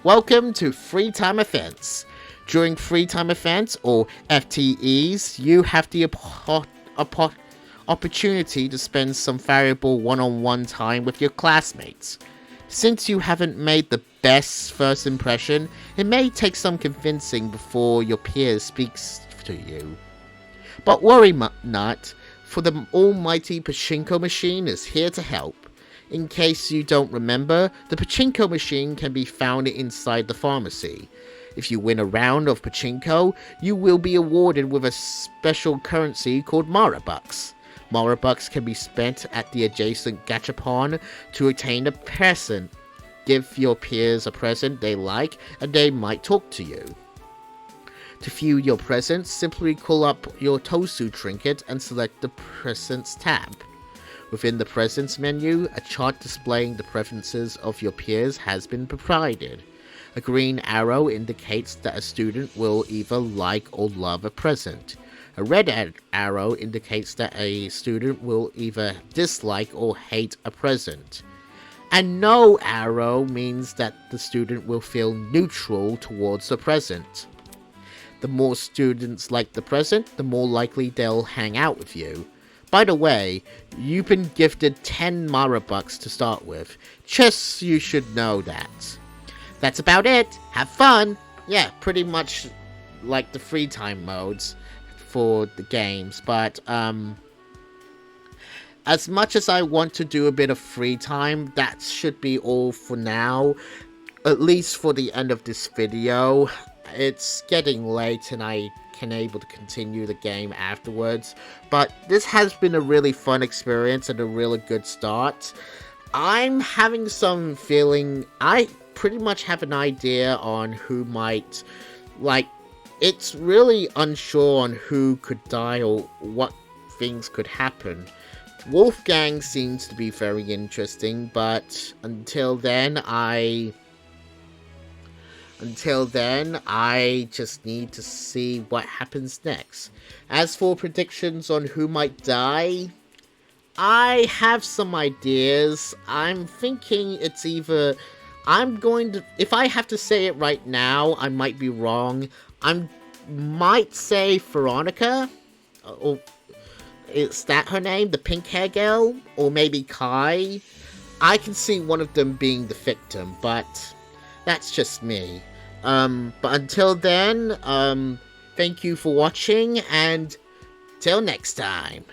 Welcome to Free Time Events. During Free Time Events, or FTEs, you have the opportunity to spend some valuable one-on-one time with your classmates. Since you haven't made the best first impression, it may take some convincing before your peer speaks to you. But worry not, for the almighty pachinko machine is here to help. In case you don't remember, the pachinko machine can be found inside the pharmacy. If you win a round of pachinko, you will be awarded with a special currency called Marabucks. Marabucks can be spent at the adjacent gachapon to obtain a present. Give your peers a present they like, and they might talk to you. To view your presents, simply call up your Tosu trinket and select the Presents tab. Within the Presents menu, a chart displaying the preferences of your peers has been provided. A green arrow indicates that a student will either like or love a present. A red arrow indicates that a student will either dislike or hate a present. And no arrow means that the student will feel neutral towards the present. The more students like the present, the more likely they'll hang out with you. By the way, you've been gifted 10 Marabucks to start with. Just so you should know that. That's about it. Have fun! Yeah, pretty much like the free time modes for the games, but as much as I want to do a bit of free time, that should be all for now, at least for the end of this video. It's getting late and I can able to continue the game afterwards, but this has been a really fun experience and a really good start. I'm having some feeling, I pretty much have an idea on who might, like, it's really unsure on who could die or what things could happen. Wolfgang seems to be very interesting, but until then, I just need to see what happens next. As for predictions on who might die, I have some ideas. I'm thinking it's either, if I have to say it right now, I might be wrong. I might say Veronica, or is that her name? The pink hair girl? Or maybe Kai? I can see one of them being the victim, but that's just me. But until then, thank you for watching, and till next time.